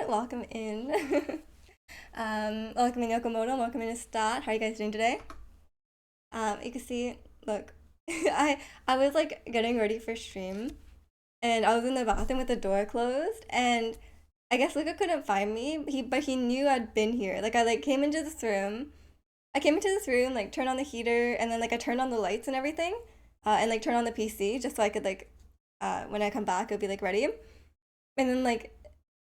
Welcome in. Welcome in Yokomoto. Welcome in Stat. How are you guys doing today? You can see, look, I was like getting ready for stream, and I was in the bathroom with the door closed, and I guess Luca couldn't find me. But he knew I'd been here. Like I like came into this room. I came into this room, like turned on the heater, and then like I turned on the lights and everything, and like turned on the PC just so I could like, when I come back, it'd be like ready. And then like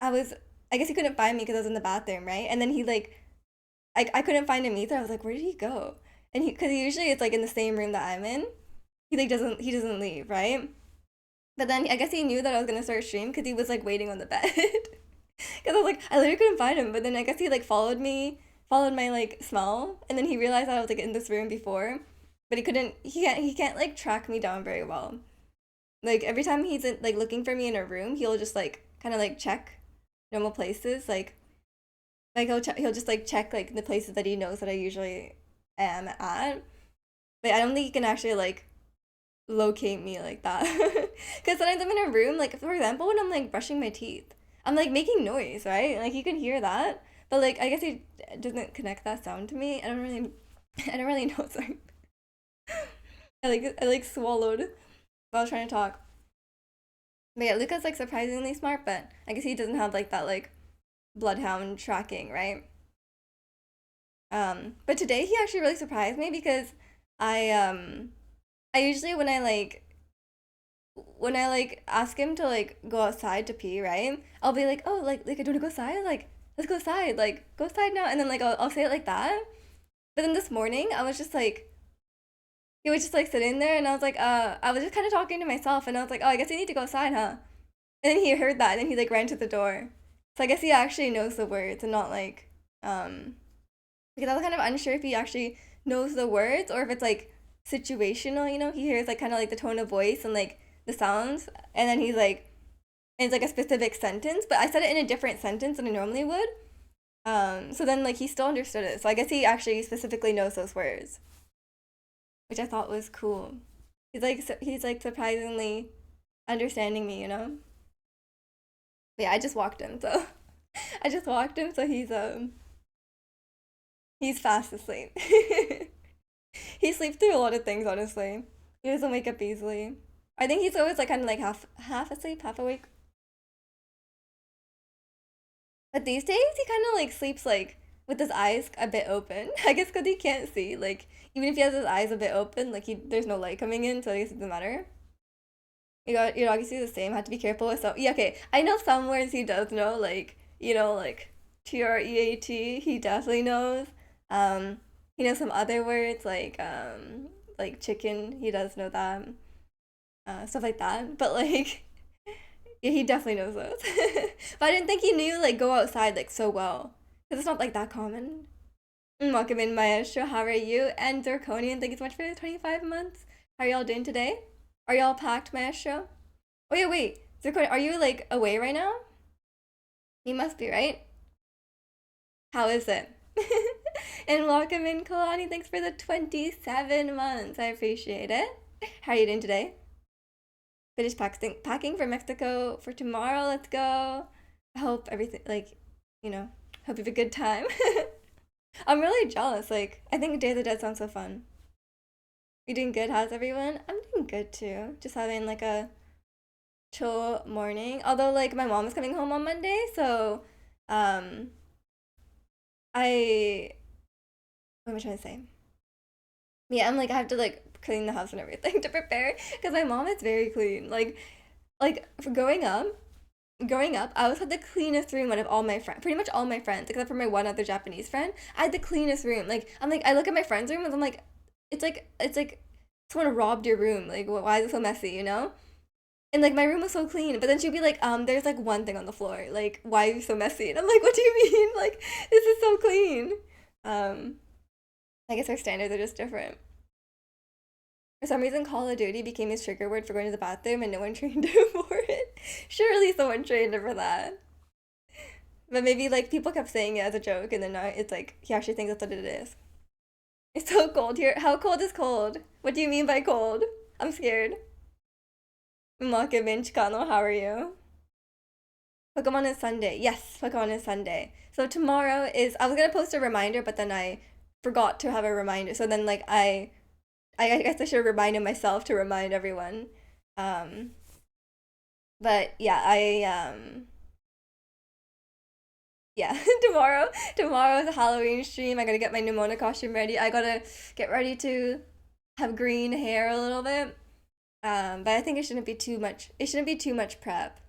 I was I guess he couldn't find me because I was in the bathroom, right? And then he like I couldn't find him either. I was like, where did he go? And he because he usually it's like in the same room that I'm in. He doesn't leave, right? But then I guess he knew that I was gonna start stream because he was like waiting on the bed. Because I was like I literally couldn't find him. But then I guess he like followed me, followed my like smell, and then he realized that I was like in this room before. But he can't like track me down very well. Like every time he's like looking for me in a room, he'll just like kind of like check normal places, like he'll just like check like the places that he knows that I usually am at. But I don't think he can actually like locate me like that. Because sometimes I'm in a room, like for example, when I'm like brushing my teeth, I'm like making noise, right? Like you can hear that, but like I guess he doesn't connect that sound to me. I don't really know. Sorry, I like swallowed while I was trying to talk. But yeah, Luca's like surprisingly smart, but I guess he doesn't have like that like bloodhound tracking, right? But today he actually really surprised me because I usually when I like ask him to like go outside to pee, right? I'll be like, oh, like I don't wanna go outside, like let's go outside, like go outside now, and then like I'll say it like that. But then this morning I was just like he was just like sitting there, and I was like, I was just kind of talking to myself, and I was like, oh, I guess you need to go outside, huh? And then he heard that, and then he like ran to the door. So I guess he actually knows the words and not like um because I was kind of unsure if he actually knows the words or if it's like situational, he hears like kind of like the tone of voice and like the sounds, and then he's like, and it's like a specific sentence, but I said it in a different sentence than I normally would. So then like he still understood it. So I guess he actually specifically knows those words, which I thought was cool. He's like surprisingly understanding me. But yeah, I just walked him, so I just walked him, so he's fast asleep. He sleeps through a lot of things, honestly. He doesn't wake up easily. I think he's always like kind of like half asleep, half awake. But these days he kind of like sleeps like with his eyes a bit open. I guess because he can't see. Like even if he has his eyes a bit open, like there's no light coming in, so I guess it doesn't matter. Your dog is the same. Have to be careful with some. Yeah, okay. I know some words he does know, like like TREAT. He definitely knows. He knows some other words like chicken. He does know that. Stuff like that. But like yeah, he definitely knows those. But I didn't think he knew like go outside like so well because it's not like that common. Welcome in, Maestro. How are you? And Zirconian, thank you so much for the 25 months. How are y'all doing today? Are y'all packed, Maestro? Oh yeah, wait. Zirconian, are you like away right now? You must be, right? How is it? And welcome in, Kalani. Thanks for the 27 months. I appreciate it. How are you doing today? Finished packing for Mexico for tomorrow. Let's go. I hope everything hope you have a good time. I'm really jealous. Like I think Day of the Dead sounds so fun. You doing good? How's everyone? I'm doing good too. Just having like a chill morning. Although like my mom is coming home on Monday, so um I what am I trying to say? Yeah, I'm like I have to like clean the house and everything to prepare because my mom is very clean. Like for growing up, I always had the cleanest room out of all my friends, pretty much all my friends, except for my one other Japanese friend. I had the cleanest room. Like I'm like I look at my friend's room and I'm like, it's like someone robbed your room. Like why is it so messy? And like my room was so clean, but then she'd be like, there's like one thing on the floor. Like why are you so messy? And I'm like, what do you mean? Like this is so clean. Um, I guess our standards are just different. For some reason, Call of Duty became his trigger word for going to the bathroom, and no one trained him for it. Surely someone trained him for that. But maybe like people kept saying it as a joke, and then now it's like he actually thinks that's what it is. It's so cold here. How cold is cold? What do you mean by cold? I'm scared. Maka Chicano, how are you? Pokemon is Sunday. Yes, Pokemon is Sunday. So tomorrow is I was gonna post a reminder, but then I forgot to have a reminder. So then like I guess I should have reminded myself to remind everyone. Um, but yeah, yeah, tomorrow's a Halloween stream. I gotta get my Nimona costume ready. I gotta get ready to have green hair a little bit. But I think it shouldn't be too much. It shouldn't be too much prep.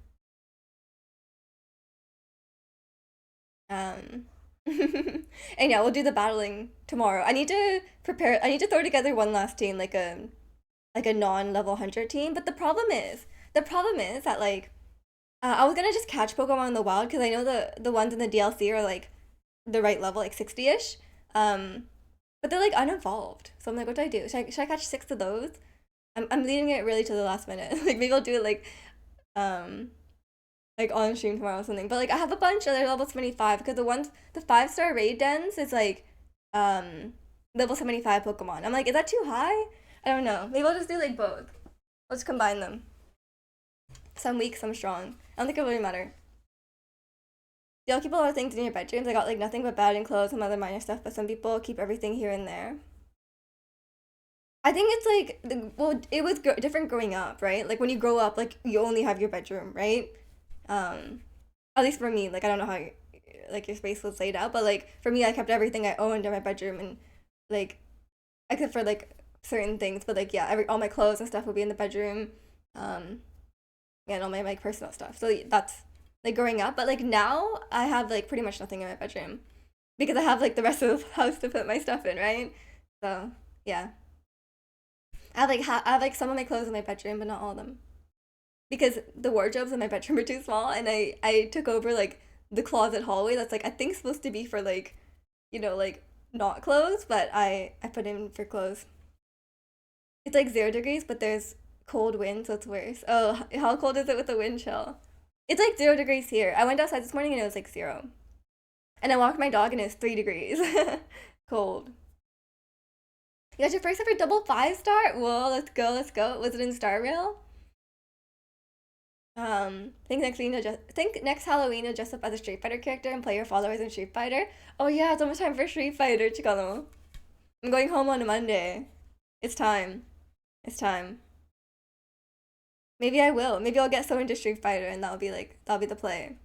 Um, and yeah, we'll do the battling tomorrow. I need to prepare. I need to throw together one last team, like a non-level hunter team. But the problem is that like I was gonna just catch Pokemon in the wild because I know the ones in the DLC are like the right level, like 60-ish. Um, but they're like unevolved. So I'm like, what do I do? Should I catch six of those? I'm leaving it really to the last minute. Like maybe I'll do it um like on stream tomorrow or something. But like I have a bunch of their level 75 because the 5-star raid dens is like um level 75 Pokemon. I'm like, is that too high? I don't know. Maybe I'll just do like both. Let's combine them. Some weak, some strong. I don't think it really matter. Y'all keep a lot of things in your bedrooms. I got like nothing but bed and clothes, some other minor stuff, but some people keep everything here and there. I think it's like well, it was different growing up, right? Like when you grow up, like you only have your bedroom, right? Um, at least for me, like I don't know how like your space was laid out, but like for me, I kept everything I owned in my bedroom, and like except for like certain things, but like yeah, every all my clothes and stuff would be in the bedroom. Um, yeah, and all my like personal stuff. So that's like growing up, but like now I have like pretty much nothing in my bedroom because I have like the rest of the house to put my stuff in, right? So yeah. I have like some of my clothes in my bedroom, but not all of them because the wardrobes in my bedroom are too small, and I took over like the closet hallway that's like I think supposed to be for like like not clothes, but I put in for clothes. It's like 0 degrees, but there's cold wind, so it's worse. Oh, how cold is it with the wind chill? It's like 0 degrees here. I went outside this morning and it was like zero, and I walked my dog and it's 3 degrees, cold. You got your first ever double 5-star? Whoa, let's go, let's go. Was it in Star Rail? Think next Halloween you'll dress up as a Street Fighter character and play your followers in Street Fighter. Oh yeah, it's almost time for Street Fighter, Chicano. I'm going home on a Monday. It's time. It's time. Maybe I will. Maybe I'll get so into Street Fighter and that'll be the play.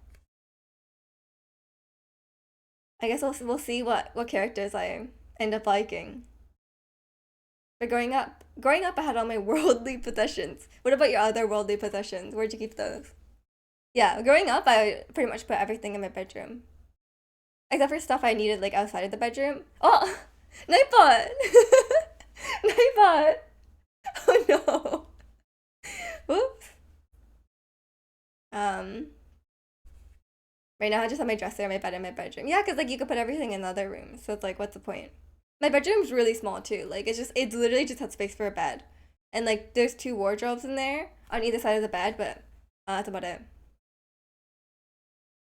I guess we'll see what characters I end up liking. But growing up, I had all my worldly possessions. What about your other worldly possessions? Where'd you keep those? Yeah, growing up, I pretty much put everything in my bedroom, except for stuff I needed like outside of the bedroom. Oh, Nightbot, Nightbot. Oh no. Whoops. Um, right now I just have my dresser, my bed, and my bedroom. Yeah, cause like you could put everything in the other room, so it's like, what's the point? My bedroom's really small too. Like it's literally just had space for a bed, and like there's two wardrobes in there on either side of the bed, but that's about it.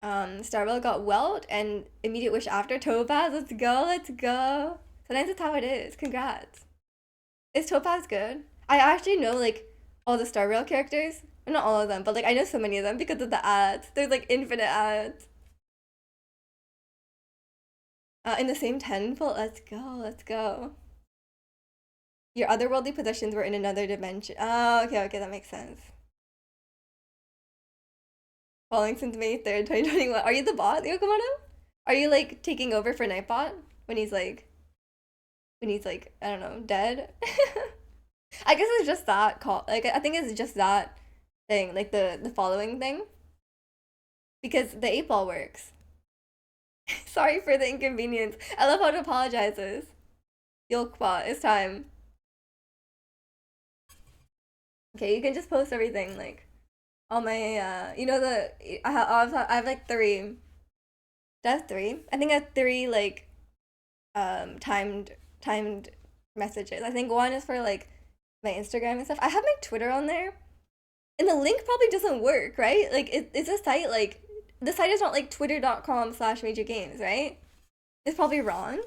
Starville got Welt and Immediate Wish after Topaz. Let's go, let's go. Sometimes that's how it is. Congrats. Is Topaz good? I actually know like all the Star Rail characters. Well, not all of them, but like I know so many of them because of the ads. There's like infinite ads. In the same temple. Let's go, let's go. Your otherworldly possessions were in another dimension. Oh, okay, okay, that makes sense. Following since May 3rd, 2021. Are you the bot, Yokomoto? Are you like taking over for Nightbot when he's like I don't know dead? I guess it's just that call. Like I think it's just that thing, like the following thing, because the 8 ball works. Sorry for the inconvenience. I love how it apologizes. Yolkbot, it's time. Okay, you can just post everything like all my I have like three. That's three. I think I have three like timed messages. I think one is for like my Instagram and stuff. I have my Twitter on there, and the link probably doesn't work, right? Like it's a site like the site is not like twitter.com/major games, right? It's probably wrong.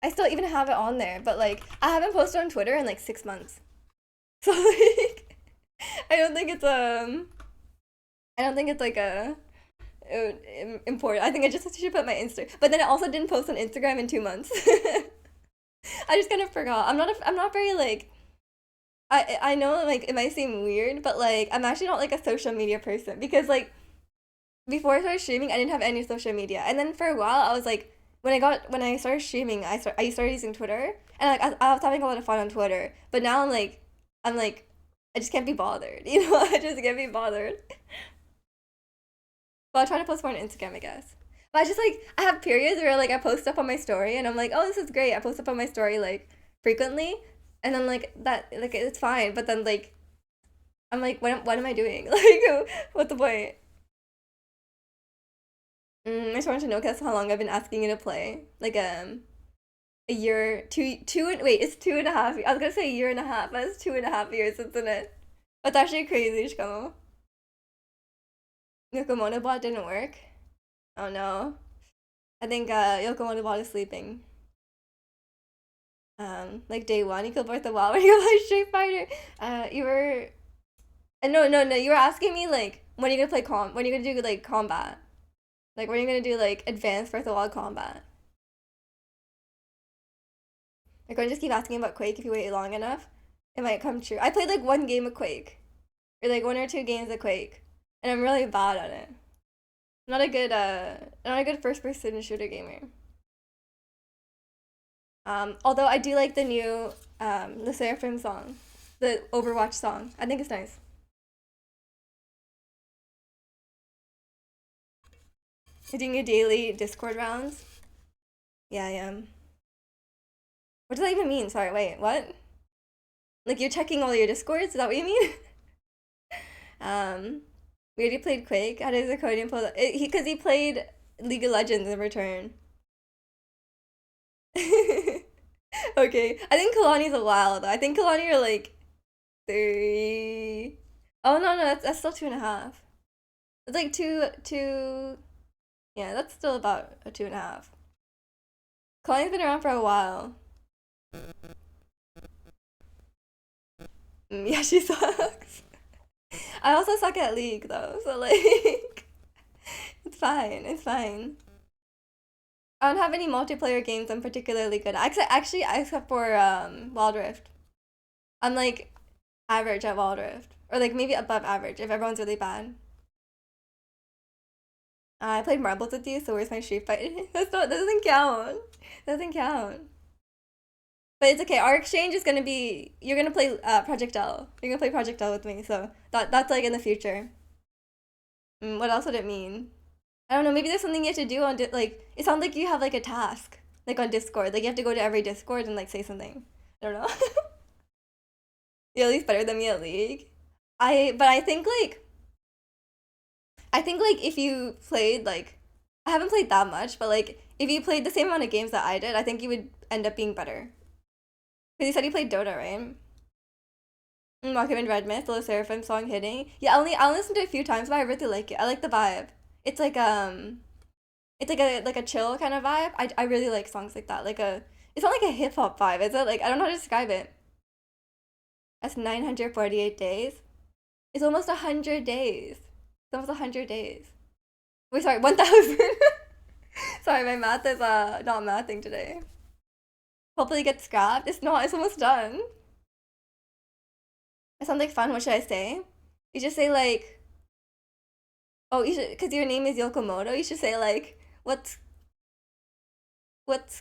I still even have it on there, but like I haven't posted on Twitter in like 6 months. So like I don't think it's I don't think it's like a important. I think I just should put my Insta. But then I also didn't post on Instagram in 2 months. I just kind of forgot. I'm not very like. I know like it might seem weird, but like I'm actually not like a social media person because like before I started streaming, I didn't have any social media, and then for a while I was like, when I started streaming, I started using Twitter, and like I was having a lot of fun on Twitter, but now I'm like I just can't be bothered, I just can't be bothered. But I'll try to post more on Instagram, I guess. But I just like I have periods where like I post stuff on my story, and I'm like, oh, this is great. I post stuff on my story like frequently, and then like that like it's fine, but then like I'm like, what am I doing? Like, what's the point? I just wanted to know because that's how long I've been asking you to play. Like a year, wait, it's 2.5. I was gonna say a year and a half, but it's 2.5 years, isn't it? That's actually crazy, Shikamo. Yokomono bot didn't work. Oh no. I think Yokomono bot is sleeping. Like day one, you killed Breath of the Wild when you played Street Fighter. You were no. You were asking me like when are you gonna play when are you gonna do like combat? Like when are you gonna do like advanced Breath of the Wild combat? Like, I just keep asking about Quake if you wait long enough. It might come true. I played like one game of Quake. Or like one or two games of Quake. And I'm really bad at it. I'm not a good first person shooter gamer. Although I do like the new the Seraphim song. The Overwatch song. I think it's nice. You're doing your daily Discord rounds? Yeah, I am. What does that even mean? Sorry, wait, what? Like you're checking all your Discords? Is that what you mean? Um, we already played Quake. How does the coding pull? Because he played League of Legends in return. Okay, I think Kalani's a while though. I think Kalani are like 3. Oh no, that's still 2.5. It's like two. Yeah, that's still about a 2.5. Kalani's been around for a while. Yeah, she sucks. I also suck at League though, so like it's fine. It's fine. I don't have any multiplayer games I'm particularly good at. Actually, except for Wild Rift. I'm like average at Wild Rift, or like maybe above average if everyone's really bad. I played marbles with you, so where's my street fight? That doesn't count. Doesn't count. But it's okay. Our exchange is gonna be you're gonna play Project L. You're gonna play Project L with me, so that's like in the future. What else would it mean? I don't know. Maybe there's something you have to do on like. It sounds like you have like a task like on Discord. Like you have to go to every Discord and like say something. I don't know. You're at least better than me at League. But I think like if you played like I haven't played that much, but like if you played the same amount of games that I did, I think you would end up being better. Because you said you played Dota, right? Mockument Red Myth, the Seraphim song hitting. Yeah, I listened to it a few times, but I really like it. I like the vibe. It's like it's like a chill kind of vibe. I really like songs like that. It's not like a hip hop vibe, is it? Like I don't know how to describe it. That's 948 days. It's almost 100 days. It's almost 100 days. Wait, sorry, 1,000. Sorry, my math is not mathing today. Hopefully it gets scrapped. It's not. It's almost done. It sounds like fun. What should I say? You just say like, oh, you should, because your name is Yokomoto. You should say like, what's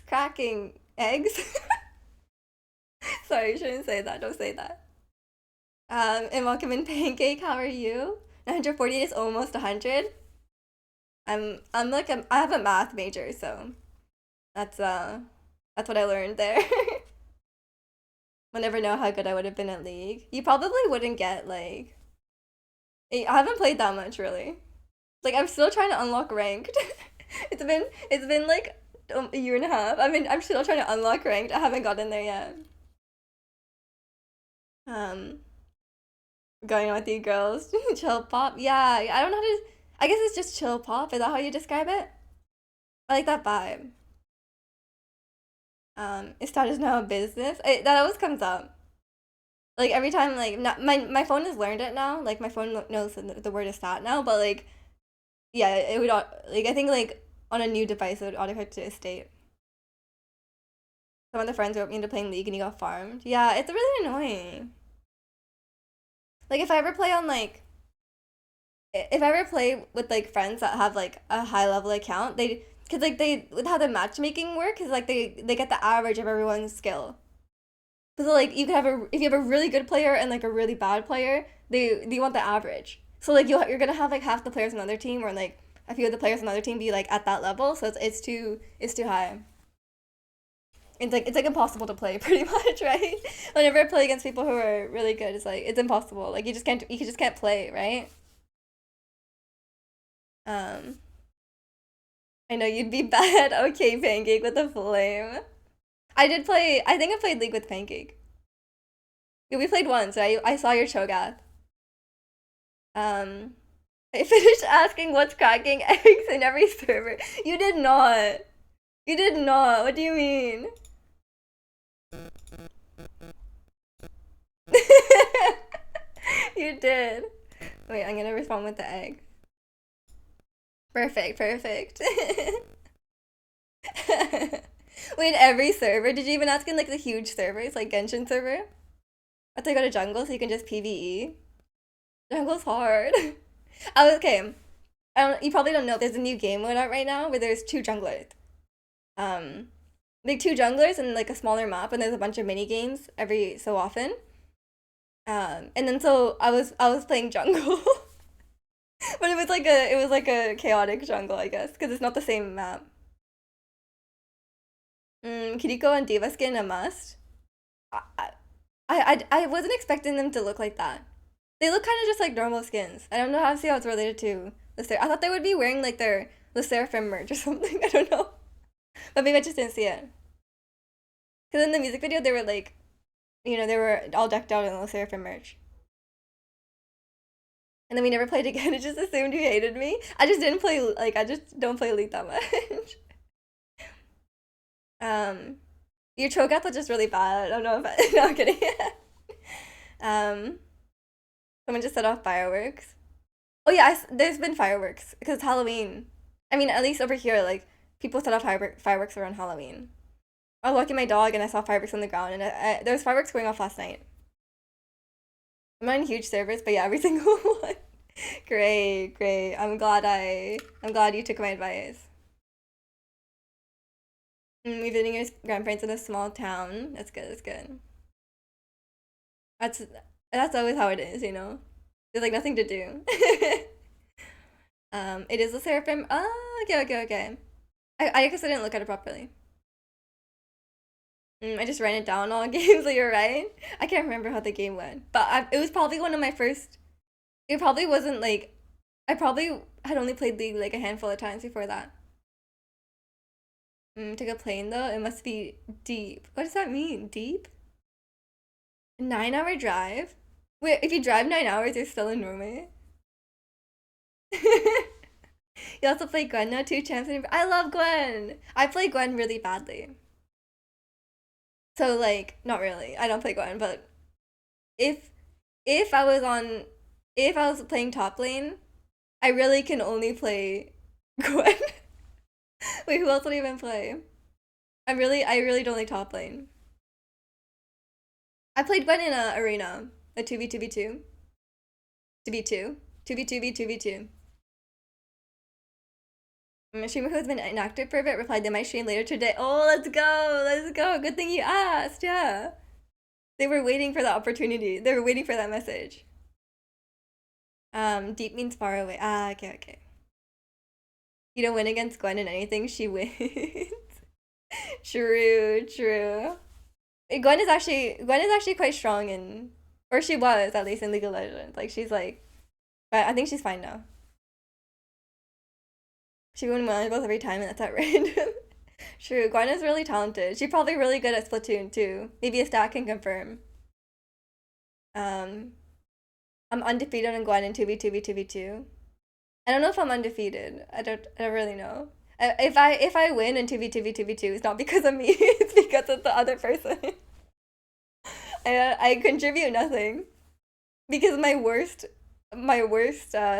cracking eggs? Sorry, you shouldn't say that. Don't say that. And welcome in Pancake. How are you? 140 is almost 100. I'm like I have a math major, so that's uh that's what I learned there. We'll never know how good I would have been at League. You probably wouldn't get like I haven't played that much really. Like I'm still trying to unlock ranked. It's been like a year and a half. I'm still trying to unlock ranked. I haven't gotten there yet. Um, Going on with you girls. Chill pop. Yeah, I don't know how to. I guess it's just chill pop. Is that how you describe it? I like that vibe. Is status now a business? That always comes up. Like every time, like not, my phone has learned it now. Like my phone knows the word is stat now. But like yeah, it would like I think like on a new device it would autocorrect to estate. Some of the friends wrote me into playing League and you got farmed. Yeah, it's really annoying. Like if I ever play with like friends that have like a high level account, they because like they with how the matchmaking work is like they get the average of everyone's skill. But so like you could have a if you have a really good player and like a really bad player, they want the average. So like you're gonna have like half the players on another team or like a few of the players on another team be like at that level, so it's too high. It's like impossible to play pretty much, right? Whenever I play against people who are really good, it's like it's impossible. Like you just can't play, right? Um I know you'd be bad. Okay, Pancake with the flame. I think I played League with Pancake. Yeah, we played once. I saw your Cho'Gath. Um, I finished asking what's cracking eggs in every server. You did not. You did not. What do you mean? You did. Wait, I'm gonna respond with the egg. Perfect, perfect. Wait, every server? Did you even ask in like the huge servers, like Genshin server? I thought you go to jungle so you can just PvE. Jungle's hard. I was okay. You probably don't know. There's a new game mode out right now where there's two junglers. Um, like two junglers and like a smaller map, and there's a bunch of mini games every so often. And then so I was playing jungle, but it was like a chaotic jungle, I guess, because it's not the same map. Kiriko and Diva skin a must. I, I I wasn't expecting them to look like that. They look kind of just like normal skins. I don't know how to see how it's related to the I thought they would be wearing like their the Seraphim merch or something. I don't know, but maybe I just didn't see it. Because in the music video, they were like, they were all decked out in the Seraphim merch. And then we never played again. I just assumed you hated me. I just didn't play like I just don't play Elite that much. um, your Cho'Gath was just really bad. I don't know if no, I'm kidding. um, Someone just set off fireworks. Oh yeah, there's been fireworks because it's Halloween. I mean, at least over here, like people set off fireworks around Halloween. I was walking my dog and I saw fireworks on the ground, and there was fireworks going off last night. I'm not in huge servers, but yeah, every single one. Great, great. I'm glad you took my advice. Visiting your grandparents in a small town. That's good. That's good. That's that's always how it is, you know. There's like nothing to do. It is a seraphim. Oh, okay, okay, okay. I guess I didn't look at it properly. I just ran it down all games, so you're right. I can't remember how the game went, but it was probably one of my first. It probably wasn't like. I probably had only played League like a handful of times before that. Took a plane though. It must be deep. What does that mean? Deep? 9 hour drive? Wait, if you drive 9 hours, you're still in Norway? You also play Gwen now, two champs. I love Gwen. I play Gwen really badly. So like, not really. I don't play Gwen, but if if I was on if I was playing top lane, I really can only play Gwen. Wait, who else would I even play? I really don't like top lane. I played Gwen in a arena, a 2v2v2. 2v2. 2v2v2v2. My streamer who's been inactive for a bit replied they might stream later today. Oh, let's go! Let's go! Good thing you asked, yeah. They were waiting for the opportunity. They were waiting for that message. Deep means far away. Ah, okay, okay. You don't win against Gwen in anything, she wins. True, true. Gwen is actually quite strong in, or she was at least in League of Legends. Like she's like, but I think she's fine now. She won both every time, and that's at random. True, Gwen is really talented. She's probably really good at Splatoon too. Maybe a stat can confirm. Um, I'm undefeated on Gwen in 2v2v2v2. I don't know if I'm undefeated. I don't really know. If I win in 2v2v2v2, it's not because of me. It's because of the other person. I contribute nothing because my worst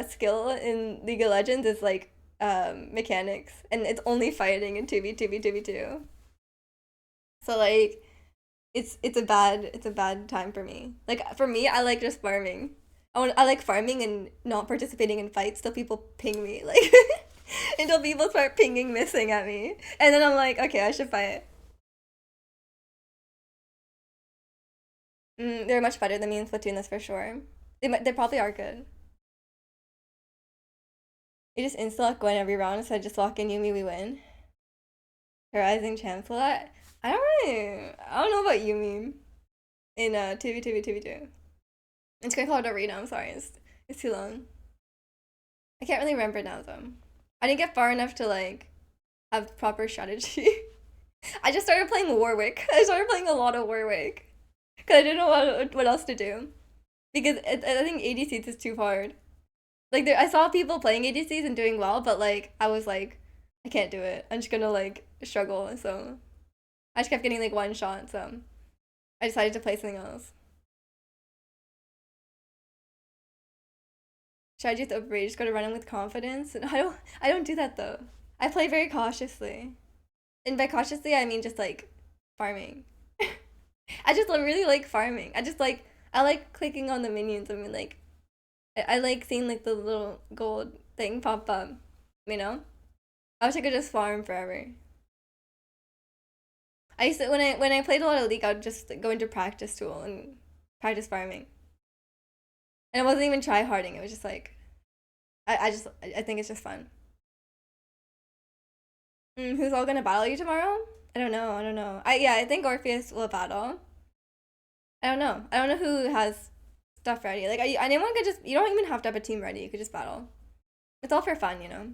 skill in League of Legends is like mechanics, and it's only fighting in 2v2v2v2. So like it's a bad time for me. Like for me, I like just farming. I like farming and not participating in fights till people ping me like until people start pinging missing at me, and then I'm like, okay, I should fight. They're much better than me in Splatoon, that's for sure. They probably are good. You just insta-lock going every round, so I just walk in Yumi, we win. Horizon Chancellor. I don't know about Yumi in 2v2v2v2. It's gonna call it Arena, I'm sorry. It's too long. I can't really remember now though. I didn't get far enough to like have proper strategy. I just started playing Warwick. I started playing a lot of Warwick because I didn't know what else to do. Because I think ADCs is too hard. Like I saw people playing ADCs and doing well, but like I was like, I can't do it. I'm just gonna like struggle. So I just kept getting like one shot. So I decided to play something else. Strategy is overrated. Just gotta run in with confidence. And I don't do that though. I play very cautiously. And by cautiously, I mean just like farming. I just really like farming. I like clicking on the minions. I mean, like I like seeing like the little gold thing pop up. You know, I wish I could just farm forever. I used to when I played a lot of League, I would just go into practice tool and practice farming. And it wasn't even try harding. It was just like I think it's just fun. Who's all gonna battle you tomorrow? I don't know. I don't know. I think Orpheus will battle. I don't know. I don't know who has stuff ready. Like anyone could just. You don't even have to have a team ready. You could just battle. It's all for fun, you know.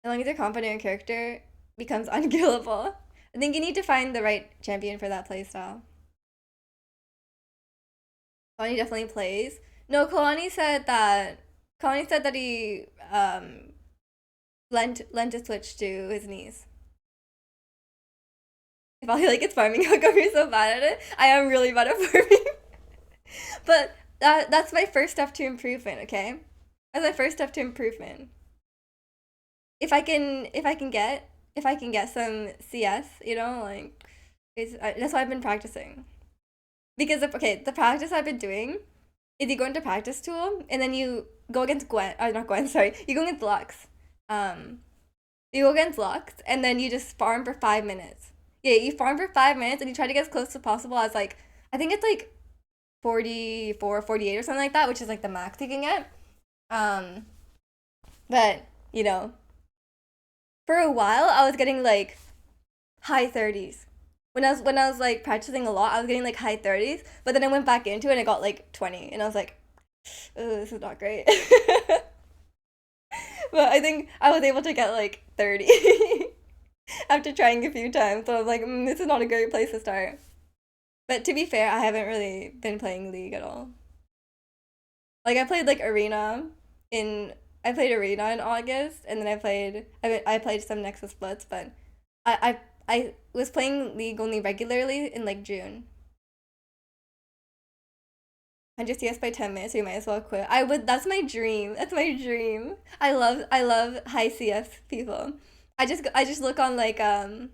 As long as your confident in your character becomes unkillable. I think you need to find the right champion for that playstyle. Kalani definitely plays. No, Kalani said that he lent a Switch to his niece. If I like it's farming, how come you're so bad at it? I am really bad at farming. But that's my first step to improvement, okay? That's my first step to improvement. If I can get some CS, like that's why I've been practicing. Because okay, the practice I've been doing is you go into practice tool and then you go against Gwen, not Gwen, sorry, you go against Lux. Um, you go against Lux and then you just farm for 5 minutes. Yeah, you farm for 5 minutes and you try to get as close as possible as like I think it's like 44, 48 or something like that, which is like the max you can get. Um, but you know, for a while I was getting like high 30s. When I was like practicing a lot, I was getting like high 30s, but then I went back into it and I got like 20 and I was like, oh, this is not great. But I think I was able to get like 30 after trying a few times. So I was like, this is not a great place to start. But to be fair, I haven't really been playing League at all. Like in I played Arena in August, and then I played some Nexus Splits, but I was playing League only regularly in like June. 100 CS by 10 minutes, so you might as well quit. I would. That's my dream. That's my dream. I love high CS people. I just look on like I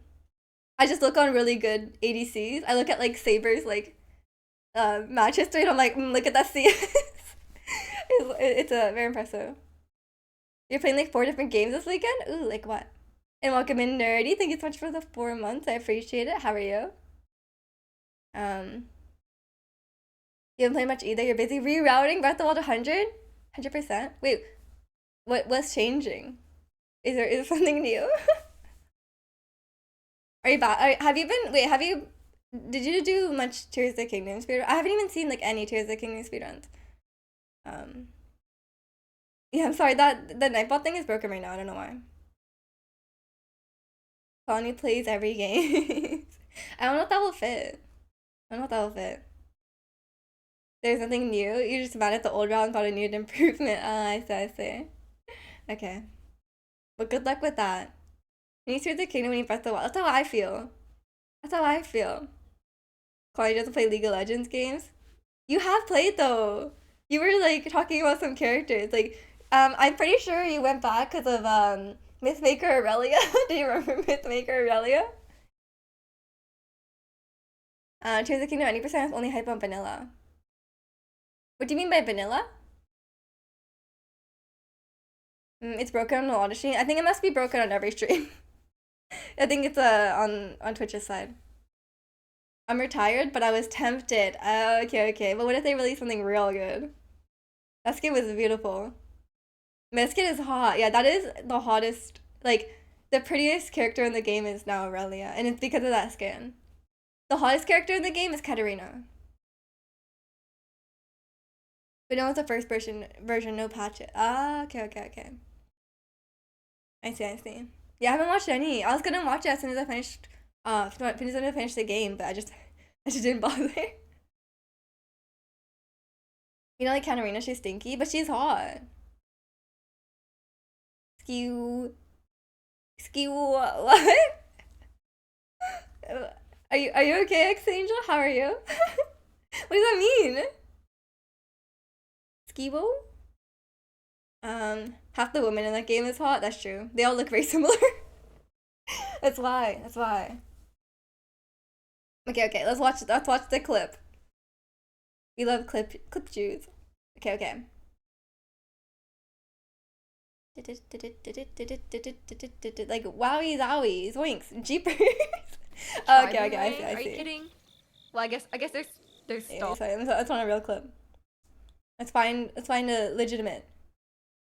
just look on really good ADCs. I look at like Sabers like match history, and I'm like, look at that CS. It's very impressive. You're playing like 4 different games this weekend. Ooh, like what? And welcome in, Nerdy. Thank you so much for the 4 months. I appreciate it. How are you? Um, you haven't played much either. You're busy rerouting Breath of the Wild 100%. Wait, what's changing? Is there something new? Are you back? Have you been? Wait, have you? Did you do much Tears of the Kingdom speedrun? I haven't even seen like any Tears of the Kingdom speedruns. Um, yeah, I'm sorry that the Nightbot thing is broken right now. I don't know why. Bonnie plays every game. I don't know if that will fit. I don't know if that will fit. There's nothing new. You're just mad at the old round, got a new improvement. I see, I see. Okay. But good luck with that. When you see the kingdom when you press the wall. That's how I feel. That's how I feel. Connie doesn't play League of Legends games. You have played though. You were like talking about some characters. Like, I'm pretty sure you went back because of Mythmaker Aurelia. Do you remember Mythmaker Aurelia? Tears of the Kingdom 90% is only hype on vanilla. What do you mean by vanilla? It's broken on a lot of streams. I think it must be broken on every stream. I think it's on Twitch's side. I'm retired, but I was tempted. Okay. But what if they release something real good? That skin was beautiful. My skin is hot. Yeah, that is the hottest. Like, the prettiest character in the game is now Aurelia, and it's because of that skin. The hottest character in the game is Katarina. But no, it's a first version, no patches. Okay. I see. Yeah, I haven't watched any. I was gonna watch it as soon as I finished finish the game, but I just didn't bother. You know, like Katarina, she's stinky, but she's hot. Skew, what? Are you okay, X Angel? How are you? What does that mean? Skibo? Half the women in that game is hot. That's true. They all look very similar. That's why. Okay. Let's watch the clip. We love clip Jews. Okay. Like wowie zowie, zoinks, jeepers. Okay, I see. Are you kidding? Well, I guess there's stall. Sorry, that's not a real clip. It's fine to legitimate.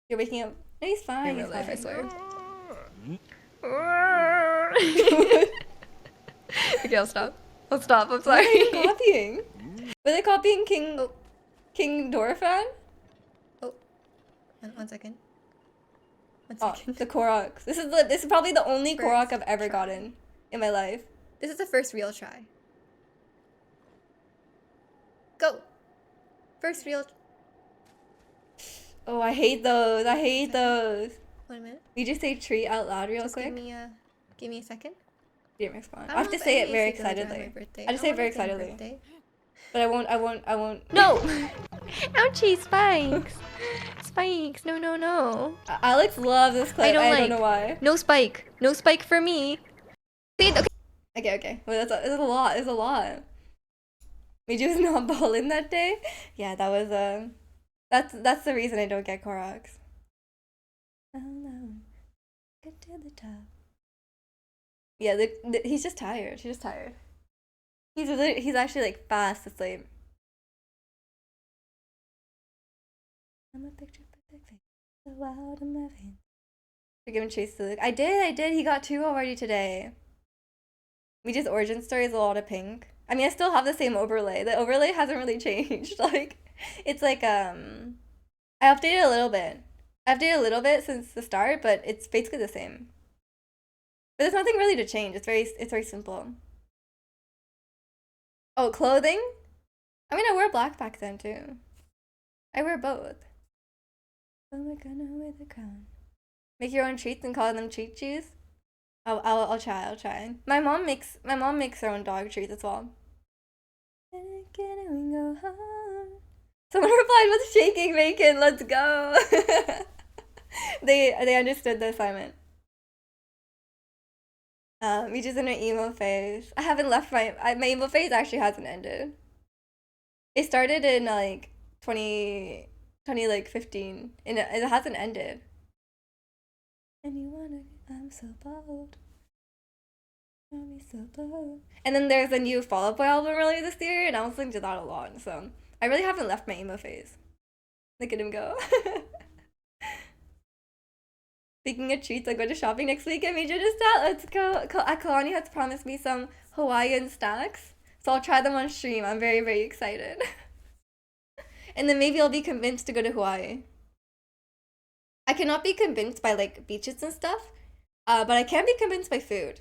You're waking up. No, he's fine. In real life, I swear. Okay, I'll stop. I'm sorry. What are they copying? Were they copying King Dorfan? Oh, one second. The Korok. This is probably the only Korok I've ever gotten in my life. This is the first real try. Go. First real. Oh, I hate those. Wait a minute. You just say treat out loud real quick. Give me a second. You didn't respond. I have to say it very excitedly. I just say it very excitedly. But I won't. No! Ouchie, spikes! Spikes, no. Alex loves this clip. I don't know why. No spike. No spike for me. See, Okay. Well, that's a lot. It's a lot. Miju was not balling that day. Yeah, that was that's the reason I don't get Koroks. Oh no, get to the top. Yeah, he's just tired. She's just tired. He's actually like fast asleep. I'm a picture perfect face, so wild in my veins. You're giving Chase to Luke. I did. He got 2 already today. Miju's origin story is a lot of pink. I mean, I still have the same overlay. The overlay hasn't really changed. Like, it's like I updated a little bit. I updated a little bit since the start, but it's basically the same. But there's nothing really to change. It's very simple. Oh, clothing? I mean, I wear black back then too. I wear both. Oh my god, with a crown. Make your own treats and call them treat cheese. I'll try. My mom makes her own dog treats as well. Someone replied with shaking bacon. Let's go. They understood the assignment. Miju's in her emo phase. I haven't left my emo phase actually hasn't ended. It started in like 2015 and it hasn't ended. And you wanna, I'm so bold. So bold. And then there's a new Fall Out Boy album earlier this year, and I was listening to that a lot. So I really haven't left my emo phase. Look at him go. Speaking of treats, I go to shopping next week at Major Stat. Let's go. Kalani has promised me some Hawaiian stacks, so I'll try them on stream. I'm very, very excited. And then maybe I'll be convinced to go to Hawaii. I cannot be convinced by like beaches and stuff, but I can be convinced by food.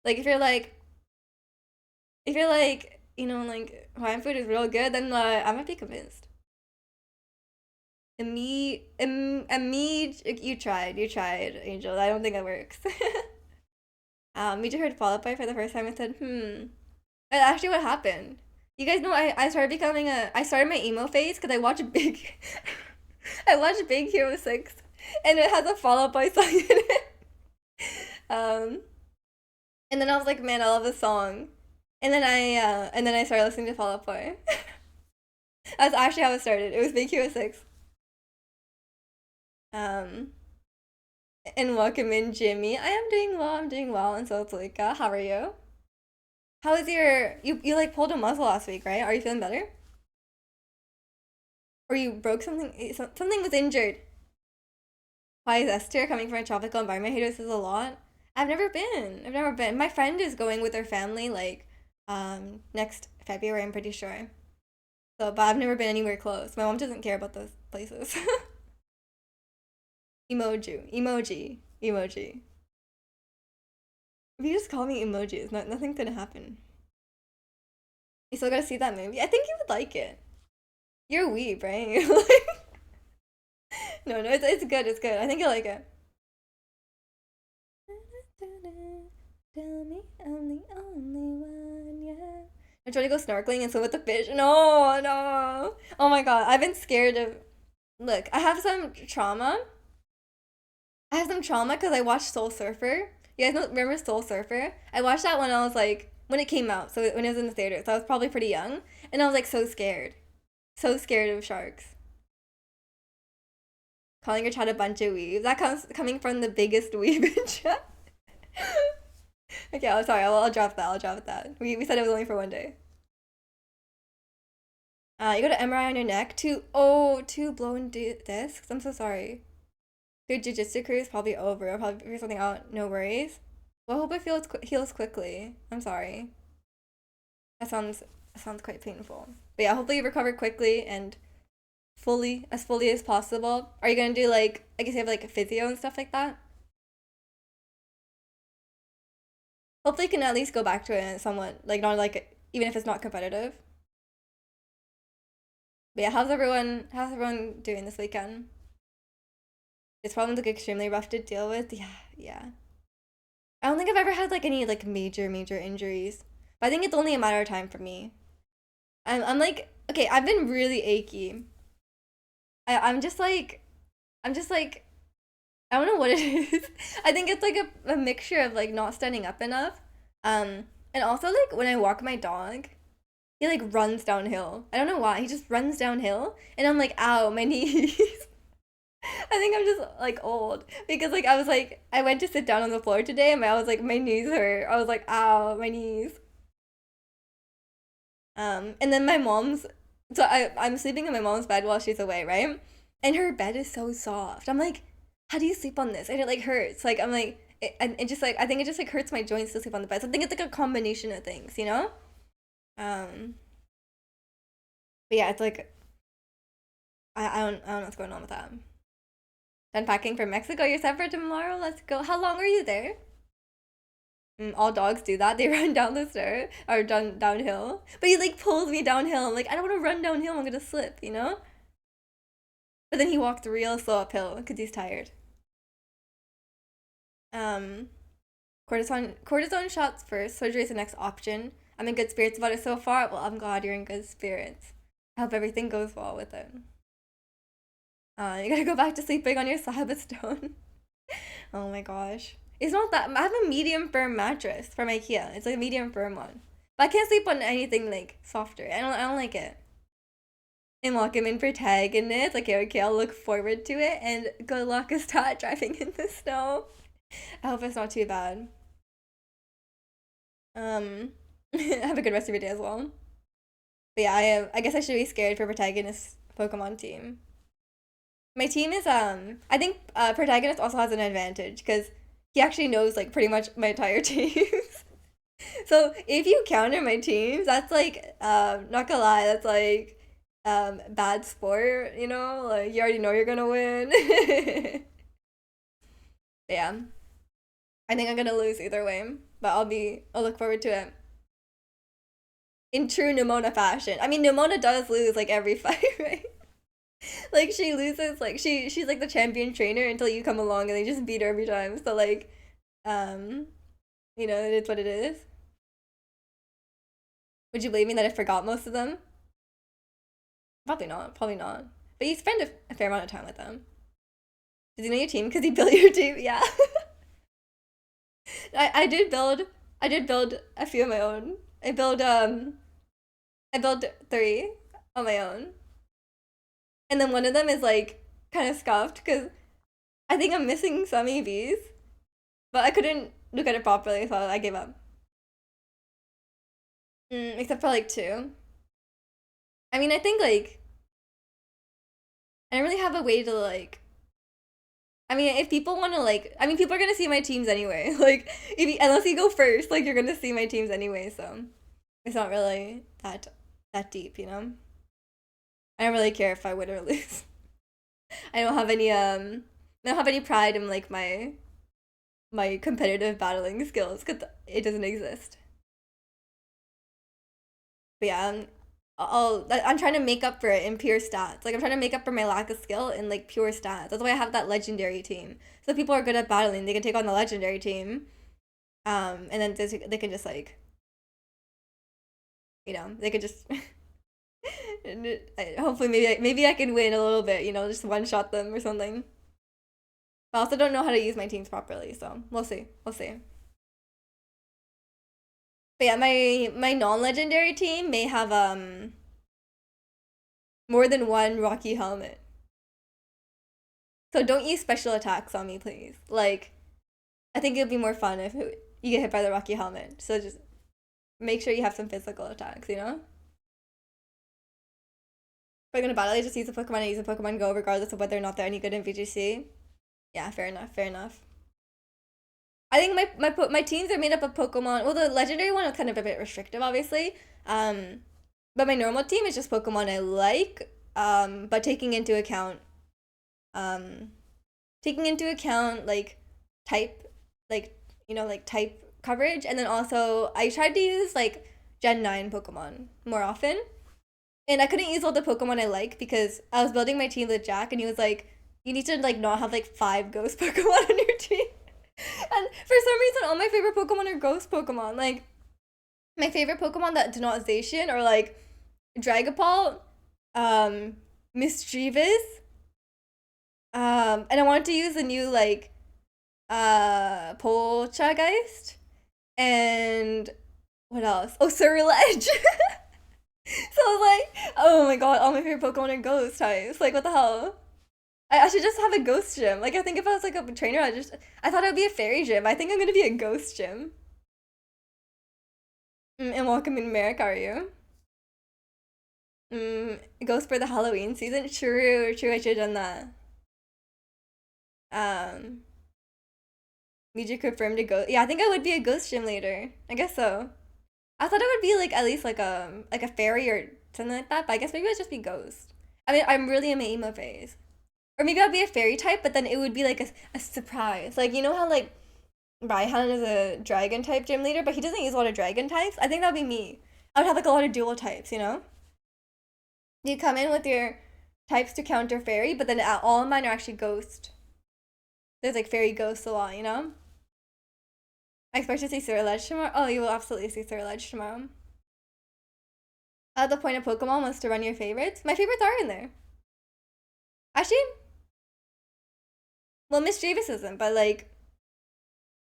Like if you're like, you know, like Hawaiian food is real good, then I might be convinced. And me, you tried, Angel. I don't think that works. Me just heard Fall Out Boy for the first time and said, Actually, what happened? You guys know I started becoming a I started my emo phase because I watched Big I watched Big Hero 6 and it has a Fall Out Boy song in it. Um and then I was like, man, I love this song. And then I started listening to Fall Out Boy. That's actually how it started. It was Big Hero 6. Um and welcome in Jimmy. I am doing well, I'm doing well, and so it's like, how are you? How was you like pulled a muscle last week, right? Are you feeling better? Or you broke something something was injured. Why is Esther coming from a tropical environment? He does this a lot. I've never been. I've never been. My friend is going with her family like next February, I'm pretty sure. So, but I've never been anywhere close. My mom doesn't care about those places. Emoji. If you just call me emojis, nothing's gonna happen. You still gotta see that movie. I think you would like it. You're a weeb, right? You're like, no, it's good. It's good. I think you'll like it. Tell me I'm the only one, yeah. I'm trying to go snorkeling and swim with the fish. No, no. Oh my god, I've been scared of. Look, I have some trauma. I have some trauma because I watched Soul Surfer. You guys remember Soul Surfer? I watched that when I was like, when it came out, so when it was in the theater. So I was probably pretty young. And I was like so scared. So scared of sharks. Calling your child a bunch of weebs. That comes coming from the biggest weeb in chat. Okay, I'm sorry. I'll drop that. I'll drop that. We said it was only for one day. You got an MRI on your neck. Two blown discs. I'm so sorry. Your jujitsu career is probably over. I'll probably figure something out. No worries. Well, I hope it heals quickly. I'm sorry. That sounds quite painful. But yeah, hopefully you recover quickly and fully as possible. Are you gonna do like I guess you have like a physio and stuff like that? Hopefully you can at least go back to it somewhat like not like even if it's not competitive. But yeah, how's everyone doing this weekend? This problem's like extremely rough to deal with. Yeah, yeah. I don't think I've ever had like any like major injuries. But I think it's only a matter of time for me. I'm like okay, I've been really achy. I'm just like I'm just like I don't know what it is. I think it's like a mixture of like not standing up enough. And also like when I walk my dog, he like runs downhill. I don't know why. He just runs downhill and I'm like, ow, my knees. I think I'm just like old because like I was like I went to sit down on the floor today and I was like my knees hurt. I was like, ow, my knees. And then my mom's so I'm sleeping in my mom's bed while she's away, right? And her bed is so soft. I'm like, how do you sleep on this? And it like hurts. Like I'm like it just like I think it just like hurts my joints to sleep on the bed. So I think it's like a combination of things, you know? Um but yeah, it's like I don't know what's going on with that. Done packing for Mexico. You're set for tomorrow. Let's go. How long are you there? All dogs do that. They run down the stair or downhill. But he like pulls me downhill. I'm like, I don't want to run downhill. I'm gonna slip, you know. But then he walked real slow uphill because he's tired. Um, cortisone shots first. Surgery is the next option. I'm in good spirits about it so far. Well, I'm glad you're in good spirits. I hope everything goes well with it. You gotta go back to sleeping on your Sabbath stone. Oh my gosh. It's not that. I have a medium firm mattress from IKEA. It's like a medium firm one. But I can't sleep on anything like softer. I don't like it. And welcome in protagonist. Like, okay, I'll look forward to it. And good luck is not driving in the snow. I hope it's not too bad. Um, have a good rest of your day as well. But yeah, I guess I should be scared for protagonist Pokemon team. My team is I think protagonist also has an advantage because he actually knows like pretty much my entire team. So if you counter my teams, that's like not gonna lie, that's like bad sport, you know? Like you already know you're gonna win. Yeah. I think I'm gonna lose either way. But I'll look forward to it. In true Nimona fashion. I mean Nimona does lose like every fight, right? Like she loses like she's like the champion trainer until you come along and they just beat her every time. So like um you know, it is what it is. Would you believe me that I forgot most of them? Probably not. Probably not. But you spend a fair amount of time with them. Does he know your team? Because he built your team? Yeah. I did build. I did build a few of my own. I built three on my own, and then one of them is like kind of scuffed because I think I'm missing some EVs, but I couldn't look at it properly, so I gave up. Except for like two. I mean, I think like I don't really have a way to like. I mean, if people want to like, I mean, people are gonna see my teams anyway. Like, if you, unless you go first, like you're gonna see my teams anyway. So it's not really that deep, you know. I don't really care if I win or lose. I don't have any I don't have any pride in like my competitive battling skills because it doesn't exist. But yeah, I'm trying to make up for it in pure stats. Like I'm trying to make up for my lack of skill in like pure stats. That's why I have that legendary team. So if people are good at battling, they can take on the legendary team. And then they can just like, they could just hopefully maybe I can win a little bit. Just one shot them or something. But I also don't know how to use my teams properly, so we'll see. We'll see. But yeah, my non-legendary team may have more than one Rocky helmet. So don't use special attacks on me, please. Like, I think it would be more fun if you get hit by the Rocky helmet. So just make sure you have some physical attacks, you know? If I'm gonna battle, I just use a Pokemon and use a Pokemon Go regardless of whether or not they're any good in VGC. Yeah, fair enough, fair enough. I think my teams are made up of Pokemon. Well, the legendary one is kind of a bit restrictive, obviously. But my normal team is just Pokemon I like. But um, taking into account like type, like type coverage, and then also I tried to use like Gen 9 Pokemon more often, and I couldn't use all the Pokemon I like because I was building my team with Jack, and he was like, "You need to like not have like 5 ghost Pokemon on your team." And for some reason, all my favorite Pokemon are ghost Pokemon. Like my favorite Pokemon that do not Zacian are like Dragapult, Mischievous, and I wanted to use the new like Poltergeist, and what else? Oh, Surledge. So I was like, oh my god, all my favorite Pokemon are ghost types. Like, what the hell? I should just have a ghost gym. Like, I think if I was like a trainer, I thought it would be a fairy gym. I think I'm gonna be a ghost gym. And welcome in America, are you? Ghost for the Halloween season? True, true, I should have done that. Um, Need you confirmed to go. Yeah, I think I would be a ghost gym leader. I guess so. I thought it would be like at least like a fairy or something like that, but I guess maybe it would just be ghost. I mean, I'm really in my emo phase. Or maybe I'd be a fairy type, but then it would be like a surprise. Like, you know how like Raihan is a dragon type gym leader, but he doesn't use a lot of dragon types? I think that would be me. I would have like a lot of dual types, you know? You come in with your types to counter fairy, but then all of mine are actually ghost. There's like fairy ghosts a lot, you know? I expect to see Surledge tomorrow. Oh, you will absolutely see Surledge tomorrow. The point of Pokemon was to run your favorites. My favorites are in there. Actually, well, Mischievous isn't, but like,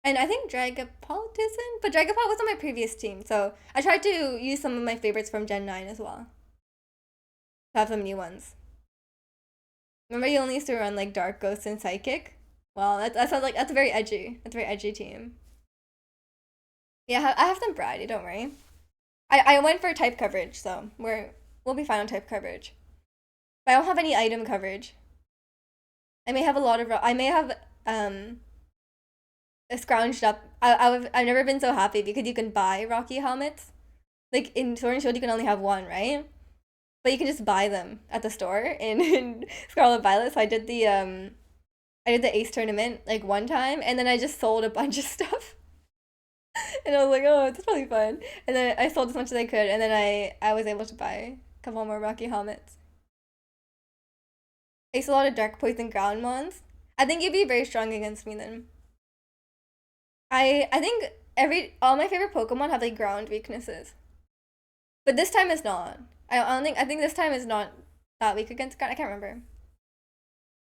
and I think Dragapult isn't, but Dragapult was on my previous team, so I tried to use some of my favorites from Gen 9 as well. To have some new ones. Remember you only used to run like Dark Ghost and Psychic? Well, that sounds like, that's very edgy. That's a very edgy team. Yeah, I have some variety, don't worry. I went for type coverage, so we'll be fine on type coverage. But I don't have any item coverage. I may have a lot of I may have scrounged up. I've never been so happy because you can buy Rocky helmets. Like in Sword and Shield, you can only have one, right? But you can just buy them at the store in Scarlet Violet. So I did the Ace tournament like one time, and then I just sold a bunch of stuff. And I was like, oh, it's probably fun. And then I sold as much as I could, and then I was able to buy a couple more Rocky helmets. I used a lot of Dark Poison ground mons. I think you'd be very strong against me then. I think all my favorite Pokemon have like ground weaknesses. But this time is not. I don't think, I think this time is not that weak against Ground. I can't remember.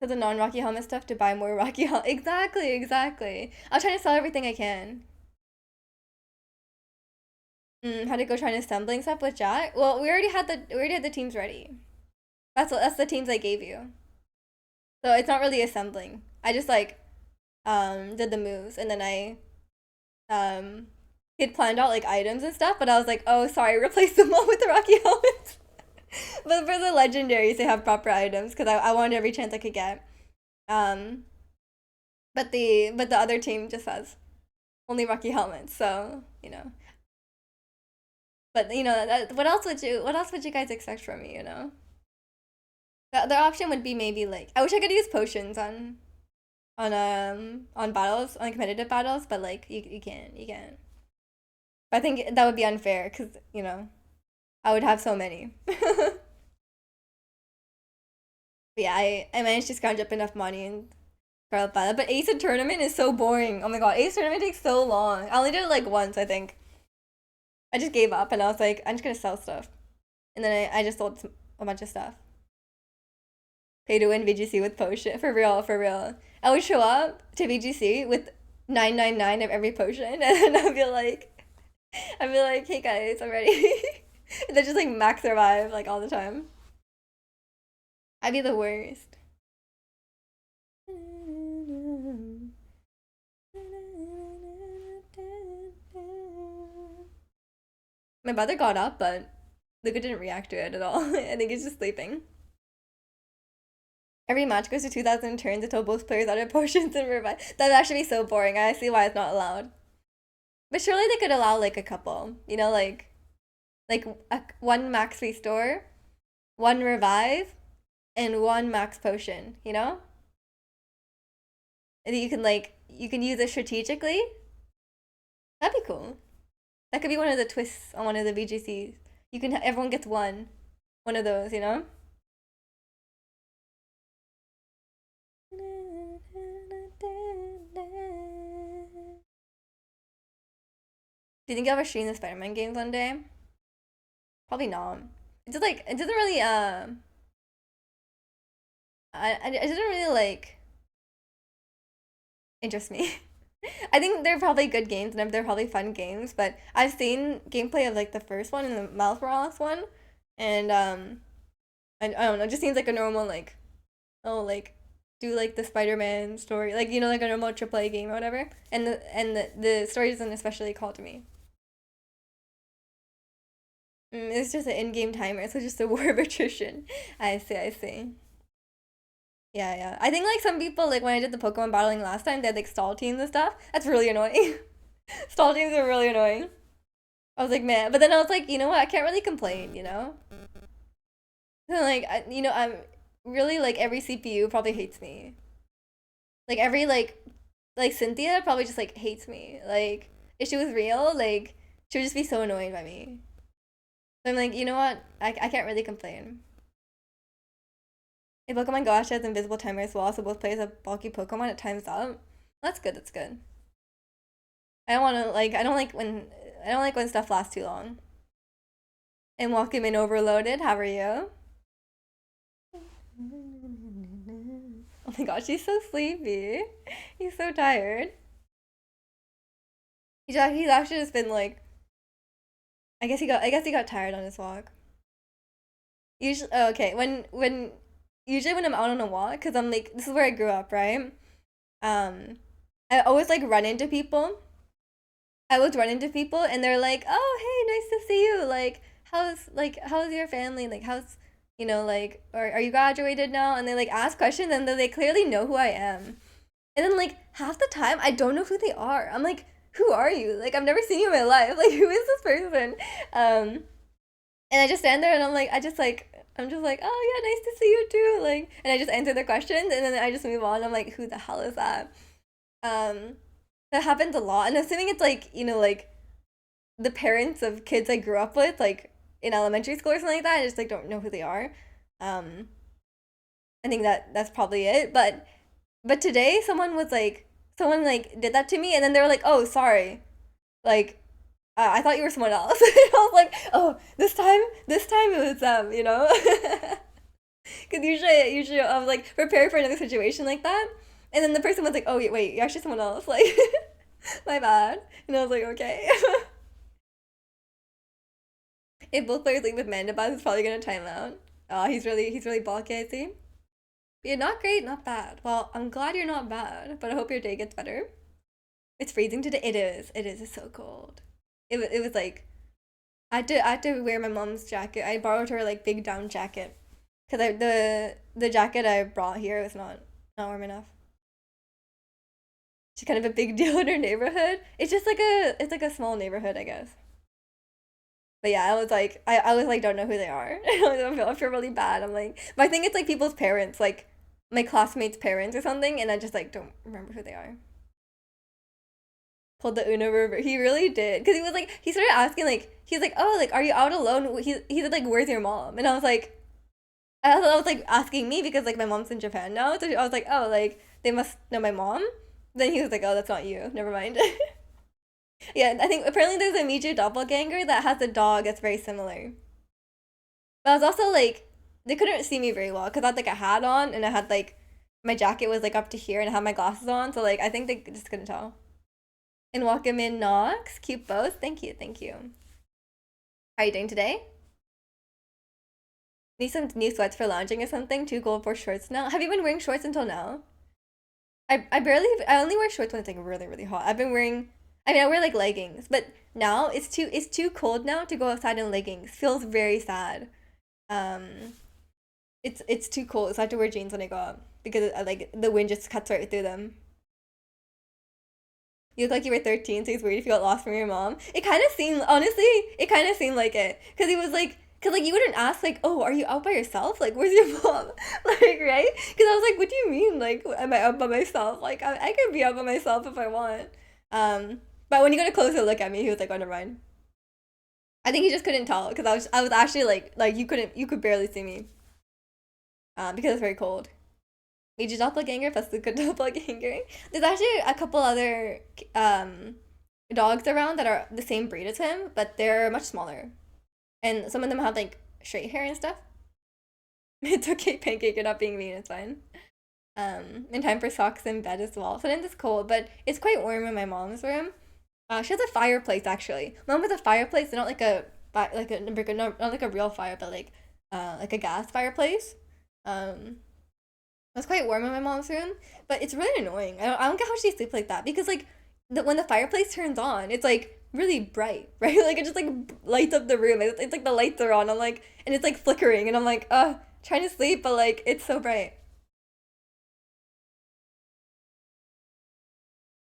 For the non-Rocky Helmet stuff to buy more Rocky Helmet. Exactly, exactly. I'll try to sell everything I can. How to go trying assembling stuff with Jack? Well, we already had the teams ready. That's the teams I gave you. So it's not really assembling. I just like did the moves, and then I um he had planned out like items and stuff, but I was like, oh sorry, replace them all with the Rocky helmets. But for the legendaries, they have proper items because I wanted every chance I could get. Um, but the other team just has only Rocky helmets, so you know. But you know, what else would you guys expect from me? You know, the other option would be maybe like I wish I could use potions on battles, on competitive battles, but like you can't. But I think that would be unfair because you know I would have so many. But yeah, I managed to scrounge up enough money and Scarlet Violet. But Ace in Tournament is so boring. Oh my god, Ace Tournament takes so long. I only did it like once, I think. I just gave up and I was like, I'm just gonna sell stuff. And then I just sold a bunch of stuff. Pay to win VGC with potion. For real, for real. I would show up to VGC with 999 of every potion and I'd be like, hey guys, I'm ready. And then just like max survive like all the time. I'd be the worst. My brother got up, but Luca didn't react to it at all. I think he's just sleeping. Every match goes to 2,000 turns until both players out of potions and revive. That would actually be so boring. I see why it's not allowed. But surely they could allow like a couple. You know, one max restore, one revive, and one max potion. You know, and you can use it strategically. That'd be cool. That could be one of the twists on one of the VGCs. You can everyone gets one of those. You know. Do you think I'll ever stream the Spider-Man games one day? Probably not. It doesn't really it doesn't really like interest me. I think they're probably good games and they're probably fun games, but I've seen gameplay of like the first one and the Miles Morales one, and I don't know, it just seems like a normal like oh like do like the Spider-Man story like you know like a normal AAA game or whatever, and the story doesn't especially call to me. It's just an in-game timer, so just a war of attrition. I see, I see. Yeah, yeah. I think like some people like when I did the Pokemon battling last time, they had like stall teams and stuff. That's really annoying. Stall teams are really annoying. I was like, man, but then I was like, you know what? I can't really complain, you know. So, like, you know, I'm really like every CPU probably hates me. Like every like Cynthia probably just like hates me. Like if she was real, like she would just be so annoyed by me. So I'm like, you know what? I can't really complain. If Pokemon Go actually has invisible timer as well, so both players have bulky Pokemon, it times up. That's good, that's good. I don't wanna like I don't like when stuff lasts too long. And welcome in overloaded, how are you? Oh my gosh, he's so sleepy. He's so tired. He's actually just been like I guess he got tired on his walk. Usually oh, okay, when usually when I'm out on a walk, because I'm like this is where I grew up, right? Um I always like run into people. I would run into people and they're like, "Oh, hey, nice to see you. How's your family? Like how's you know, like are you graduated now?" And they like ask questions and then they clearly know who I am. And then like half the time I don't know who they are. I'm like, "Who are you? Like I've never seen you in my life. Like who is this person?" Um and I just stand there and I'm just like, "Oh, yeah, nice to see you too." Like and I just answer their questions and then I just move on. I'm like, "Who the hell is that?" Um that happens a lot. And assuming it's like, you know, like the parents of kids I grew up with, like in elementary school or something like that, I just like don't know who they are. Um, I think that's probably it. But today someone like did that to me and then they were like, "Oh, sorry." Like I thought you were someone else. I was like, oh, this time it was them, you know? Because usually I was like prepared for another situation like that, and then the person was like, "Oh wait, you're actually someone else." Like, my bad. And I was like, "Okay." If both players leave with Mandabas, he's probably gonna time out. Oh, he's really bulky, I see. But you're not great, not bad. Well, I'm glad you're not bad, but I hope your day gets better. It's freezing today. It is. It is. It's so cold. It was like I had to wear my mom's jacket. I borrowed her like big down jacket because the jacket I brought here was not warm enough. She's kind of a big deal in her neighborhood. It's like a small neighborhood, I guess. But yeah, I was like don't know who they are. I feel really bad. I'm like, but I think it's like people's parents, like my classmates' parents or something, and I just like don't remember who they are. Pulled the Uno river. He really did, because he started asking like he's like, oh, like are you out alone? He said like, where's your mom? And I was like, I thought I was like asking me because like my mom's in Japan now, so I was like, oh, like they must know my mom. Then he was like, oh, that's not you. Never mind. Yeah, I think apparently there's a Miju doppelganger that has a dog that's very similar. But I was also like, they couldn't see me very well because I had like a hat on and I had like my jacket was like up to here and I had my glasses on, so like I think they just couldn't tell. And welcome in Knox, cute both. Thank you, thank you. How are you doing today? Need some new sweats for lounging or something? Too cold for shorts now. Have you been wearing shorts until now? I only wear shorts when it's like really really hot. I've been wearing, I mean I wear like leggings, but now it's too cold now to go outside in leggings. Feels very sad. Um, it's too cold, so I have to wear jeans when I go out because like the wind just cuts right through them. You look like you were 13, so he's worried if you got lost from your mom. It kind of seemed, honestly, it kind of seemed like it. Because he was like, because like you wouldn't ask like, oh, are you out by yourself? Like, where's your mom? Like, right? Because I was like, what do you mean? Like, am I out by myself? Like, I could be out by myself if I want. But when you got a closer look at me, he was like, oh, never mind. I think he just couldn't tell because I was actually like you could barely see me. Because it's very cold. Major doppelganger plus the good doppelganger. There's actually a couple other dogs around that are the same breed as him, but they're much smaller. And some of them have like straight hair and stuff. It's okay, Pancake, you're not being mean, it's fine. In time for socks in bed as well. Sometimes it's cold, but it's quite warm in my mom's room. She has a fireplace actually. Mom has a fireplace, not like a not like a real fire, but like a gas fireplace. Um, it's quite warm in my mom's room, but it's really annoying. I don't get how she sleeps like that because like when the fireplace turns on, it's like really bright, right? Like it just like lights up the room. It's like the lights are on. I'm like, and it's like flickering, and I'm like, trying to sleep, but like it's so bright.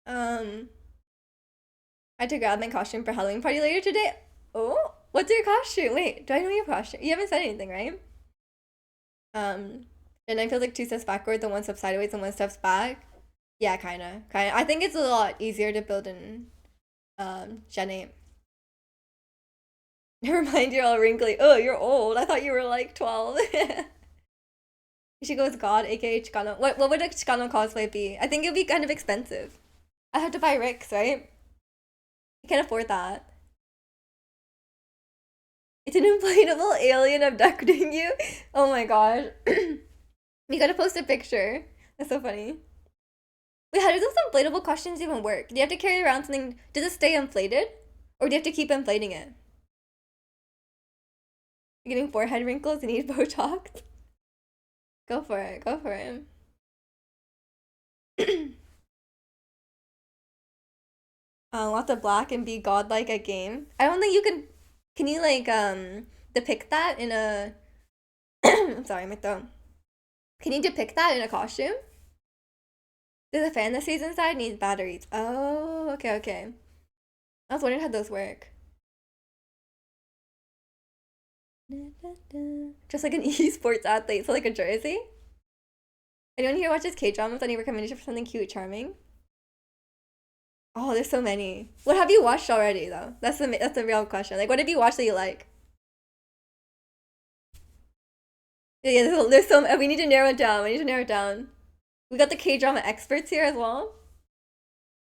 Um, I had to grab my costume for Halloween party later today. Oh, what's your costume? Wait, do I know your costume? You haven't said anything, right? Um, and I feel like two steps backwards and one step sideways and one steps back. Yeah, kinda. I think it's a lot easier to build in Gen 8. Never mind, you're all wrinkly. Oh, you're old. I thought you were like 12. She goes God, aka Chicano. What would a Chicano cosplay be? I think it'd be kind of expensive. I have to buy Rick's, right? I can't afford that. It's an inflatable alien abducting you. Oh my gosh. We gotta post a picture. That's so funny. Wait, how do those inflatable costumes even work? Do you have to carry around something? Does it stay inflated? Or do you have to keep inflating it? You're getting forehead wrinkles and need Botox? Go for it. Go for it. Lots of black and be godlike at game. I don't think you can. Can you like depict that in a? I'm sorry, my throat. Can you depict that in a costume? Does a fan that stays inside need batteries? Oh, okay, okay. I was wondering how those work. Just like an esports athlete, so like a jersey. Anyone here watches K dramas? Any recommendation for something cute, charming? Oh, there's so many. What have you watched already, though? That's the real question. Like, what have you watched that you like? Yeah, there's so. We need to narrow it down. We need to narrow it down. We got the K drama experts here as well.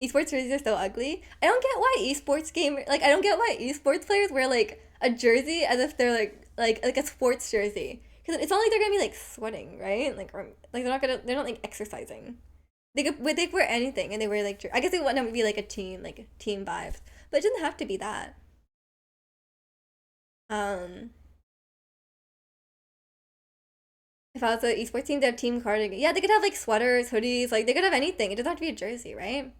Esports jerseys are so ugly. I don't get why esports gamer like I don't get why esports players wear like a jersey as if they're like a sports jersey. Because it's not like they're gonna be like sweating, right? Like or like they're not like exercising. They could wear anything and they wear like I guess they want to be like team vibes, but it doesn't have to be that. Um, if I was an esports team, they have team cardigan. Yeah, they could have like sweaters, hoodies, like they could have anything. It doesn't have to be a jersey, right?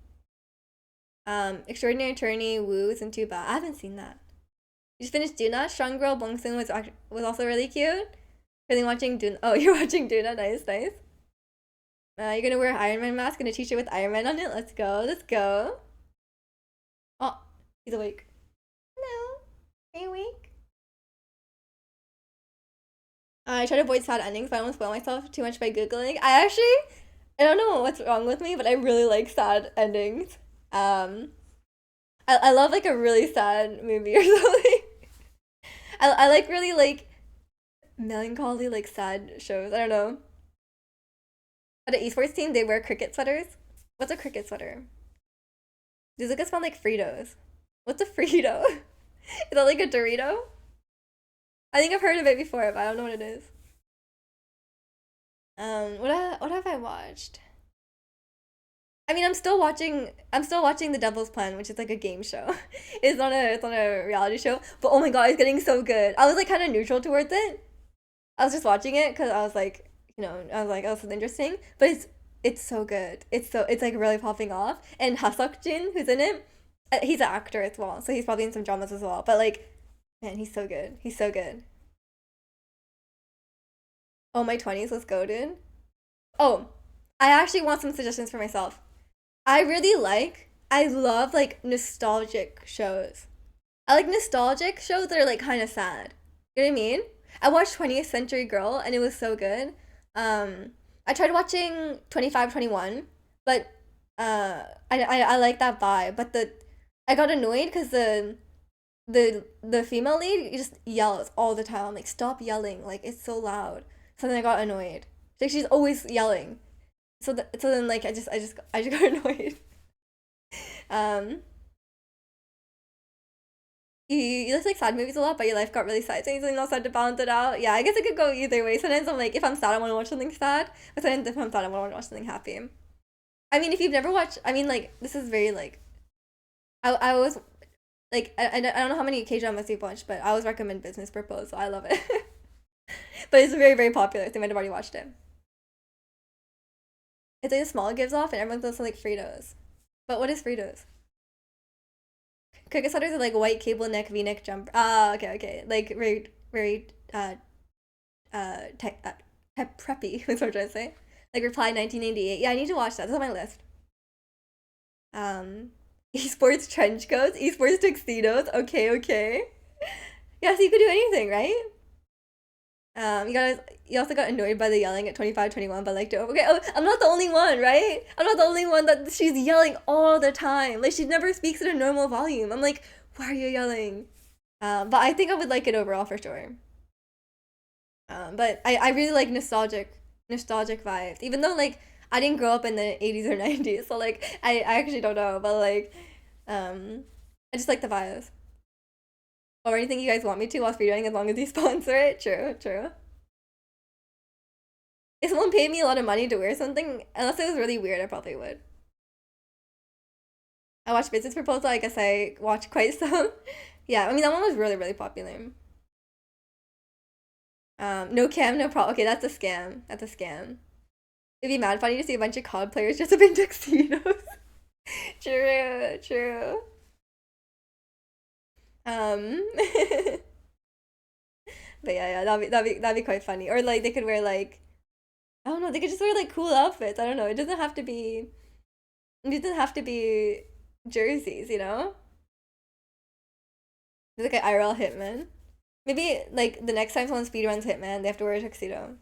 Extraordinary Attorney, Woos, and Tuba. I haven't seen that. You just finished Duna. Strong Girl Bongsoon was also really cute. Really watching Duna. Oh, you're watching Duna. Nice, nice. You're gonna wear an Iron Man mask and a t-shirt with Iron Man on it. Let's go. Let's go. Oh, he's awake. No, are you awake? I try to avoid sad endings, but I won't spoil myself too much by googling. I don't know what's wrong with me, but I really like sad endings. Um, I love like a really sad movie or something. I like really like melancholy like sad shows. I don't know. At an esports team, they wear cricket sweaters. What's a cricket sweater? These look smell like Fritos. What's a Frito? Is that like a Dorito? I think I've heard of it before, but I don't know what it is. What have I watched? I mean, I'm still watching The Devil's Plan, which is like a game show. It's not a reality show, but oh my god, it's getting so good. I was like kind of neutral towards it. I was just watching it because I was like, I was like, oh, this is interesting, but it's so good. It's like really popping off. And Hasuk Jin, who's in it, he's an actor as well, so he's probably in some dramas as well. But like, man, he's so good. He's so good. Oh, my 20s, let's go, dude. Oh, I actually want some suggestions for myself. I love like nostalgic shows. I like nostalgic shows that are like kind of sad. You know what I mean? I watched 20th Century Girl and it was so good. I tried watching 2521, but I like that vibe. But I got annoyed because the female lead just yells all the time. I'm like, stop yelling! Like it's so loud. So then I got annoyed. Like she's always yelling. So then like I just got annoyed. Um, you just like sad movies a lot, but your life got really sad, so you not sad to balance it out. Yeah, I guess it could go either way. Sometimes I'm like, if I'm sad, I want to watch something sad, but sometimes if I'm sad, I want to watch something happy. I mean, if you've never watched, I mean, like this is very like, I always like I don't know how many K dramas you've watched, but I always recommend Business Proposal. I love it, but it's very very popular. So you might have already watched it. It's like a small gives off, and everyone's also like Fritos. But what is Fritos? Cricket sweaters are like white cable neck V-neck jumper. Ah, okay, okay. Like very tech preppy. That's what I'm trying to say. Like Reply 1988. Yeah, I need to watch that. That's on my list. Esports trench coats, esports tuxedos. Okay, okay. Yeah, so you could do anything, right? You also got annoyed by the yelling at 2521, but like, okay, oh, I'm not the only one, right? I'm not the only one that she's yelling all the time. Like, she never speaks at a normal volume. I'm like, why are you yelling? But I think I would like it overall for sure. But I really like nostalgic vibes. Even though like I didn't grow up in the 80s or 90s, so like I actually don't know, but like I just like the vibes. Or anything you guys want me to while doing as long as you sponsor it. True, true. If someone paid me a lot of money to wear something, unless it was really weird, I probably would. I watched Business Proposal. I guess I watched quite some. Yeah, I mean that one was really really popular. No cam, no problem. Okay, that's a scam. That's a scam. It'd be mad funny to see a bunch of COD players dressed up in tuxedos. True, true. But yeah, that'd be quite funny. Or like they could wear like I don't know, they could just wear like cool outfits. I don't know. It doesn't have to be. It doesn't have to be jerseys, you know. There's like an IRL Hitman. Maybe like the next time someone speedruns Hitman, they have to wear a tuxedo.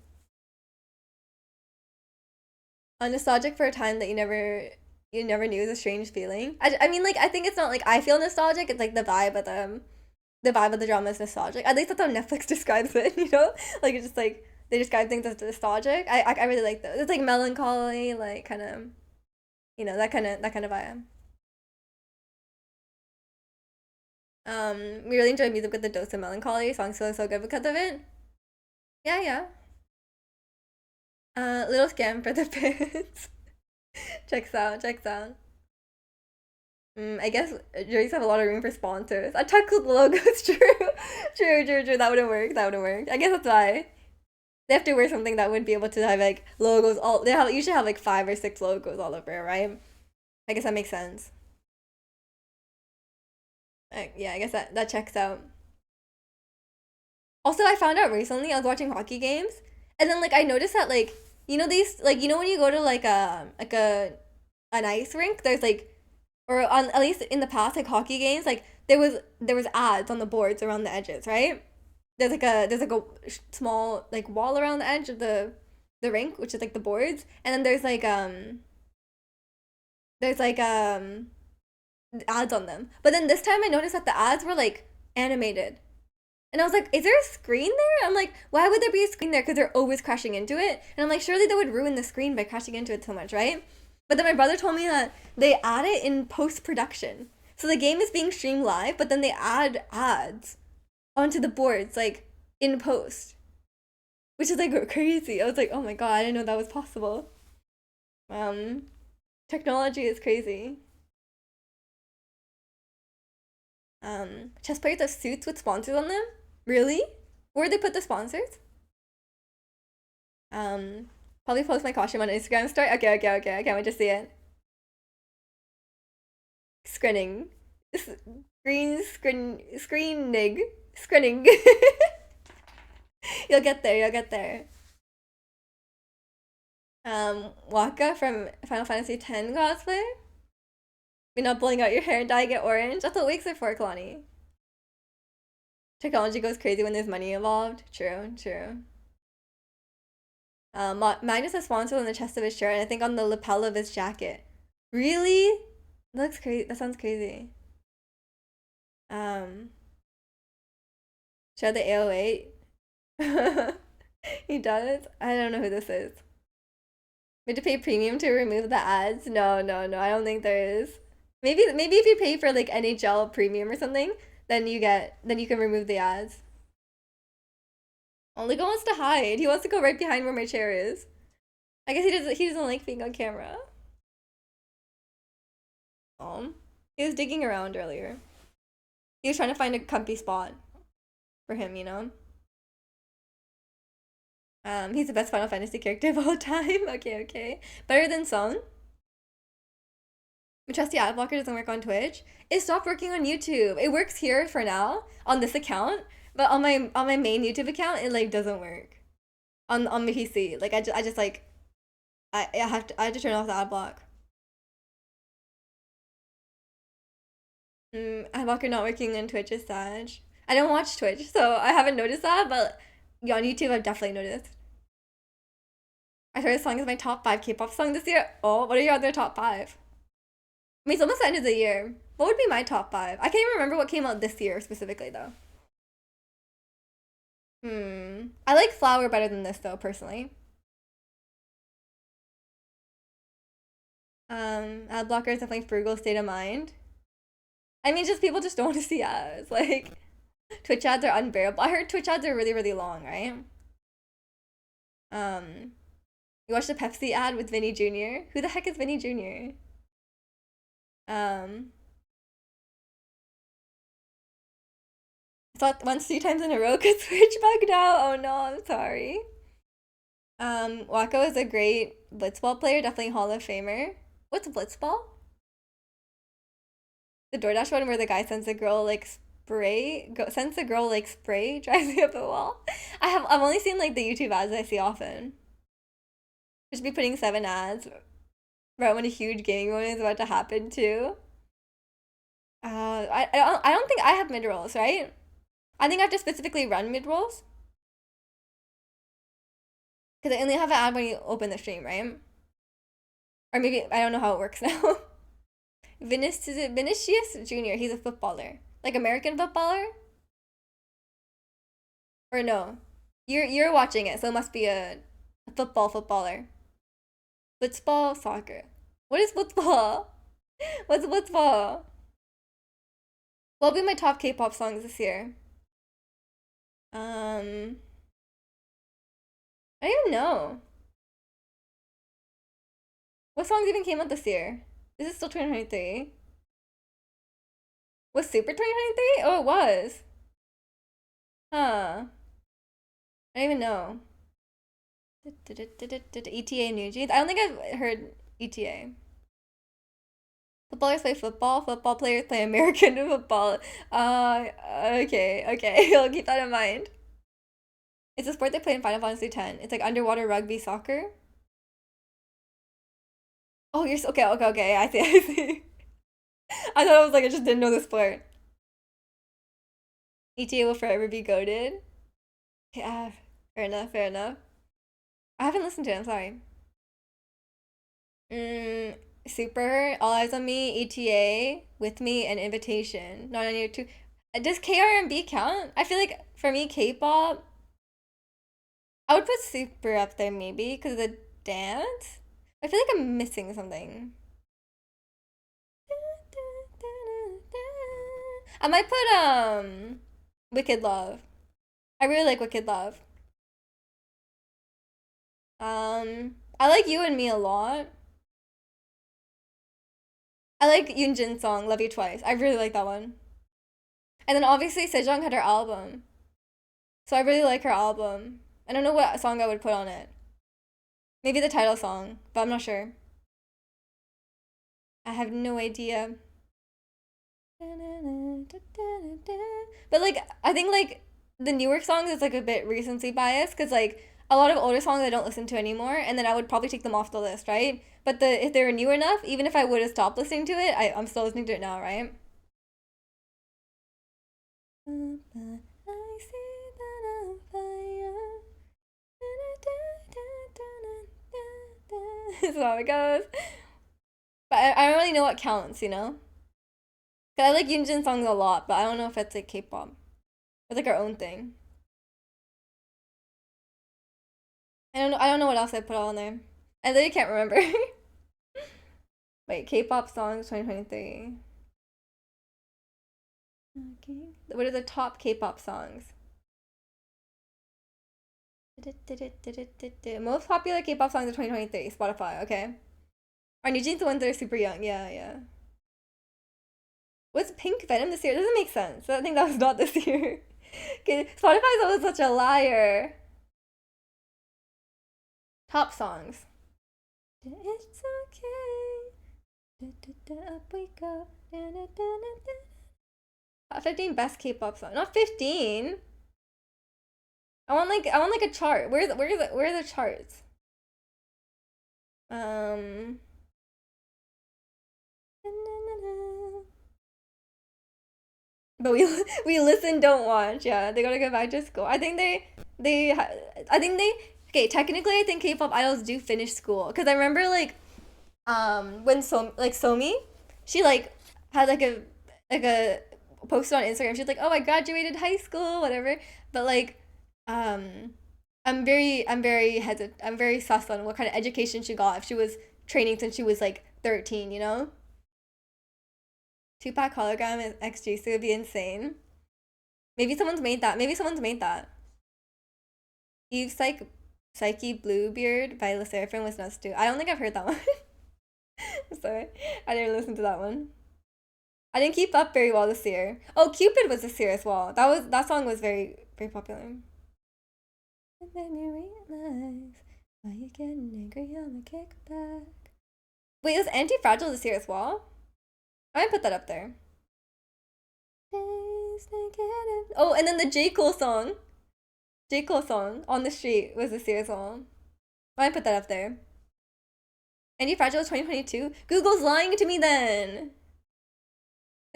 Nostalgic for a time that you never knew is a strange feeling. I mean like I think it's not like I feel nostalgic. It's like the vibe of the drama is nostalgic. At least that's how Netflix describes it. You know, like it's just like they describe things as nostalgic. I really like those. It's like melancholy, like kind of, that kind of vibe. We really enjoy music with the dose of melancholy. Songs feel so good because of it. Yeah, yeah. Little scam for the fans. Checks out, checks out. I guess jerseys have a lot of room for sponsors. A tuck with logos, true. True, true, true. That wouldn't work. That wouldn't work. I guess that's why. They have to wear something that would be able to have like logos all they have usually have like 5 or 6 logos all over, right? I guess that makes sense. Yeah, I guess that checks out. Also, I found out recently I was watching hockey games, and then like I noticed that like these like when you go to like a an ice rink, there's like or on at least in the past like hockey games like there was ads on the boards around the edges, right? There's like a small like wall around the edge of the rink, which is like the boards, and then there's like ads on them. But then this time I noticed that the ads were like animated. And I was like, is there a screen there? I'm like, why would there be a screen there? Because they're always crashing into it. And I'm like, surely they would ruin the screen by crashing into it so much, right? But then my brother told me that they add it in post production. So the game is being streamed live, but then they add ads onto the boards, like in post, which is like crazy. I was like, oh my god, I didn't know that was possible. Um, Technology is crazy. Chess players have suits with sponsors on them. Really? Where'd they put the sponsors? Probably post my costume on Instagram story. Okay, okay, okay. I can't wait to see it. Screening. Screening. Screening. You'll get there, you'll get there. Waka from Final Fantasy X cosplay. You're not blowing out your hair and dyeing it orange. That's what wigs are for, Kalani. Technology goes crazy when there's money involved. True, true. Magnus has sponsors on the chest of his shirt and I think on the lapel of his jacket. Really? That looks crazy. That sounds crazy. Um, Show the 808. He does? I don't know who this is. We have to pay premium to remove the ads? No, no, no. I don't think there is. Maybe if you pay for like NHL premium or something, then you can remove the ads. Only wants to hide. He wants to go right behind where my chair is. I guess he doesn't like being on camera. He was digging around earlier. He was trying to find a comfy spot for him, you know? He's the best Final Fantasy character of all time. Okay, okay. Better than Song. My trusty ad blocker doesn't work on Twitch. It stopped working on YouTube. It works here for now on this account, but on my main YouTube account, it like doesn't work. On my PC, like I just like I have to turn off the ad block. Ad blocker not working on Twitch is sad. I don't watch Twitch, so I haven't noticed that, but yeah, on YouTube I've definitely noticed. I heard this song is my top 5 K-pop song this year. Oh, what are your other top 5? I mean, it's almost the end of the year. What would be my top 5? I can't even remember what came out this year specifically, though. I like Flower better than this, though, personally. Ad blocker is definitely frugal state of mind. I mean, just people just don't want to see ads. Like, Twitch ads are unbearable. I heard Twitch ads are really, really long, right? You watched the Pepsi ad with Vinny Jr.? Who the heck is Vinny Jr.? I thought once 3 times in a row because Twitch bugged out. Oh no, I'm sorry. Wako is a great blitzball player, definitely Hall of Famer. What's blitzball? The DoorDash one where the guy sends the girl like sends the girl like spray, drives me up a wall. I've only seen like the YouTube ads I see often. Just be putting 7 ads right when a huge gaming moment is about to happen too. I don't think I have mid rolls, right? I think I have to specifically run mid rolls. Because I only have an ad when you open the stream, right? Or maybe I don't know how it works now. Vinicius Jr. He's a footballer, like American footballer. Or no, you're watching it, so it must be a footballer. Blitzball soccer. What is blitzball? What's blitzball? What will be my top K-pop songs this year? I don't even know. What songs even came out this year? Is it still 2023? Was Super 2023? Oh, it was. Huh. I don't even know. ETA New Jeans. I don't think I've heard ETA. Footballers play football. Football players play American football. Okay. I'll keep that in mind. It's a sport they play in Final Fantasy X. It's like underwater rugby soccer. Oh, you're okay. I see. I thought I was like I just didn't know the sport. ETA will forever be goated. Yeah, fair enough. I haven't listened to it. I'm sorry. Mm, Super, All Eyes on Me, ETA, With Me, and Invitation. Not on you too. Does KRMB count? I feel like for me, K-pop, I would put Super up there maybe because of the dance. I feel like I'm missing something. I might put Wicked Love. I really like Wicked Love. I like You and Me a lot. I like Yoonjin's song Love You Twice. I really like that one. And then obviously Sejong had her album. So I really like her album. I don't know what song I would put on it. Maybe the title song, but I'm not sure. I have no idea. But like I think like the newer songs is like a bit recency bias because like a lot of older songs I don't listen to anymore, and then I would probably take them off the list, right? But if they're new enough, even if I would have stopped listening to it, I'm still listening to it now, right? I see that I'm fire. This is how it goes. But I don't really know what counts, you know? Cause I like Yoonjin songs a lot, but I don't know if it's like K-pop. It's like our own thing. I don't know what else I put on there. I literally can't remember. Wait, K-pop songs 2023. Okay. What are the top K-pop songs? Most popular K-pop songs of 2023. Spotify, okay. Are New Jeans the ones that are super young? Yeah. Was Pink Venom this year? It doesn't make sense. I think that was not this year. Okay, Spotify's always such a liar. Top songs. It's okay. Up we go. Top 15 best K-pop song. Not 15. I want like a chart. Where are the charts? Um But we listen, don't watch. Yeah, they gotta go back to school. I think they okay. Technically, I think K-pop idols do finish school because I remember like when Somi, she like had like a post on Instagram. She's like, oh, I graduated high school, whatever. But like I'm very sus on what kind of education she got if she was training since she was like 13. You know. Tupac hologram and XG would be insane. Maybe someone's made that. Eve Psyche Bluebeard by Le Seraphim was nuts too. I don't think I've heard that one. Sorry. I didn't listen to that one. I didn't keep up very well this year. Oh, Cupid was this year as well. That song was very popular. It made me realize why you getting angry on the kickback. Wait, it was Anti-Fragile this year as well? I might put that up there. Oh, and then the J. Cole song. On the Street was this year as well. I might put that up there. Anti-Fragile was 2022. Google's lying to me then.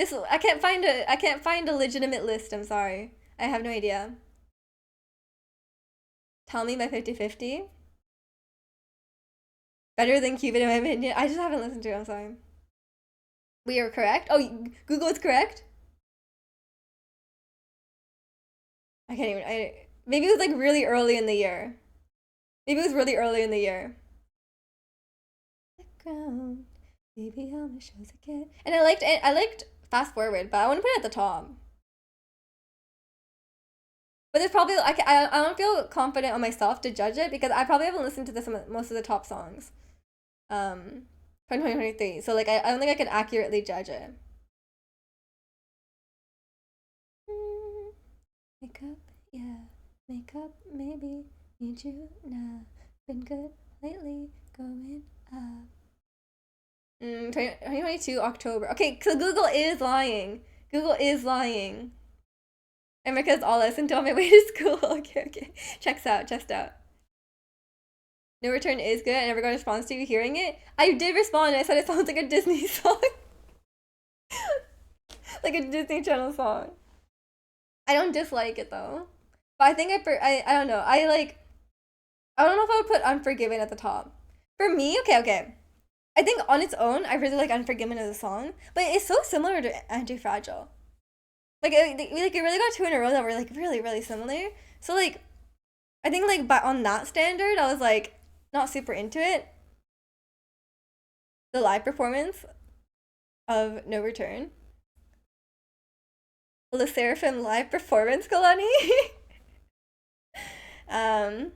I can't find a legitimate list. I'm sorry. I have no idea. Tell Me by 50/50. Better than Cupid in my opinion. I just haven't listened to it. I'm sorry. We are correct. Oh, Google is correct. I can't even. Maybe it was like really early in the year. Background, baby, how many shows again? And I liked fast forward, but I want to put it at the top. But there's probably I don't feel confident on myself to judge it because I probably haven't listened to most of the top songs. Um, 2023. So like I don't think I can accurately judge it. Makeup, yeah, makeup, maybe need you now. Been good lately, going up. 2022 October. Okay, so Google is lying. Google is lying. America's all I listen to on my way to school. Okay, okay. Checks out, checks out. No Return is good. I never got a response to you hearing it. I did respond. I said it sounds like a Disney song. Like a Disney Channel song. I don't dislike it though. But I think I don't know. I don't know if I would put Unforgiven at the top. For me, okay. I think on its own, I really like Unforgiven as a song, but it's so similar to Anti-Fragile. Like it really got two in a row that were like really similar. So like, I think like but on that standard, I was like not super into it. The live performance of No Return, Le Seraphim live performance, Kalani. um.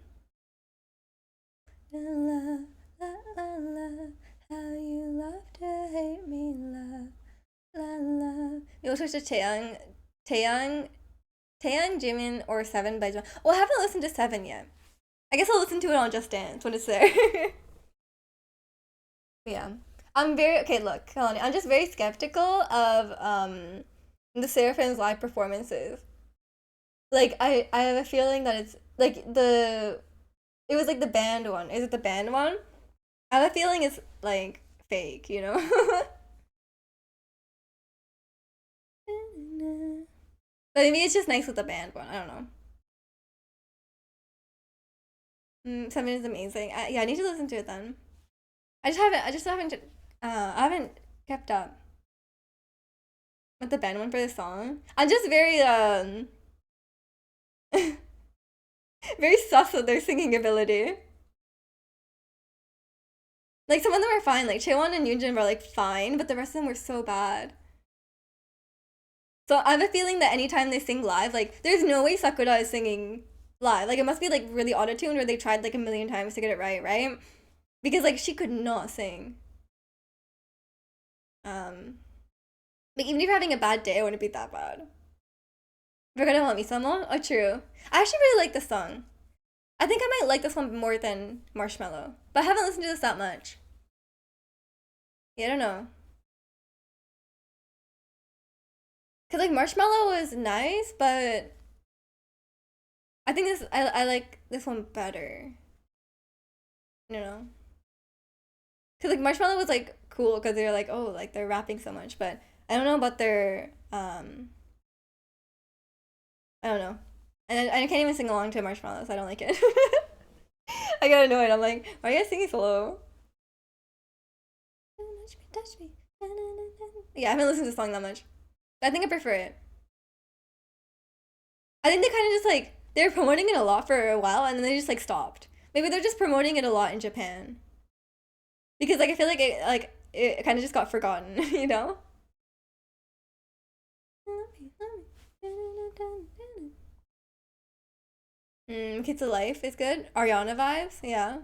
La, la, la, la, how you love to hate me, la, la, la. You also switch to Taeyang, Jimin, or Seven by Jung. Well, I haven't listened to Seven yet. I guess I'll listen to it on Just Dance when it's there. Yeah. I'm very okay, look, Kalani, I'm just very skeptical of the Seraphim's live performances. Like I have a feeling that it's like it was like the band one. Is it the band one? I have a feeling it's like fake, you know? But maybe it's just nice with the band one. I don't know. Seven is amazing. Yeah, I need to listen to it then. I haven't kept up with the band one for the song. I'm just very very sus with their singing ability. Like some of them are fine. Like Chaewon and Yoonjin were like fine, but the rest of them were so bad. So I have a feeling that anytime they sing live, like there's no way Sakura is singing live. Like it must be like really auto-tuned or they tried like a million times to get it right? Because like she could not sing. Like even if you're having a bad day, it wouldn't be that bad. If you're gonna want me someone? Oh true. I actually really like this song. I think I might like this one more than Marshmallow. But I haven't listened to this that much. Yeah, I don't know. Cause like Marshmallow was nice, but I think I like this one better. You know? Cause like Marshmallow was like cool because they're like, oh, like they're rapping so much, but I don't know about their I don't know. And I can't even sing along to Marshmallow, so I don't like it. I get annoyed. I'm like, why are you guys singing so low? Touch me. Yeah, I haven't listened to the song that much. I think I prefer it. I think they kind of just like they were promoting it a lot for a while and then they just like stopped. Maybe they're just promoting it a lot in Japan because like I feel like it kind of just got forgotten, you know? Kids of Life is good. Ariana vibes, yeah.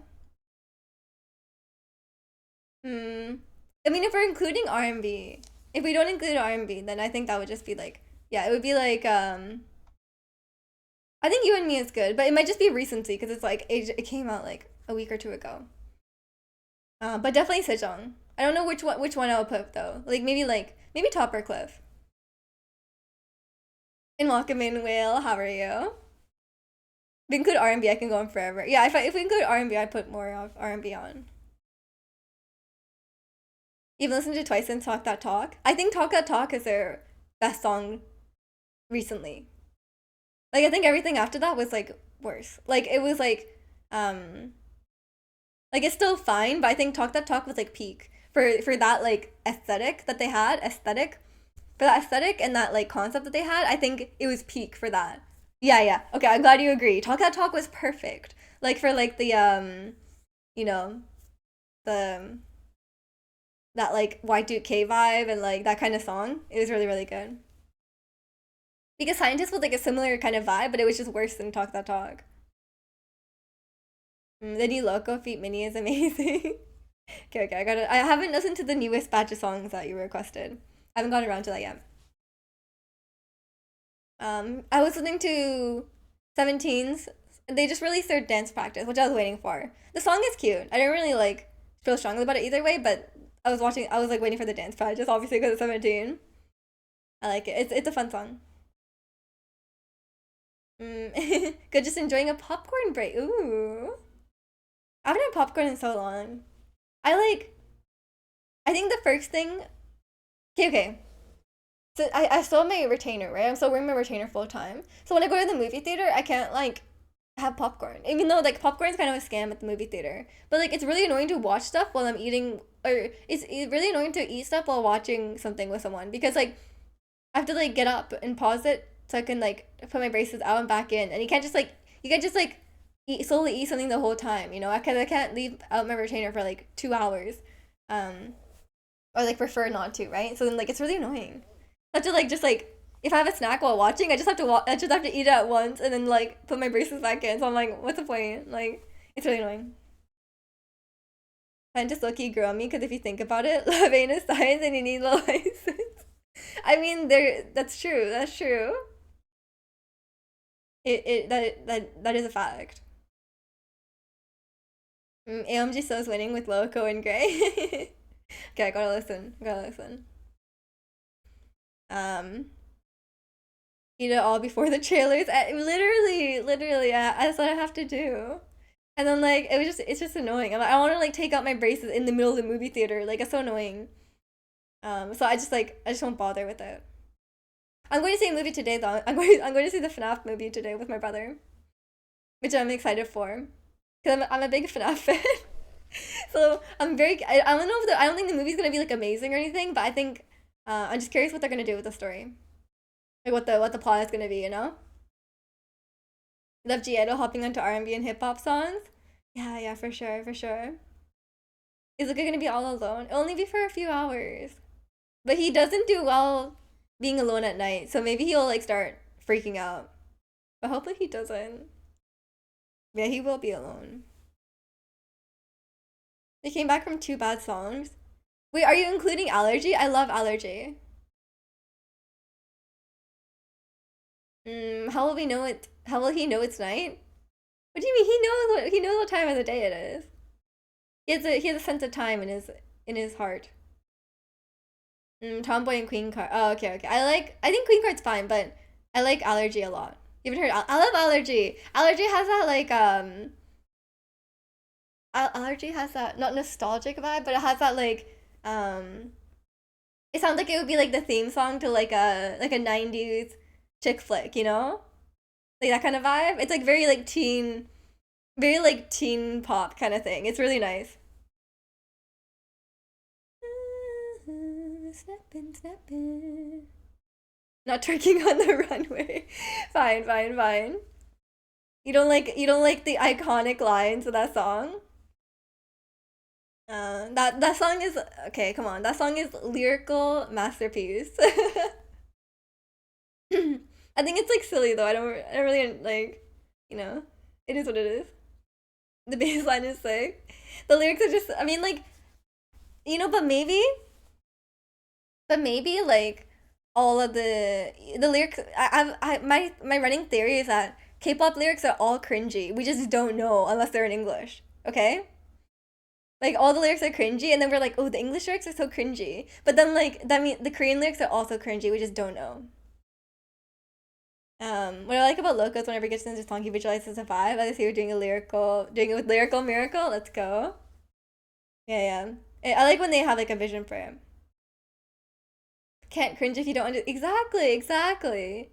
Hmm. I mean, if we're including R&B, if we don't include R&B, then I think that would just be like, yeah, it would be like I think You and Me is good, but it might just be recency because it's like it came out like a week or two ago. But definitely Sejong. I don't know which one I would put though. Like maybe Topper Cliff. And welcome in, Will. How are you? If we include R&B, I can go on forever. Yeah, if we include R&B, I put more of R&B on. You've listened to Twice and Talk That Talk. I think Talk That Talk is their best song recently. Like I think everything after that was like worse. Like it was um like it's still fine, but I think Talk That Talk was like peak for that like aesthetic that they had, aesthetic. For that aesthetic and that like concept that they had, I think it was peak for that. Yeah. Okay, I'm glad you agree. Talk That Talk was perfect. Like for like the you know, the that like Y2K vibe and like that kind of song. It was really really good. Because Scientist was like a similar kind of vibe, but it was just worse than Talk That Talk. The new Loco feat Mini is amazing. Okay, okay, I got it. I haven't listened to the newest batch of songs that you requested. I haven't gotten around to that yet. I was listening to 17's. They just released their dance practice, which I was waiting for. The song is cute. I didn't really like feel strongly about it either way, but I was watching. I was like waiting for the dance practice, obviously because it's 17. I like it. It's a fun song. Good, just enjoying a popcorn break. Ooh, I haven't had popcorn in so long. I like. I think the first thing. Okay, okay. So I still have my retainer, right? I'm still wearing my retainer full time. So when I go to the movie theater, I can't like have popcorn. Even though like popcorn's kind of a scam at the movie theater. But like it's really annoying to watch stuff while I'm eating or it's really annoying to eat stuff while watching something with someone because like I have to like get up and pause it so I can like put my braces out and back in. And you can't just like slowly eat something the whole time, you know? I can't leave out my retainer for like 2 hours. Um or like prefer not to, right? So then like it's really annoying. I have to like just like if I have a snack while watching, I just have to I just have to eat it at once and then like put my braces back in. So I'm like, what's the point? Like it's really annoying. And just low-key grew on me because if you think about it, love ain't a science and you need a license. I mean, there that's true. That's true. That is a fact. AMG So's winning with Loco and Gray. Okay, I gotta listen. I gotta listen. Um, eat it all before the trailers. Literally, that's what I have to do. And then like it's just annoying. I want to like take out my braces in the middle of the movie theater. Like it's so annoying. So I just won't bother with it. I'm going to see a movie today though. I'm going to see the FNAF movie today with my brother, which I'm excited for. Cause I'm a big FNAF fan. So I don't know if I don't think the movie's gonna be like amazing or anything, but I think I'm just curious what they're gonna do with the story. Like what the plot is gonna be, you know? Love Giedo hopping onto R&B and hip hop songs. Yeah, yeah, for sure, for sure. Is Luca gonna be all alone? It'll only be for a few hours. But he doesn't do well being alone at night, so maybe he'll like start freaking out. But hopefully he doesn't. Yeah, he will be alone. They came back from two bad songs. Wait, are you including Allergy? I love Allergy. How will we know it? How will he know it's night? What do you mean? He knows what time of the day it is. He has a sense of time in his heart. Tomboy and Queen Card. Oh, okay, okay. I think Queen Card's fine, but I like Allergy a lot. You haven't heard? I love Allergy. Allergy has that like Allergy has that not nostalgic vibe, but it has that like um. It sounds like it would be like the theme song to like a '90s chick flick, you know? Like that kind of vibe. It's like very like teen pop kind of thing. It's really nice. Snapping, snapping. Not twerking on the runway. Fine, fine, fine. You don't like the iconic lines of that song? That song is okay, come on. That song is lyrical masterpiece. I think it's like silly though. I don't really like, you know. It is what it is. The bass line is sick. The lyrics are just I mean like, you know, but maybe like all of the lyrics my running theory is that K-pop lyrics are all cringy. We just don't know unless they're in English. Okay? Like all the lyrics are cringy and then we're like, "Oh, the English lyrics are so cringy." But then like that mean the Korean lyrics are also cringy. We just don't know. What I like about Locos whenever he gets into the song, he visualizes a vibe. I see you're doing it with lyrical miracle. Let's go. Yeah, yeah. I like when they have like a vision for it. Can't cringe if you don't exactly, exactly.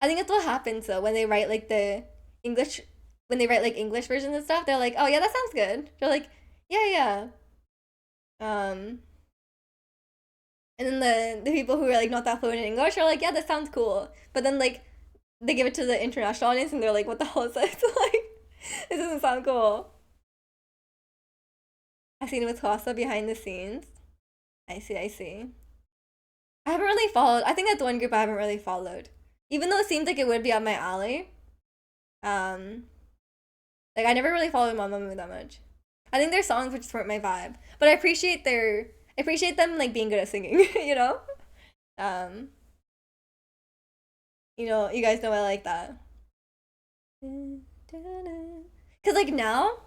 I think that's what happens though when they write like the English when they write like English versions and stuff. They're like, oh yeah, that sounds good. They're like, yeah, yeah. Um, and then the people who are like not that fluent in English are like, yeah, that sounds cool. But then like they give it to the international audience and they're like, what the hell is this? Like, this doesn't sound cool. I've seen it with Kwasa behind the scenes. I see, I see. I haven't really followed. I think that's one group I haven't really followed. Even though it seems like it would be up my alley. Um, like I never really followed Mamamoo that much. I think their songs would just weren't my vibe. But I appreciate them like being good at singing, you know? Um, you guys know I like that. Cause like now,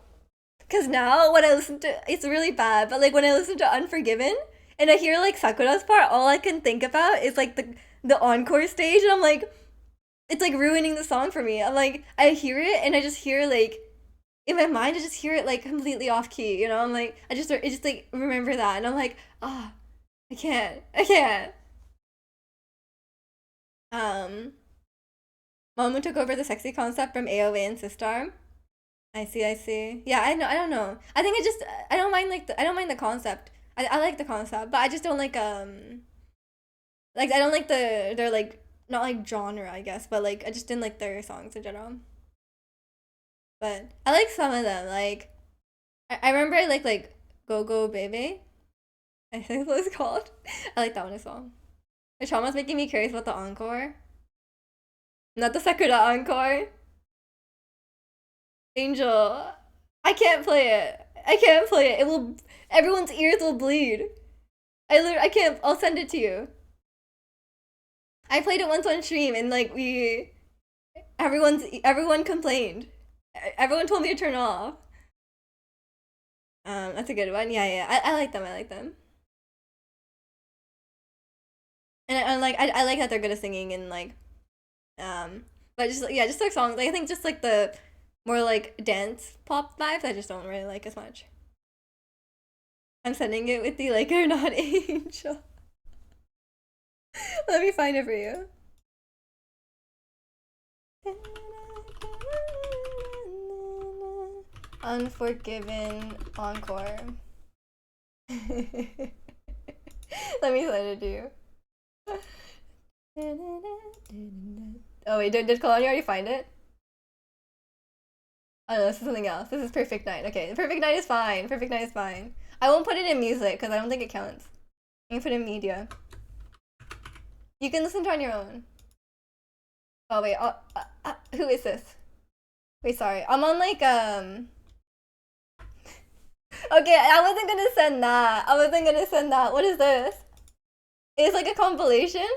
cause now when I listen to it's really bad, but like when I listen to Unforgiven and I hear like Sakura's part, all I can think about is like the encore stage, and I'm like, it's like ruining the song for me. I'm like, I hear it and I just hear like in my mind, I just hear it like completely off key. I'm like, I just like remember that, and I'm like, ah, I can't. Um, Momo took over the sexy concept from AOA and Sistar. I see, I see. Yeah, I know. I don't know. I think I don't mind I don't mind the concept. I like the concept, but I just don't like I don't like they're like not like genre, I guess, but like I just didn't like their songs in general. But I like some of them. Like I remember I like Go Go Baby. I think that's what it's called. I like that one as well. The trauma's making me curious about the encore. Not the Sakura encore. Angel. I can't play it. I can't play it. It will. Everyone's ears will bleed. I can't. I'll send it to you. I played it once on stream and like everyone complained. Everyone told me to turn off. That's a good one. Yeah, yeah. I like them. I like them. And I like that they're good at singing and like but just yeah, just like songs. Like I think just like the more like dance pop vibes I just don't really like as much. I'm sending it with the like or not angel. Let me find it for you. Unforgiven encore. Let me send it to you. Oh wait, did Kalani already find it? Oh no, this is something else. This is Perfect Night. Okay, Perfect Night is fine. Perfect Night is fine. I won't put it in music because I don't think it counts. You can put it in media. You can listen to it on your own. Oh wait, who is this? Wait, sorry. I'm on like Okay, I wasn't gonna send that. I wasn't gonna send that. What is this? It's like a compilation.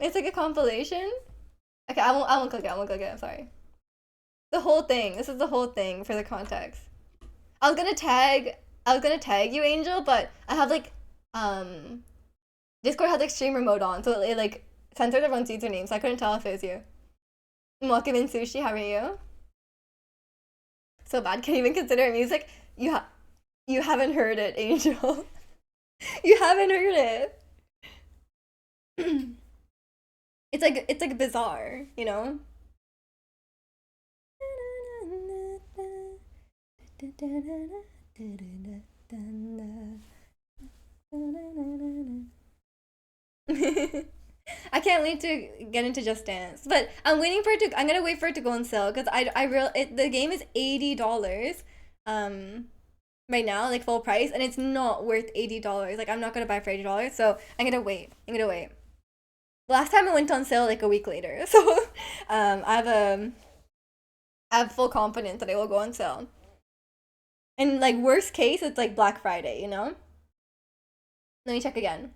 It's like a compilation. Okay, I won't click it. I won't click it. I'm sorry. The whole thing. This is the whole thing for the context. I was gonna tag you, Angel, but I have like Discord has like streamer mode on, so it like censored everyone's username, so I couldn't tell if it was you. Welcome in Sushi. How are you? So bad. Can't even consider it music. You haven't heard it, Angel. You haven't heard it. It's like bizarre, you know? I can't wait to get into Just Dance, but I'm waiting for it to. I'm gonna wait for it to go on sale because the game is $80, right now, like full price, and it's not worth $80. Like I'm not gonna buy it for $80, so I'm gonna wait. I'm gonna wait. Last time it went on sale like a week later, so I have full confidence that it will go on sale. And like worst case, it's like Black Friday, you know? Let me check again.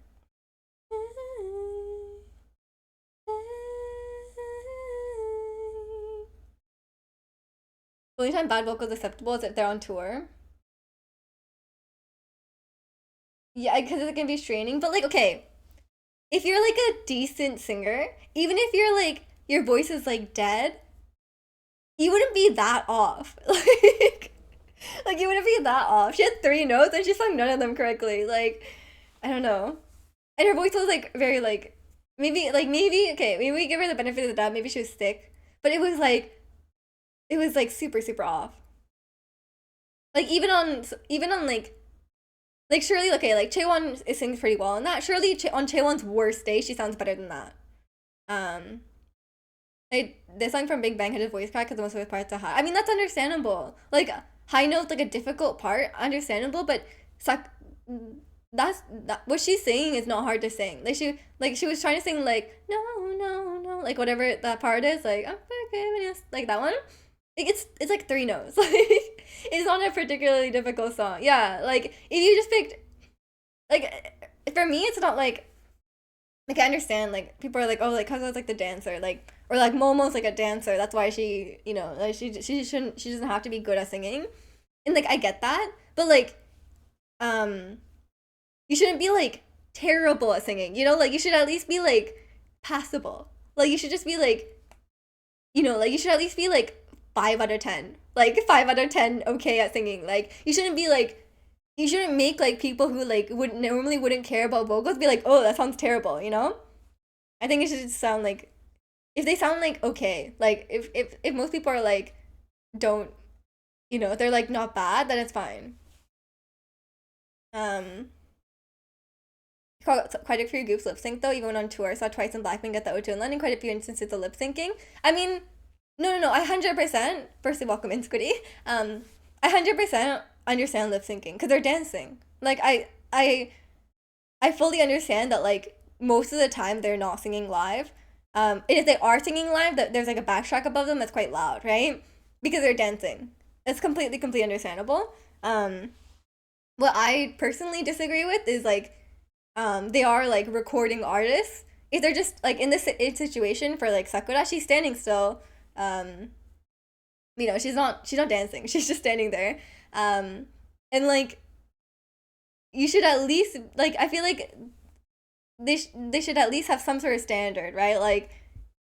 The only time bad vocals acceptable is if they're on tour. Yeah, because it can be straining. But like, okay, if you're like a decent singer, even if you're like your voice is like dead, you wouldn't be that off. Like you wouldn't be that off. She had three notes and she sung none of them correctly. Like, I don't know. And her voice was like very maybe okay, maybe we give her the benefit of the doubt, maybe she was sick. But it was like super, super off. Like even on like surely okay, like Chaewon sings pretty well on that. Surely on Chaewon's worst day, she sounds better than that. Um, like this song from Big Bang had a voice crack because most of the parts are high. I mean that's understandable. Like high notes like a difficult part, understandable. But what she's saying is not hard to sing. She was trying to sing like no no no like whatever that part is like I'm forgiveness like that one. Like it's like three notes. Like it's not a particularly difficult song. Yeah, like if you just picked like for me it's not like I understand like people are like oh like Kazuha's like the dancer like or like Momo's like a dancer that's why she like she doesn't have to be good at singing and like I get that but like um you shouldn't be like terrible at singing. Like you should at least be like passable. Like you should just be like, like you should at least be like 5 out of 10. Like 5 out of 10 okay at singing. Like you shouldn't be like you shouldn't make like people who like would normally wouldn't care about vocals be like, oh that sounds terrible. I think it should just sound like if they sound like okay, like if most people are like don't they're like not bad, then it's fine. Um quite a few groups lip sync though, even when on tour. Saw Twice and Blackpink at the O2 and London, quite a few instances of lip syncing. I mean, no, I 100%. Firstly, welcome in, Squiddy. I 100% understand lip syncing because they're dancing. Like I fully understand that like most of the time they're not singing live. And if they are singing live, that there's like a backtrack above them that's quite loud, right? Because they're dancing. It's completely understandable. What I personally disagree with is like they are like recording artists. If they're just like in this situation for like Sakura, she's standing still. Um, she's not dancing. She's just standing there. And like you should at least like I feel like they should at least have some sort of standard, right? Like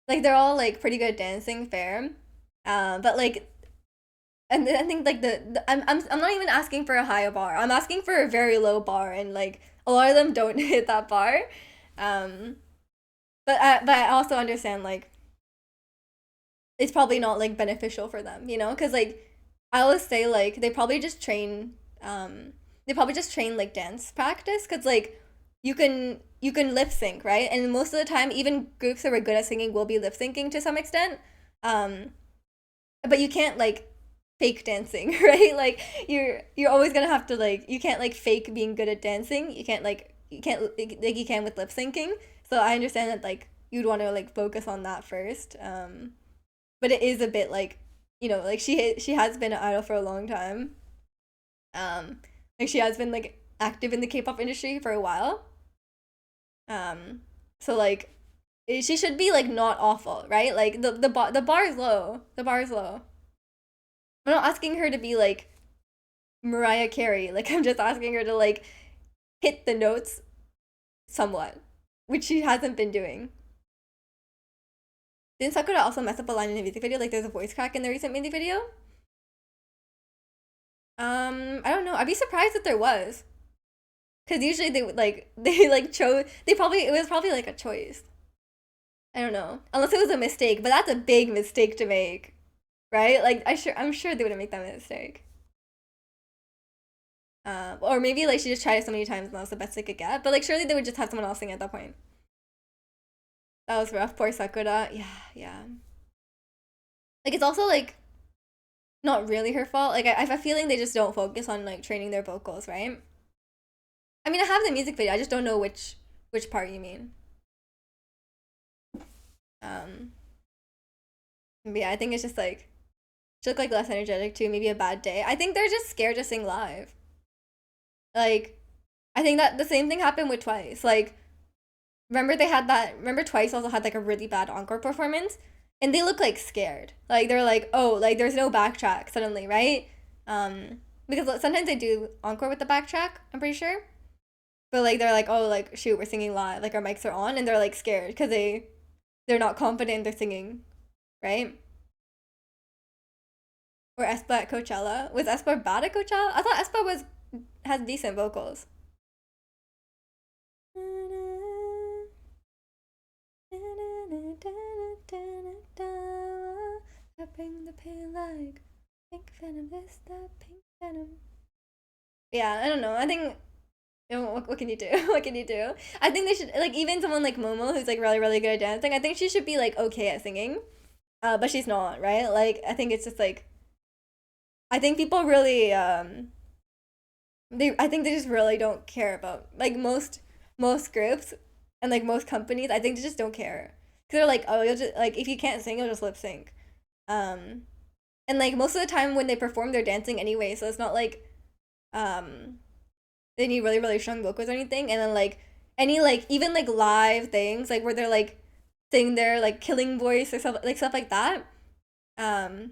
they're all like pretty good at dancing, fair. But like and I think like I'm not even asking for a high bar. I'm asking for a very low bar, and like a lot of them don't hit that bar. Um, but I also understand like it's probably not like beneficial for them, because like I always say like they probably just train like dance practice because like you can lip sync, right? And most of the time, even groups that are good at singing will be lip syncing to some extent. Um, but you can't like fake dancing, right? Like you're always gonna have to like you can't like fake being good at dancing. You can't like you can with lip syncing. So I understand that like you'd want to like focus on that first. But it is a bit like like she has been an idol for a long time. Like she has been like active in the K-pop industry for a while. Um, so like she should be like not awful, right? Like the bar is low. The bar is low. I'm not asking her to be like Mariah Carey. Like I'm just asking her to like hit the notes somewhat, which she hasn't been doing. Didn't Sakura also mess up a line in the music video? Like there's a voice crack in the recent music video. I don't know. I'd be surprised if there was, because usually they would like they like chose. It was probably like a choice. I don't know, unless it was a mistake. But that's a big mistake to make, right? Like I'm sure they wouldn't make that mistake. Or maybe like she just tried it so many times and that was the best they could get. But like surely they would just have someone else sing at that point. That was rough. Poor Sakura. Yeah, yeah. Like it's also like not really her fault. Like I have a feeling they just don't focus on like training their vocals, right? I mean, I have the music video. I just don't know which part you mean. Um, but yeah, I think it's just like she looked like less energetic too. Maybe a bad day. I think they're just scared to sing live. Like, I think that the same thing happened with Twice. Like, remember they had that. Remember Twice also had like a really bad encore performance, and they look like scared. Like they're like, oh, like there's no backtrack suddenly, right? Because sometimes they do encore with the backtrack. I'm pretty sure. But like they're like, oh, like shoot, we're singing live, like our mics are on, and they're like scared because they're not confident in their singing, right? Or aespa at Coachella. Was aespa bad at Coachella? I thought aespa has decent vocals. I bring the pain like pink venom. This the pink venom. Yeah, I don't know. I think what can you do? What can you do? I think they should like even someone like Momo who's like really good at dancing. I think she should be like okay at singing, but she's not, right? Like I think it's just like I think people really I think they just really don't care about like most groups and like most companies. I think they just don't care because they're like, oh, you'll just like if you can't sing, you'll just lip sync. Um, and like most of the time when they perform, they're dancing anyway, so it's not like um they need really strong vocals or anything. And then like any like even like live things like where they're like sing their like killing voice or stuff like that. Um,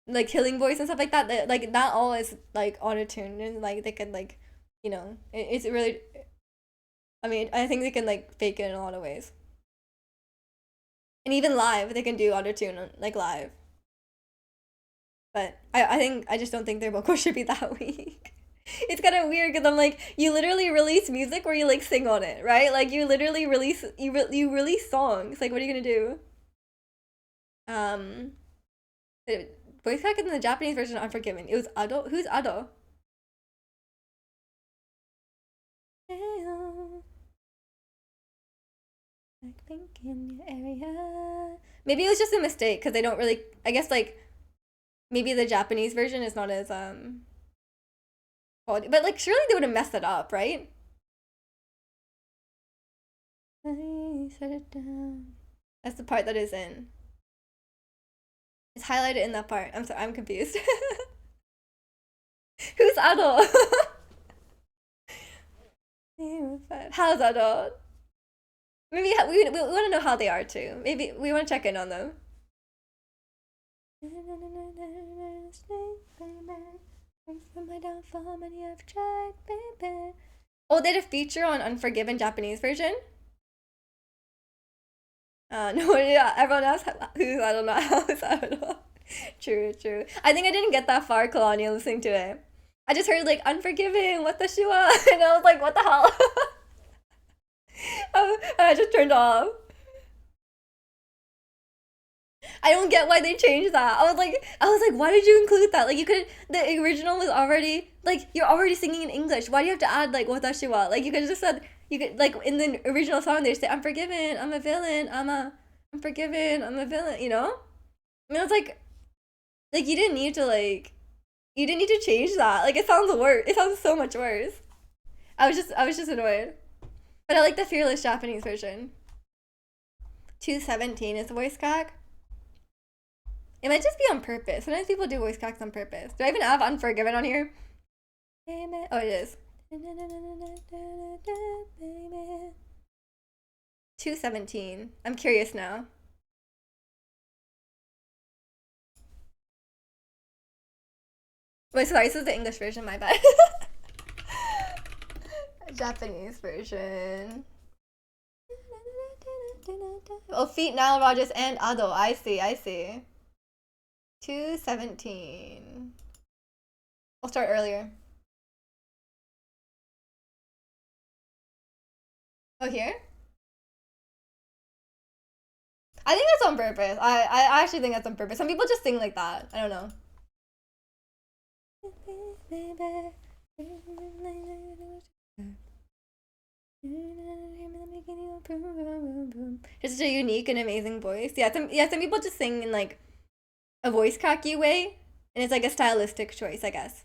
like killing voice and stuff like that. Like not all is like auto tune and like they can like it's really. I mean, I think they can like fake it in a lot of ways. And even live, they can do auto tune like live. But I think I just don't think their vocals should be that weak. It's kind of weird because I'm like, you literally release music where you like sing on it, right? Like you literally you release songs. Like what are you gonna do? Um, the voice crack in the Japanese version of Unforgiven. It was Ado. Who's Ado? Like pink in your area. Maybe it was just a mistake because they don't really. I guess like maybe the Japanese version is not as quality, but like surely they would have messed it up, right? I set it down. That's the part that is in. It's highlighted in that part. I'm sorry, I'm confused. Who's adult? How's adult? Maybe we want to know how they are too. Maybe we want to check in on them. Oh, they had a feature on Unforgiven Japanese version. No, yeah, everyone else who's I don't know house. I don't know. True, true. I think I didn't get that far, Kalani, listening to it. I just heard like Unforgiven, what the shua, and I was like, what the hell? I just turned off. I don't get why they changed that. I was like, why did you include that? Like, you could. The original was already like you're already singing in English. Why do you have to add like watashi wa? Like, you could have just said you could like in the original song they say I'm forgiven, I'm a villain, I'm forgiven, I'm a villain. You know? I mean, it's like you didn't need to you didn't need to change that. Like, it sounds worse. It sounds so much worse. I was just annoyed. But I like the Fearless Japanese version. 217 is the voice crack. It might just be on purpose. Sometimes people do voice cracks on purpose. Do I even have Unforgiven on here? Oh, it is. 217. I'm curious now. Wait, sorry, this is the English version, my bad. Japanese version. Oh, Feet, Nile Rodgers, and Ado. I see, I see. 217. We'll start earlier. Oh, here? I think that's on purpose. I actually think that's on purpose. Some people just sing like that. I don't know. Just a unique and amazing voice. Some people just sing in like a voice cracky way, and it's like a stylistic choice, I guess.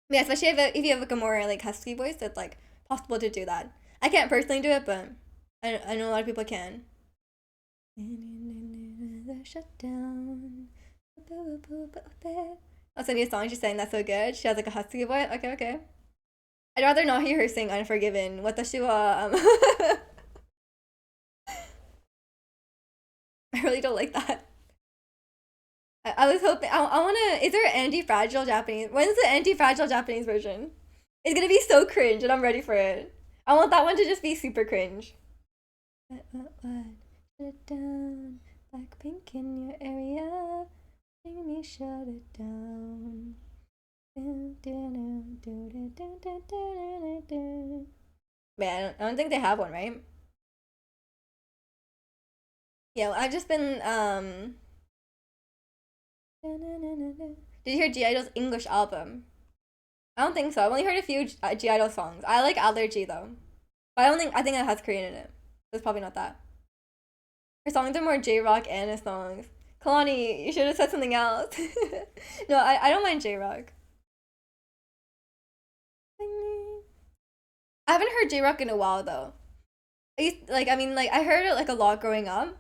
Yeah, especially if you have like a more like husky voice, it's like possible to do that. I can't personally do it, but I know a lot of people can. Shut down. That's a new song she's saying. That's so good. She has like a husky voice. Okay, okay. I'd rather not hear her sing Unforgiven. Watashi wa I really don't like that. I was hoping I wanna. Is there an anti-fragile Japanese? When's the anti-fragile Japanese version? It's gonna be so cringe, and I'm ready for it. I want that one to just be super cringe. What? Shut it down. Blackpink in your area. Making me shut it down. Man, I don't think they have one, right? Yeah, I've just been Did you hear G Idol's English album? I don't think so. I've only heard a few G Idol songs. I like Allergy though, but I think it has Korean in it. So it's probably not that. Her songs are more J Rock Anna songs. Kalani, you should have said something else. No, I don't mind J Rock. I haven't heard J-Rock in a while though. I heard it like a lot growing up,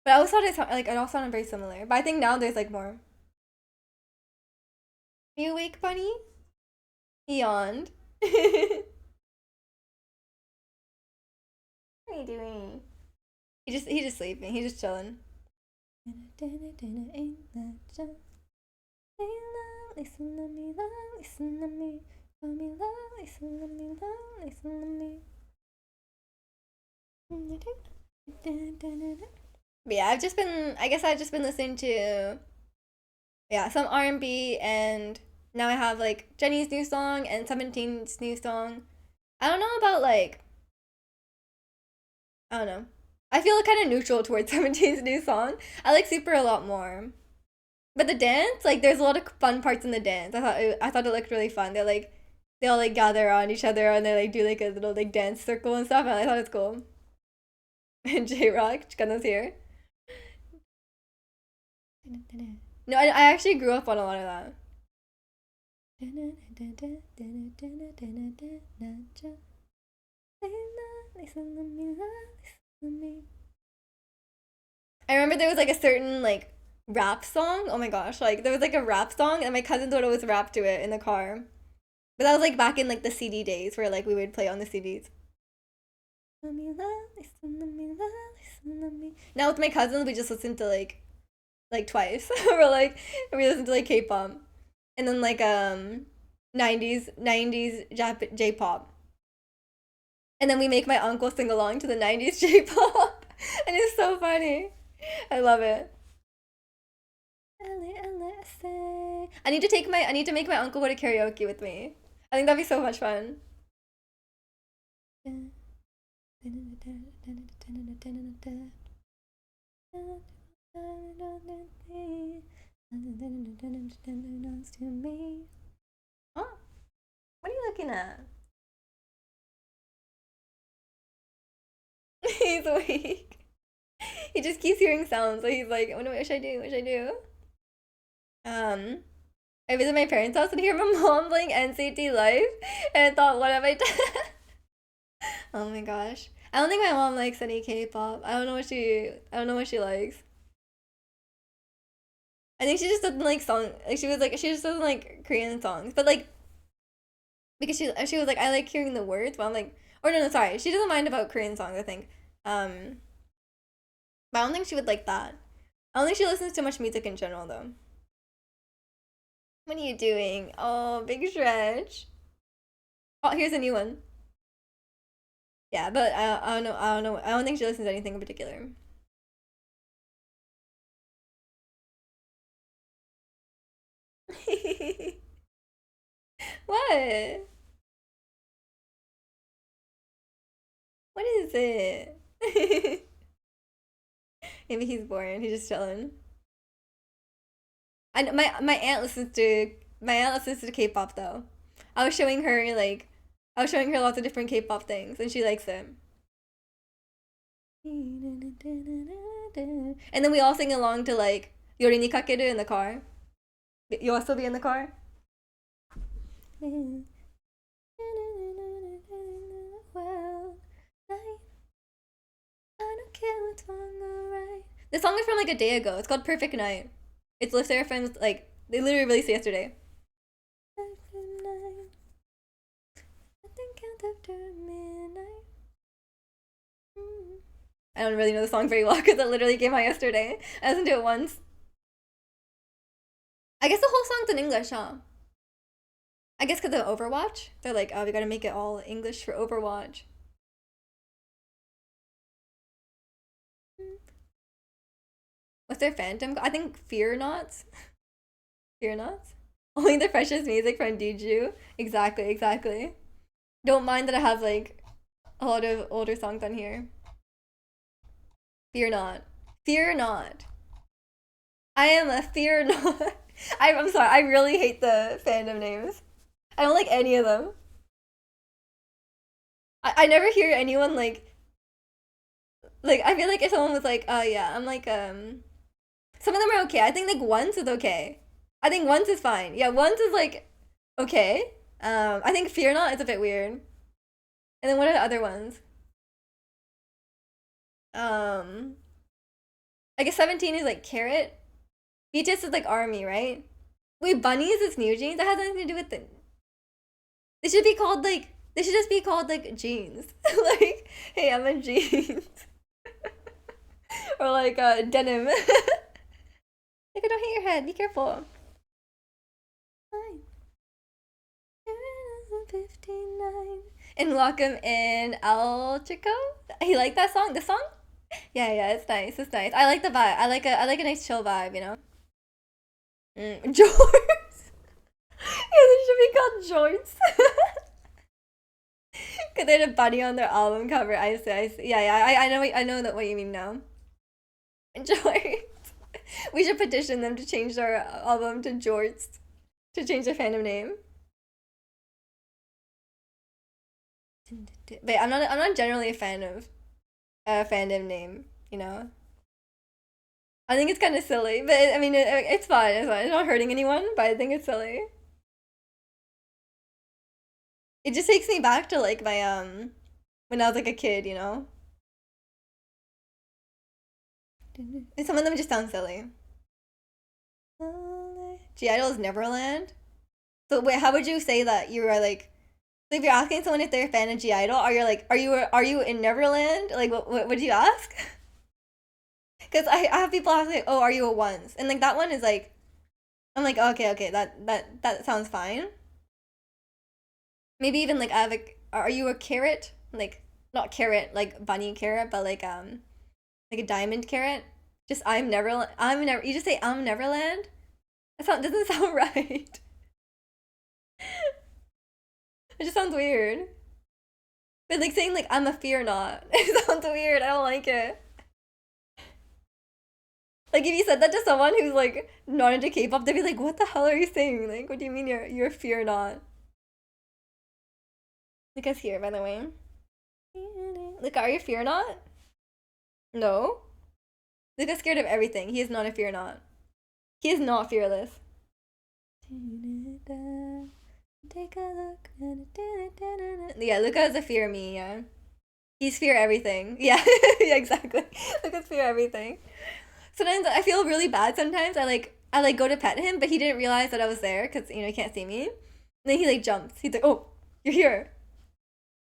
but I always thought it all sounded very similar. But I think now there's like more. Are you awake, bunny? He yawned. What are you doing? He's just sleeping. He's just chilling. Listen to me, listen to me. Call me love, listen to me, love, listen to me. But yeah, I guess I've just been listening to, yeah, some R&B, and now I have like Jenny's new song and 17's new song. I don't know about like, I don't know. I feel kind of neutral towards 17's new song. I like Super a lot more. But the dance, like, there's a lot of fun parts in the dance. I thought it looked really fun. They all like gather on each other and they like do like a little like dance circle and stuff. And I thought it's cool. And J Rock, Chicano's here. No, I actually grew up on a lot of that. I remember there was like a certain like rap song. Oh my gosh, like there was like a rap song and my cousin thought it was rap to it in the car. But that was like back in like the CD days where like we would play on the CDs. Now with my cousins we just listen to like twice. We listen to like K-pop. And then like 90s J-pop. And then we make my uncle sing along to the 90s J-pop. And it's so funny. I love it. I need to make my uncle go to karaoke with me. I think that'd be so much fun. Oh, what are you looking at? He's awake. He just keeps hearing sounds, so he's like, what should I do? What should I do? I visit my parents' house and hear my mom playing NCT Live, and I thought, what have I done? Oh my gosh. I don't think my mom likes any K-pop. I don't know what she likes. I think she just doesn't like she just doesn't like Korean songs. But like because she was like, I like hearing the words, but I'm like, or no, sorry, she doesn't mind about Korean songs, I think. But I don't think she would like that. I don't think she listens to much music in general though. What are you doing? Oh, big stretch. Oh, here's a new one. Yeah, but I don't know. I don't know. I don't think she listens to anything in particular. What? What is it? Maybe he's bored. He's just chilling. I know, my aunt listens to K-pop though. I was showing her like I was showing her lots of different K-pop things, and she likes it. And then we all sing along to like Yori ni Kakeru in the car. You'll also be in the car? This song is from like a day ago. It's called Perfect Night. It's Lift Seraphims, like, they literally released it yesterday. I don't really know the song very well because it literally came out yesterday. I listened to it once. I guess the whole song's in English, huh? I guess because of Overwatch. They're like, oh, we gotta make it all English for Overwatch. What's their fandom? I think Fear Nots. Fear Nots? Only the freshest music from Juju. Exactly, exactly. Don't mind that I have like a lot of older songs on here. Fear not. Fear not. I am a fear not. I'm sorry, I really hate the fandom names. I don't like any of them. I never hear anyone like I feel like if someone was like, oh yeah, I'm like some of them are okay. I think like Once is okay. I think Once is fine. Yeah, Once is like okay. I think Fear Not is a bit weird. And then what are the other ones? Um, I guess 17 is like Carrot. BTS is like Army, right? Wait, Bunny is its new jeans? That has nothing to do with the. They should be called like. They should just be called like jeans. Like, hey, I'm a jeans. Or like denim. Like, don't hit your head. Be careful. Fine. 59. And welcome in El Chico. You like that song? The song? Yeah, yeah, it's nice. It's nice. I like the vibe. I like a nice chill vibe, you know? Jorts. Yeah, they should be called jorts. Cause they had a bunny on their album cover. I see, I see. Yeah, yeah. I know that what you mean now. Jorts. We should petition them to change their album to Jorts. To change their fandom name. But I'm not generally a fan of a fandom name, you know? I think it's kind of silly, but I mean, it's fine. It's fine. It's not hurting anyone, but I think it's silly. It just takes me back to like my when I was like a kid, you know. And some of them just sound silly. G Idol is Neverland. So wait, how would you say that you are like? So if you're asking someone if they're a fan of G Idol, are you like, are you in Neverland? Like, what would you ask? Because I have people ask like, oh, are you a ones? And like that one is like, I'm like, okay, okay, that sounds fine. Maybe even like I have are you a carrot? Like not carrot like bunny carrot, but like a diamond carrot. Just I'm Neverland. I'm never. You just say I'm Neverland. That doesn't sound right. It just sounds weird. But like saying like I'm a fear not. It sounds weird. I don't like it. Like if you said that to someone who's like not into K-pop, they'd be like, "What the hell are you saying? Like, what do you mean you're fear not?" Luca's here, by the way. Luca, are you fear not? No. Luca's scared of everything. He is not a fear not. He is not fearless. Take a look. Yeah, Luca is a fear me, yeah. He's fear everything. Yeah, yeah, exactly. Luca's fear everything. Sometimes I feel really bad sometimes. I go to pet him, but he didn't realize that I was there because he can't see me. And then he like jumps. He's like, "Oh, you're here."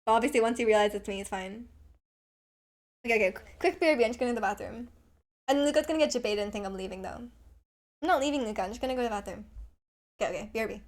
But obviously once he realizes it's me, it's fine. Okay, okay. Quick BRB, I'm just going to the bathroom. And Luca's gonna get debated and think I'm leaving though. I'm not leaving, Luca. I'm just gonna go to the bathroom. Okay, okay. BRB.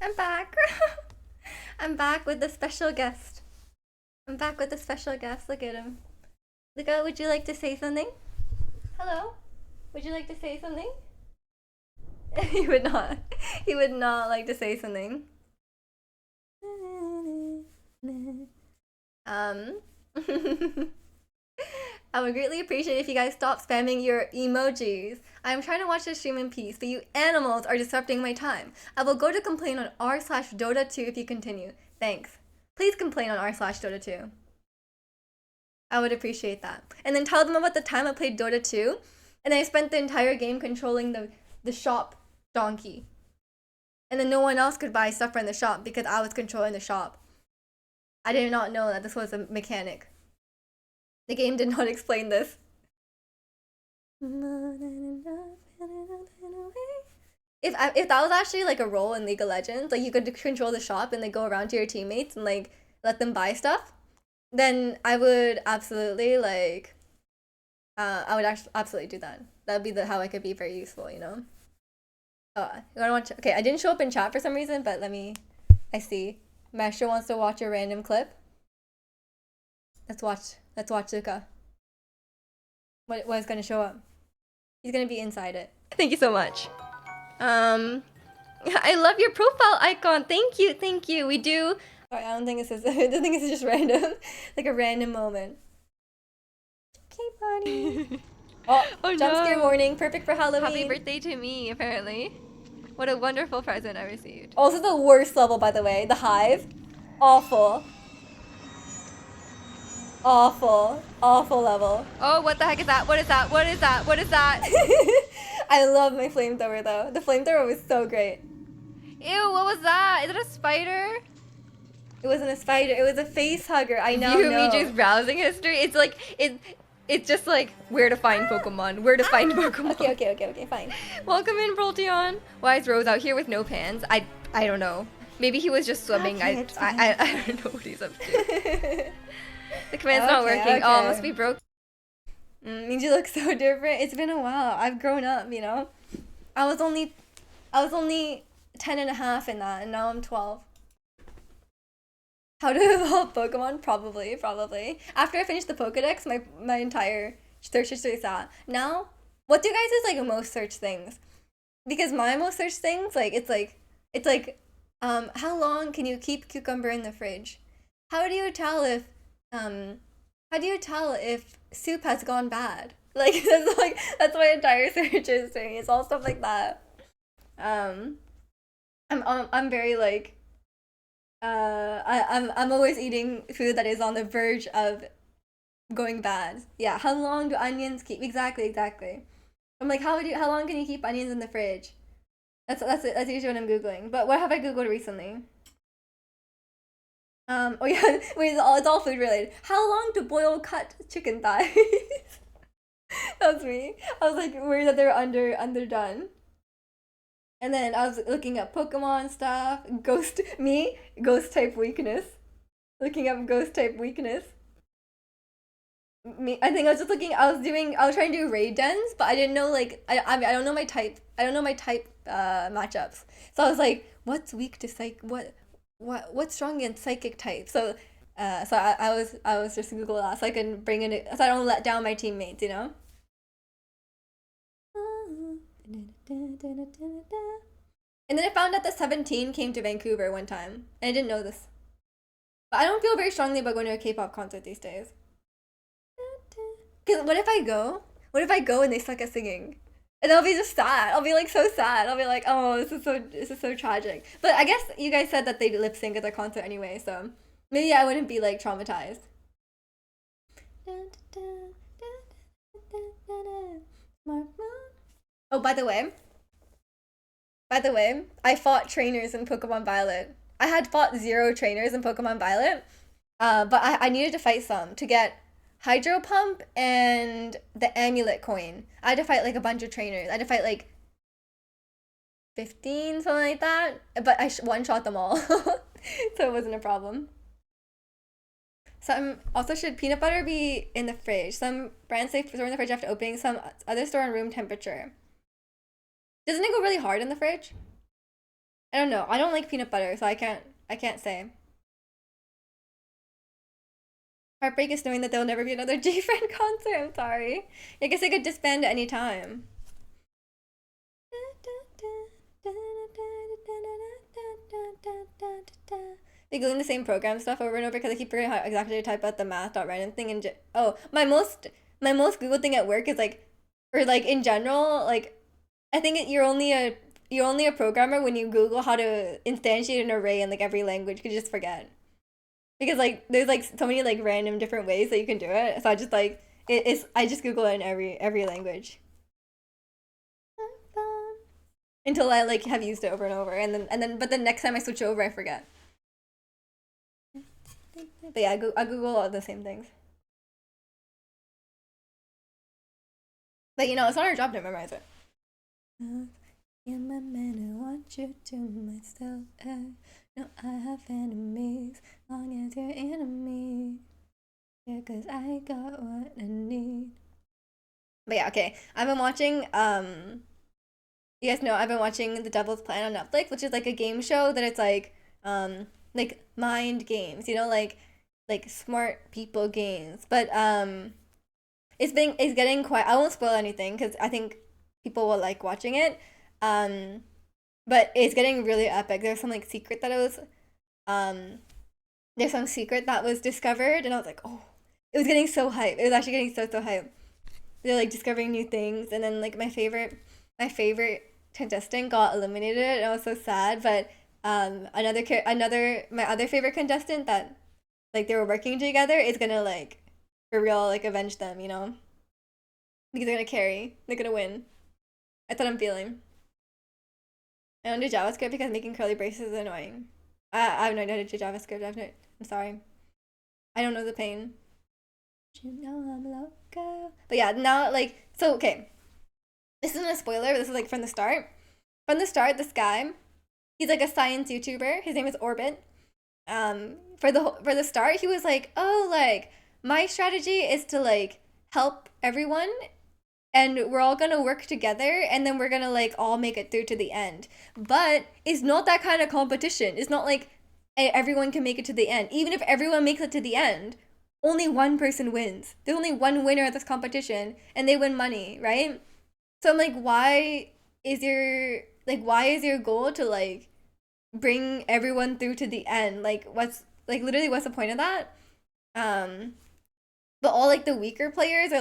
I'm back. I'm back with the special guest. I'm back with the special guest. Look at him. Luca, would you like to say something? Hello? Would you like to say something? He would not. He would not like to say something. I would greatly appreciate if you guys stop spamming your emojis. I am trying to watch the stream in peace, but you animals are disrupting my time. I will go to complain on r/Dota2 if you continue. Thanks. Please complain on r/Dota2. I would appreciate that. And then tell them about the time I played Dota 2, and I spent the entire game controlling the shop donkey. And then no one else could buy stuff from the shop because I was controlling the shop. I did not know that this was a mechanic. The game did not explain this. If that was actually like a role in League of Legends, like you could control the shop and like go around to your teammates and like let them buy stuff, then I would absolutely like, I would actually absolutely do that. That'd be how I could be very useful, you know. You wanna watch? Okay, I didn't show up in chat for some reason, but I see. Maestro wants to watch a random clip. Let's watch Luca. What is gonna show up? He's gonna be inside it. Thank you so much. I love your profile icon. Thank you. We do. Sorry, I don't think this is. I think this is just random, like a random moment. Okay, buddy. Oh, jump scare warning. Perfect for Halloween. Happy birthday to me, apparently. What a wonderful present I received. Also the worst level, by the way. The Hive. Awful. Awful level. Oh, what the heck is that? What is that? I love my flamethrower though. The flamethrower was so great. Ew, what was that? Is it a spider? It wasn't a spider. It was a face hugger. I now You know. me just browsing history. It's like it's just like where to find Pokemon. Where to find Pokemon. Okay, fine. Welcome in, Brolteon. Why is Rose out here with no pants? I don't know. Maybe he was just swimming. Okay, I don't know what he's up to. The command's not working. Oh, it must be broke. Means you look so different. It's been a while. I've grown up, you know. I was only 10 and a half in that, and now I'm 12. How to evolve Pokemon? Probably. After I finished the Pokedex, my entire search history is that. Now, what do you guys is like most search things? Because my most search things, like it's like how long can you keep cucumber in the fridge? How do you tell if soup has gone bad? Like that's my entire search history. It's all stuff like that. I'm very like I'm always eating food that is on the verge of going bad. Yeah, how long do onions keep? Exactly. I'm like, how long can you keep onions in the fridge? That's usually what I'm googling. But what have I googled recently? Oh yeah, wait, it's all food related. How long to boil cut chicken thighs? That was me. I was like worried that they were underdone. And then I was looking up Pokemon stuff. Ghost type weakness. Looking up ghost type weakness. I think I was just looking. I was trying to do raid dens, but I didn't know like I don't know my type. I don't know my type matchups. So I was like, what's weak to psych? What's strong against psychic type? So I was just Google that so I can bring in it so I don't let down my teammates, you know. And then I found out that 17 came to Vancouver one time, and I didn't know this. But I don't feel very strongly about going to a K-pop concert these days. Cause what if I go? And they suck at singing? And I'll be just sad. I'll be like so sad. I'll be like, oh, this is so tragic. But I guess you guys said that they lip sync at their concert anyway, so maybe I wouldn't be like traumatized. Oh, by the way, I fought trainers in Pokemon Violet. I had fought 0 trainers in Pokemon Violet, but I needed to fight some to get Hydro Pump and the Amulet coin. I had to fight like a bunch of trainers. I had to fight like 15, something like that. But I one-shot them all, so it wasn't a problem. Also, should peanut butter be in the fridge? Some brands say store in the fridge after opening. Some others store on room temperature. Doesn't it go really hard in the fridge? I don't know. I don't like peanut butter, so I can't say. Heartbreak is knowing that there'll never be another J Friend concert. I'm sorry. I guess I could disband at any time. They doing the same program stuff over and over because I keep forgetting how exactly to type out the math.random thing and oh, my most Google thing at work is like, or like in general, like I think you're only a programmer when you Google how to instantiate an array in like every language because you just forget because like there's like so many like random different ways that you can do it. So I just like it's I just Google it in every language until I like have used it over and over, and then but the next time I switch over, I forget. But yeah, I Google all the same things. But it's not our job to memorize it. Yeah, my man, I want you to myself. No, I have enemies, long as you're enemy. Yeah, cause I got what I need. But yeah, okay. I've been watching you guys know I've been watching The Devil's Plan on Netflix, which is like a game show that it's like mind games, like smart people games. But it's getting quite. I won't spoil anything because I think people will like watching it. Um but it's getting really epic. Um there's some secret that was discovered and I was like, "Oh, it was getting so hype. It was actually getting so hype." They're like discovering new things and then like my favorite contestant got eliminated and I was so sad, but another my other favorite contestant that like they were working together is going to like for real like avenge them, because they're going to carry. They're going to win. That's what I'm feeling. I don't do JavaScript because making curly braces is annoying. I have no idea how to do JavaScript. I'm sorry. I don't know the pain. You know I'm loco. But yeah, now like so okay. This isn't a spoiler, but this is like from the start. From the start, this guy, he's like a science YouTuber. His name is Orbit. For the start, he was like, "Oh, like my strategy is to like help everyone and we're all gonna work together and then we're gonna like all make it through to the end." But it's not that kind of competition. It's not like everyone can make it to the end. Even if everyone makes it to the end, only one person wins. There's only one winner at this competition and they win money, right? So I'm like, why is your goal to like bring everyone through to the end? Like what's the point of that? Um but all the weaker players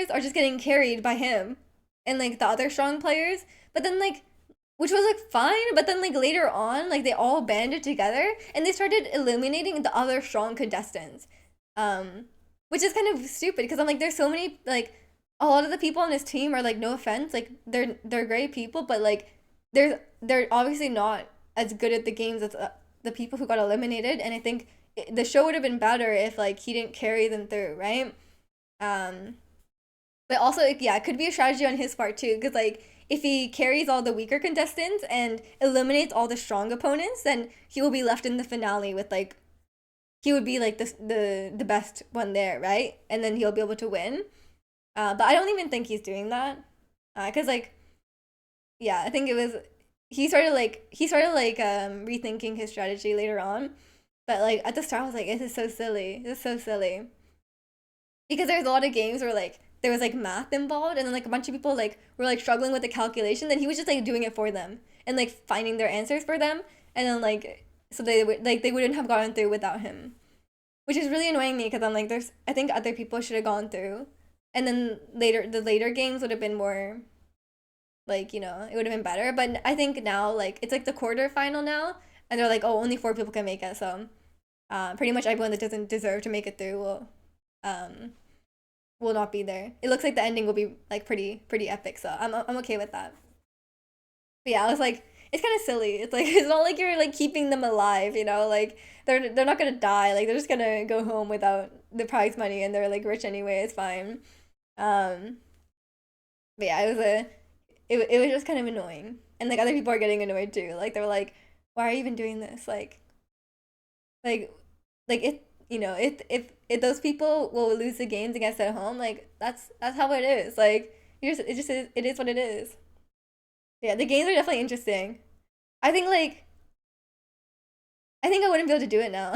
are just getting carried by him and like the other strong players. But then like which was like fine, but then like later on, like they all banded together and they started eliminating the other strong contestants. Um which is kind of stupid because I'm like there's so many like a lot of the people on his team are like no offense, like they're great people, but like they're obviously not as good at the games as the people who got eliminated, and I think the show would have been better if like he didn't carry them through, right? Um, but also, like, yeah, it could be a strategy on his part too, because like if he carries all the weaker contestants and eliminates all the strong opponents, then he will be left in the finale with like he would be like the best one there, right? And then he'll be able to win. But I don't even think he's doing that, because like yeah, I think it was he started like rethinking his strategy later on, but like at the start I was like, this is so silly, this is so silly because there's a lot of games where like there was like math involved and then like a bunch of people like were like struggling with the calculation, then he was just like doing it for them and like finding their answers for them, and then like so they wouldn't have gotten through without him, which is really annoying me because I'm like there's I think other people should have gone through, and then the later games would have been more like it would have been better, but I think now like it's like the quarterfinal now and they're like, oh, only four people can make it, so pretty much everyone that doesn't deserve to make it through um will not be there. It looks like the ending will be like pretty epic, so I'm okay with that. But yeah, I was like, it's kind of silly. It's like it's not like you're like keeping them alive, like they're not gonna die. Like they're just gonna go home without the prize money, and they're like rich anyway. It's fine. Um, but yeah, it was just kind of annoying, and like other people are getting annoyed too. Like they're like, why are you even doing this? Like like if those people will lose the games against at home, like that's how it is. Like it is what it is. Yeah, the games are definitely interesting. I think like I think I wouldn't be able to do it now.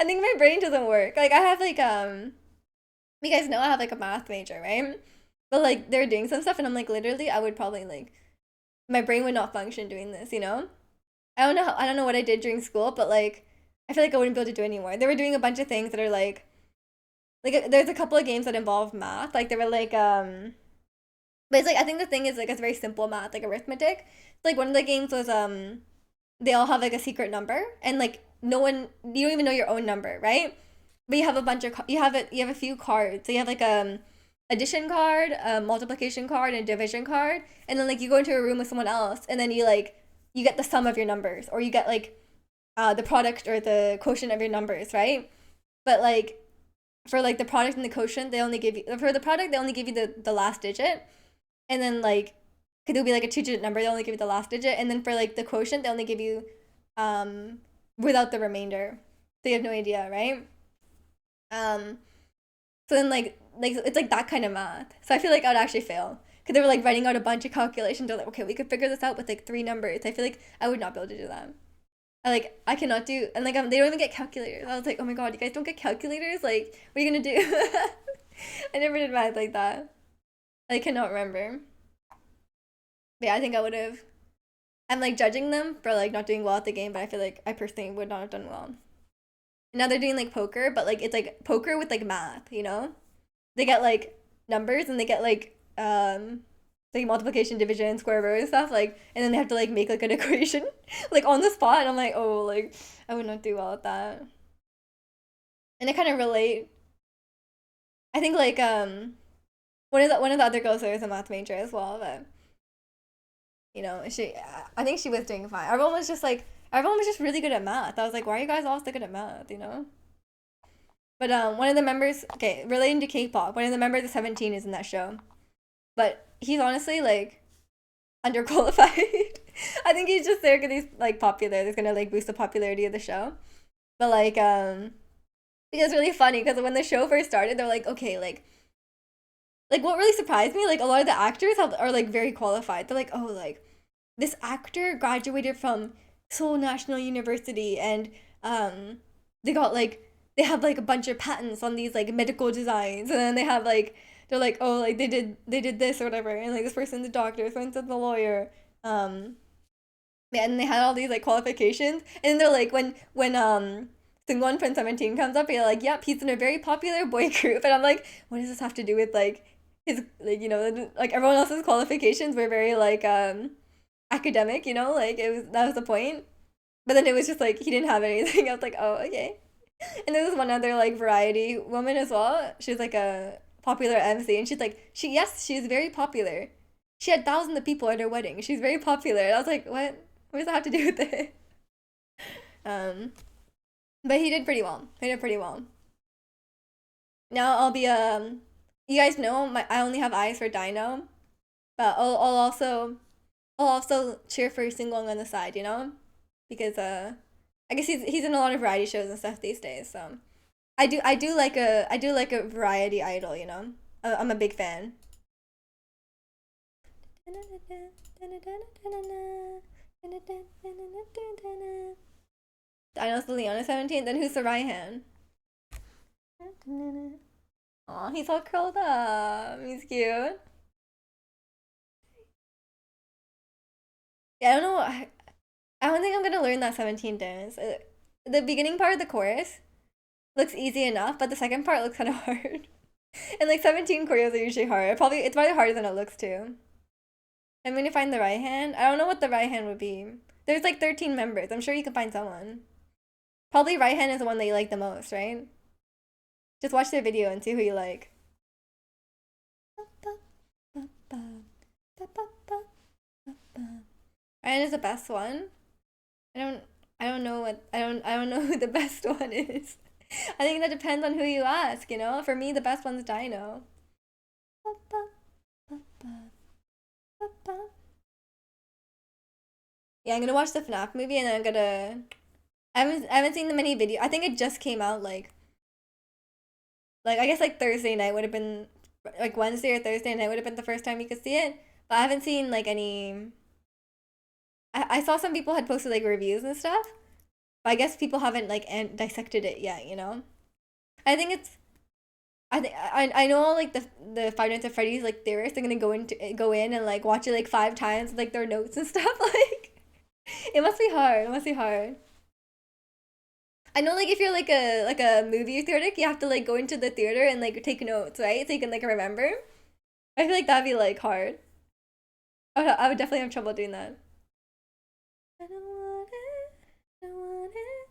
I think my brain doesn't work. Like I have like you guys know I have like a math major, right? But like they're doing some stuff and I'm like literally I would probably like my brain would not function doing this, you know? I don't know what I did during school, but like I feel like I wouldn't be able to do it anymore. They were doing a bunch of things that are like there's a couple of games that involve math. Like they were like but it's like I think the thing is like it's very simple math, like arithmetic. Like one of the games was they all have like a secret number and like no one you don't even know your own number, right? But you have a bunch of you have a few cards. So you have like addition card, a multiplication card, and a division card, and then like you go into a room with someone else, and then you get the sum of your numbers, or you get like the product or the quotient of your numbers, right? But like for like the product and the quotient, they only give you for the product they only give you the last digit, and then like because it'll be like a two-digit number, they only give you the last digit, and then for like the quotient, they only give you um without the remainder, so you have no idea, right? Um, so then like it's like that kind of math. So I feel like I would actually fail because they were like writing out a bunch of calculations. They're like, okay, we could figure this out with like three numbers. I feel like I would not be able to do that. I cannot do and like they don't even get calculators. I was like, oh my god, you guys don't get calculators? Like, what are you gonna do? I never did math like that. I cannot remember. But yeah, I think I would have. I'm like judging them for like not doing well at the game, but I feel like I personally would not have done well. Now they're doing like poker, but like it's like poker with like math, you know? They get like numbers and they get like multiplication, division, square root and stuff, like and then they have to like make like an equation like on the spot and I'm like, oh like I would not do well at that. And I kind of relate. I think like one of the other girls there is a math major as well, but you know, I think she was doing fine. Everyone was just really good at math. I was like, why are you guys all so good at math, you know? But one of the members, okay, relating to K-pop, one of the members of 17 is in that show. But he's honestly like underqualified. I think he's just there because he's like popular. He's gonna like boost the popularity of the show. But like it was really funny because when the show first started, they're like, okay, like what really surprised me, like a lot of the actors are like very qualified. They're like, oh, like this actor graduated from Seoul National University and they got like they have like a bunch of patents on these like medical designs and then they have like they're like, oh, like they did this or whatever, and like this person's a doctor, this one's a lawyer. Um yeah, and they had all these like qualifications, and then they're like when Sungwon from 17 comes up, you're like, yep, he's in a very popular boy group, and I'm like, what does this have to do with like his like you know like everyone else's qualifications were very like academic, you know, like it was that was the point. But then it was just like he didn't have anything. I was like, oh, okay. And there was one other like variety woman as well. She was like a popular MC, and she's like, she's very popular. She had thousands of people at her wedding. She's very popular. And I was like, what? What does that have to do with it? Um, but he did pretty well. He did pretty well. Now I'll be you guys know I only have eyes for Dino, but I'll also cheer for Singwon on the side, you know, because I guess he's in a lot of variety shows and stuff these days. So I do like a variety idol, you know. I'm a big fan. Dino's the Leona 17. Then who's the Raihan? Aw, he's all curled up. He's cute. Yeah, I don't know. I don't think I'm gonna learn that 17 dance. The beginning part of the chorus looks easy enough, but the second part looks kind of hard. And like 17 choreos are usually hard. It's probably harder than it looks too. I'm gonna find the right hand. I don't know what the right hand would be. There's like 13 members. I'm sure you can find someone. Probably right hand is the one that you like the most, right? Just watch their video and see who you like. Ryan is the best one. I don't know who the best one is. I think that depends on who you ask, you know? For me the best one's Dino. Yeah, I'm gonna watch the FNAF movie and then I'm gonna I haven't seen the many videos. I think it just came out like I guess like Thursday night would have been like Wednesday or Thursday night would have been the first time you could see it. but I haven't seen like any. I saw some people had posted like reviews and stuff, but I guess people haven't like dissected it yet. I think it's. I know like the Five Nights at Freddy's like theorists are gonna go in and like watch it like 5 times with, like their notes and stuff. Like it must be hard. It must be hard. I know like if you're like a movie theoretic, you have to like go into the theater and like take notes, right? So you can like remember. I feel like that'd be like hard. I would definitely have trouble doing that. I don't want it, don't want it.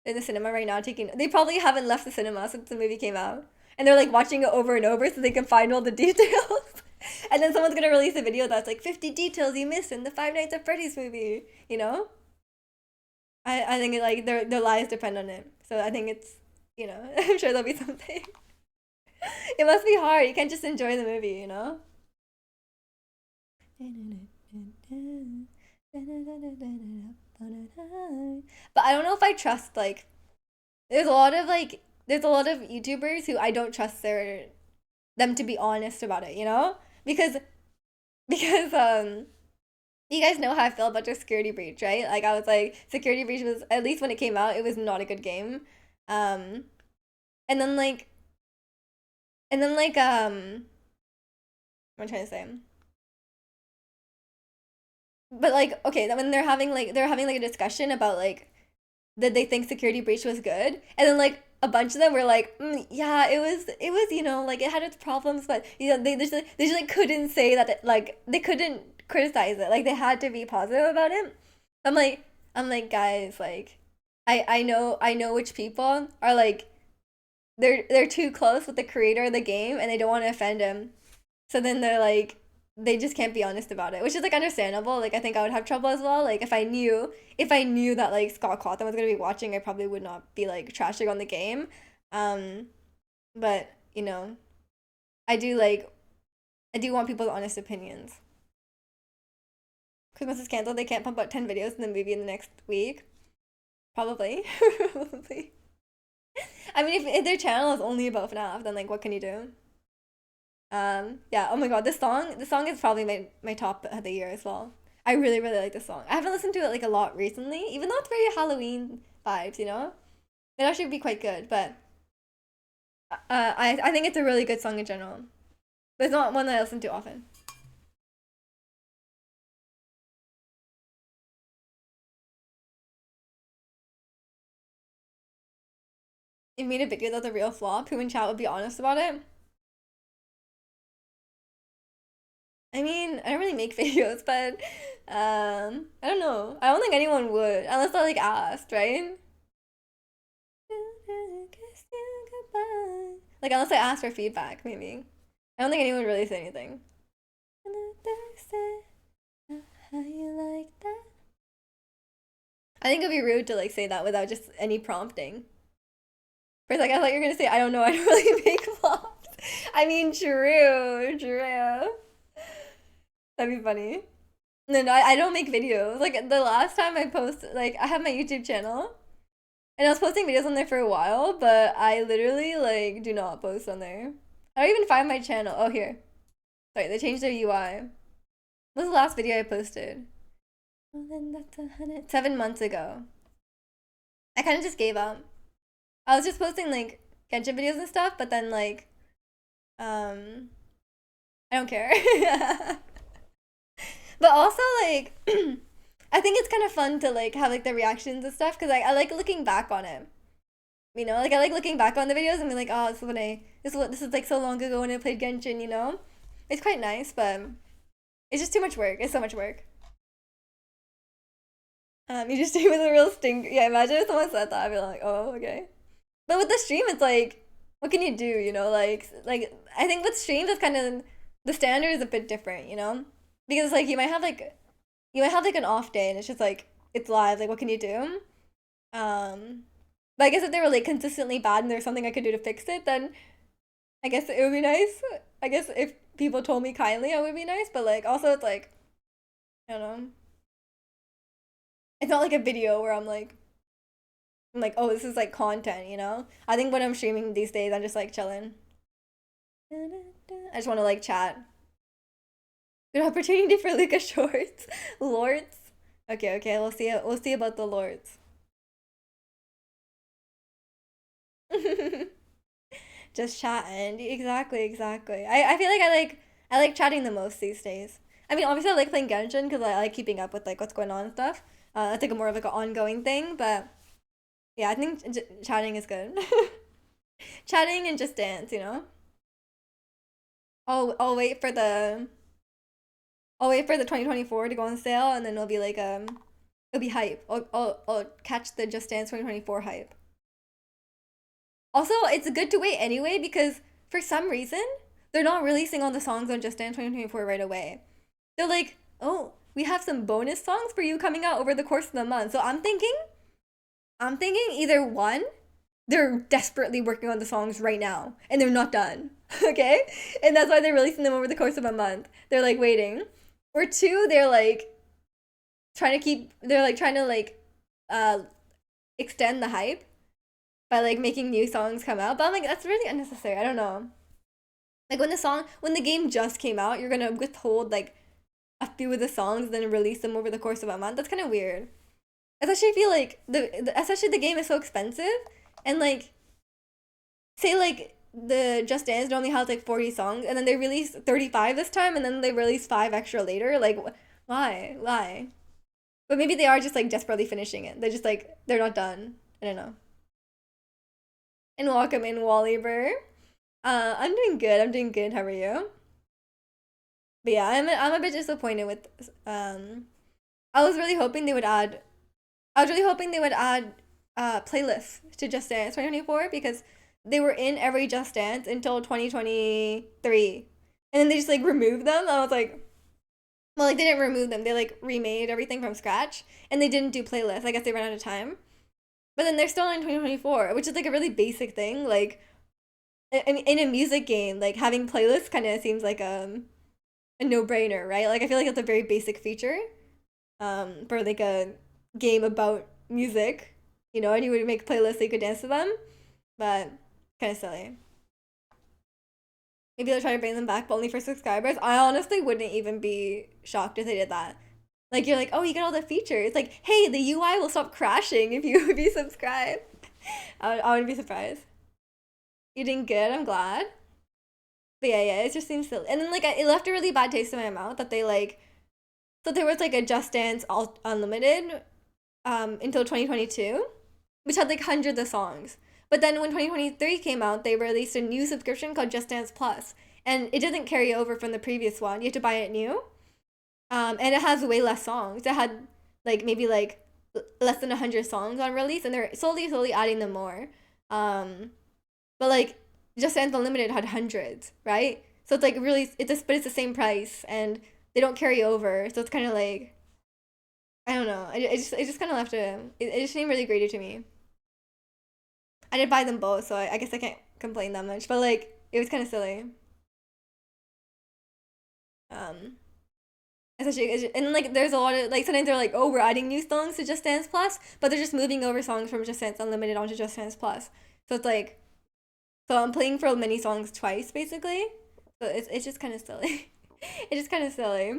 In the cinema right now, taking. They probably haven't left the cinema since the movie came out, and they're like watching it over and over so they can find all the details. And then someone's gonna release a video that's like 50 details you missed in the Five Nights at Freddy's movie. I think like their lives depend on it. So I think it's I'm sure there'll be something. It must be hard. You can't just enjoy the movie. But I don't know if I trust like there's a lot of YouTubers who I don't trust them to be honest about it. Because you guys know how I feel about the security breach, right? Like I was like security breach was, at least when it came out, it was not a good game. Um and then like what am I trying to say? But like okay, then when they're having like a discussion about like that they think security breach was good, and then like a bunch of them were like, yeah, it was like it had its problems, but they just like couldn't say that like they couldn't criticize it, like they had to be positive about it. I'm like guys, like I know which people are like they're too close with the creator of the game and they don't want to offend him, so then they're like they just can't be honest about it, which is like understandable. Like I think I would have trouble as well. Like if I knew that like Scott Cawthon was gonna be watching, I probably would not be like trashing on the game. Um, but I do like I do want people's honest opinions. Christmas is canceled. They can't pump out 10 videos in the movie in the next week. Probably, probably. I mean, if their channel is only about FNAF, then like what can you do? Yeah. Oh my God, this song is probably my top of the year as well. I really really like this song. I haven't listened to it like a lot recently, even though it's very Halloween vibes. It actually would be quite good, but I think it's a really good song in general. But it's not one that I listen to often. If you made a video that's a real flop, who in chat would be honest about it? I mean, I don't really make videos, but I don't know. I don't think anyone would unless I like asked, right? Like unless I asked for feedback, maybe. I don't think anyone would really say anything. How you like that? I think it'd be rude to like say that without just any prompting. For a second, I thought you were gonna say, I don't know, I don't really make vlogs. I mean, true, true. That'd be funny. No, no, I don't make videos. Like the last time I posted, like I have my YouTube channel, and I was posting videos on there for a while, but I literally like do not post on there. I don't even find my channel. Oh, here. Sorry, they changed their UI. What was the last video I posted? Well, then that's 7 months ago. I kind of just gave up. I was just posting like Genshin videos and stuff, but then like, um, I don't care. But also like, I think it's kind of fun to like have like the reactions and stuff because I like looking back on it. Like I like looking back on the videos and be like, oh, this is like so long ago when I played Genshin. It's quite nice, but it's just too much work. It's so much work. You just do it with a real stink. Yeah, imagine if someone said that. I'd be like, oh, okay. But with the stream, it's like, what can you do? Like I think with streams, it's kind of the standard is a bit different. Because like you might have like an off day and it's just like it's live. Like what can you do? But I guess if they were like consistently bad and there's something I could do to fix it, then I guess it would be nice. I guess if people told me kindly, I would be nice. But like also, it's like I don't know. It's not like a video where I'm like, oh, this is like content. I think when I'm streaming these days, I'm just like chilling. I just want to like chat. Good opportunity for Luca shorts. Lords. Okay, okay, we'll see. We'll see about the lords. Just chatting. Exactly, exactly. I feel like I like chatting the most these days. I mean, obviously I like playing Genshin because I like keeping up with like what's going on and stuff. It's like a more of like an ongoing thing, but yeah, I think chatting is good. Chatting and just dance, you know. I'll wait for the 2024 to go on sale, and then it'll be hype. I'll catch the Just Dance 2024 hype. Also, it's good to wait anyway because for some reason they're not releasing all the songs on Just Dance 2024 right away. They're like, oh, we have some bonus songs for you coming out over the course of the month. So I'm thinking either one, they're desperately working on the songs right now and they're not done. Okay? And that's why they're releasing them over the course of a month. They're like waiting. Or two, they're like trying to uh extend the hype by like making new songs come out. But I'm like, that's really unnecessary. I don't know. Like when the game just came out, you're gonna withhold like a few of the songs, then release them over the course of a month. That's kind of weird. Especially I feel like especially the game is so expensive, and like say like the Just Dance normally has like 40 songs, and then they release 35 this time, and then they release five extra later. Like why? But maybe they are just like desperately finishing it. They're just like they're not done. I don't know. And welcome in Wally Burr. I'm doing good. I'm doing good. How are you? But yeah, I'm a bit disappointed with I was really hoping they would add I was really hoping they would add playlists to Just Dance 2024 because they were in every Just Dance until 2023. And then they just like removed them. I was like, well, like they didn't remove them. They like remade everything from scratch and they didn't do playlists. I guess they ran out of time. But then they're still in 2024, which is like a really basic thing. Like in a music game, like having playlists kind of seems like a no-brainer, right? Like I feel like it's a very basic feature for like a game about music, you know, and you would make playlists so you could dance to them, but kind of silly. Maybe they'll try to bring them back, but only for subscribers. I honestly wouldn't even be shocked if they did that. Like you're like, oh, you get all the features. Like, hey, the UI will stop crashing if you if you subscribe. I wouldn't be surprised. You doing good? I'm glad. But yeah, it just seems silly. And then like it left a really bad taste in my mouth that they like. So there was like a Just Dance All Unlimited until 2022, which had like hundreds of songs. But then when 2023 came out, they released a new subscription called Just Dance Plus, and it didn't carry over from the previous one. You have to buy it new, and it has way less songs. It had like maybe like less than 100 songs on release, and they're slowly adding them more. Um, but like Just Dance Unlimited had hundreds, right? So it's like really but it's the same price, and they don't carry over. So it's kind of like I don't know. It just kind of left it just seemed really greedy to me. I did buy them both, so I guess I can't complain that much. But like it was kind of silly. Um, especially and like there's a lot of like sometimes they're like, oh, we're adding new songs to Just Dance Plus, but they're just moving over songs from Just Dance Unlimited onto Just Dance Plus. So it's like so I'm playing for many songs twice basically. So it's just kind of silly. It's just kind of silly.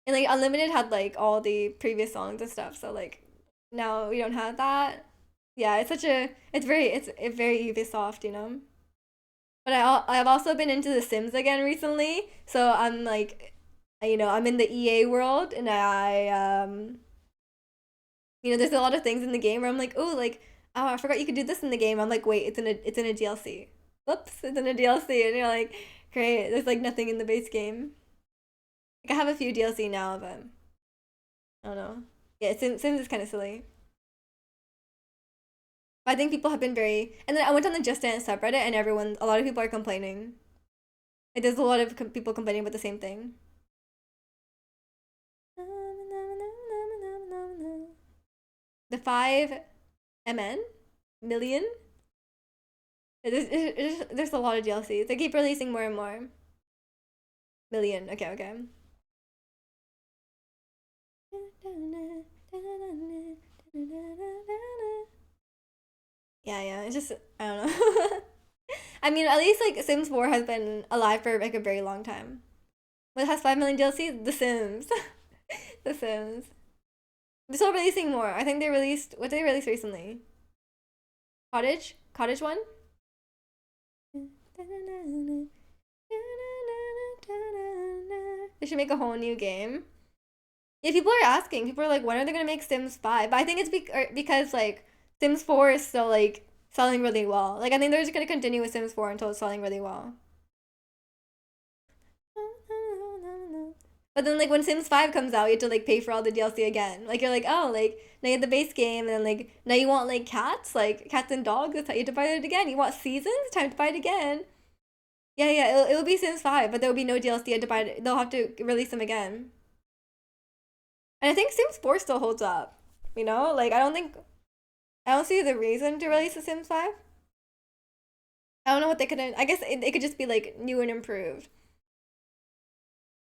And like Unlimited had like all the previous songs and stuff. So like now we don't have that. Yeah, it's very Ubisoft, you know. But I've also been into The Sims again recently. So I'm like, you know, I'm in the EA world, and you know, there's a lot of things in the game where I'm like, oh, like, oh, I forgot you could do this in the game. I'm like, wait, it's in a DLC. Whoops, it's in a DLC, and you're like, great. There's like nothing in the base game. Like I have a few DLC now, but I don't know. Yeah, Sims is kind of silly. But I think people have been very. And then I went on the Just Dance subreddit, and a lot of people are complaining. Like, there's a lot of people complaining about the same thing. The 5 million. There's a lot of DLCs. They keep releasing more and more. Million. Okay, okay. Yeah, yeah. It's just I don't know. I mean, at least like Sims 4 has been alive for like a very long time. What has 5 million DLC? The Sims. The Sims. They're still releasing more. I think they released, what did they release recently? Cottage? Cottage one? They should make a whole new game. Yeah, people are asking. People are like, when are they gonna make Sims 5? But I think it's because like Sims 4 is still like selling really well. Like I think they're just gonna continue with Sims 4 until it's selling really well. But then like when Sims 5 comes out, you have to like pay for all the DLC again. Like you're like, oh, like now you have the base game, and then like now you want like cats, like cats and dogs. That's how you have to buy it again. You want seasons? Time to buy it again. Yeah, yeah, it'll be Sims 5, but there will be no DLC. You have to buy it. They'll have to release them again. And I think Sims 4 still holds up. You know, like I don't see the reason to release a Sims 5. I don't know what they could. I guess it could just be like new and improved.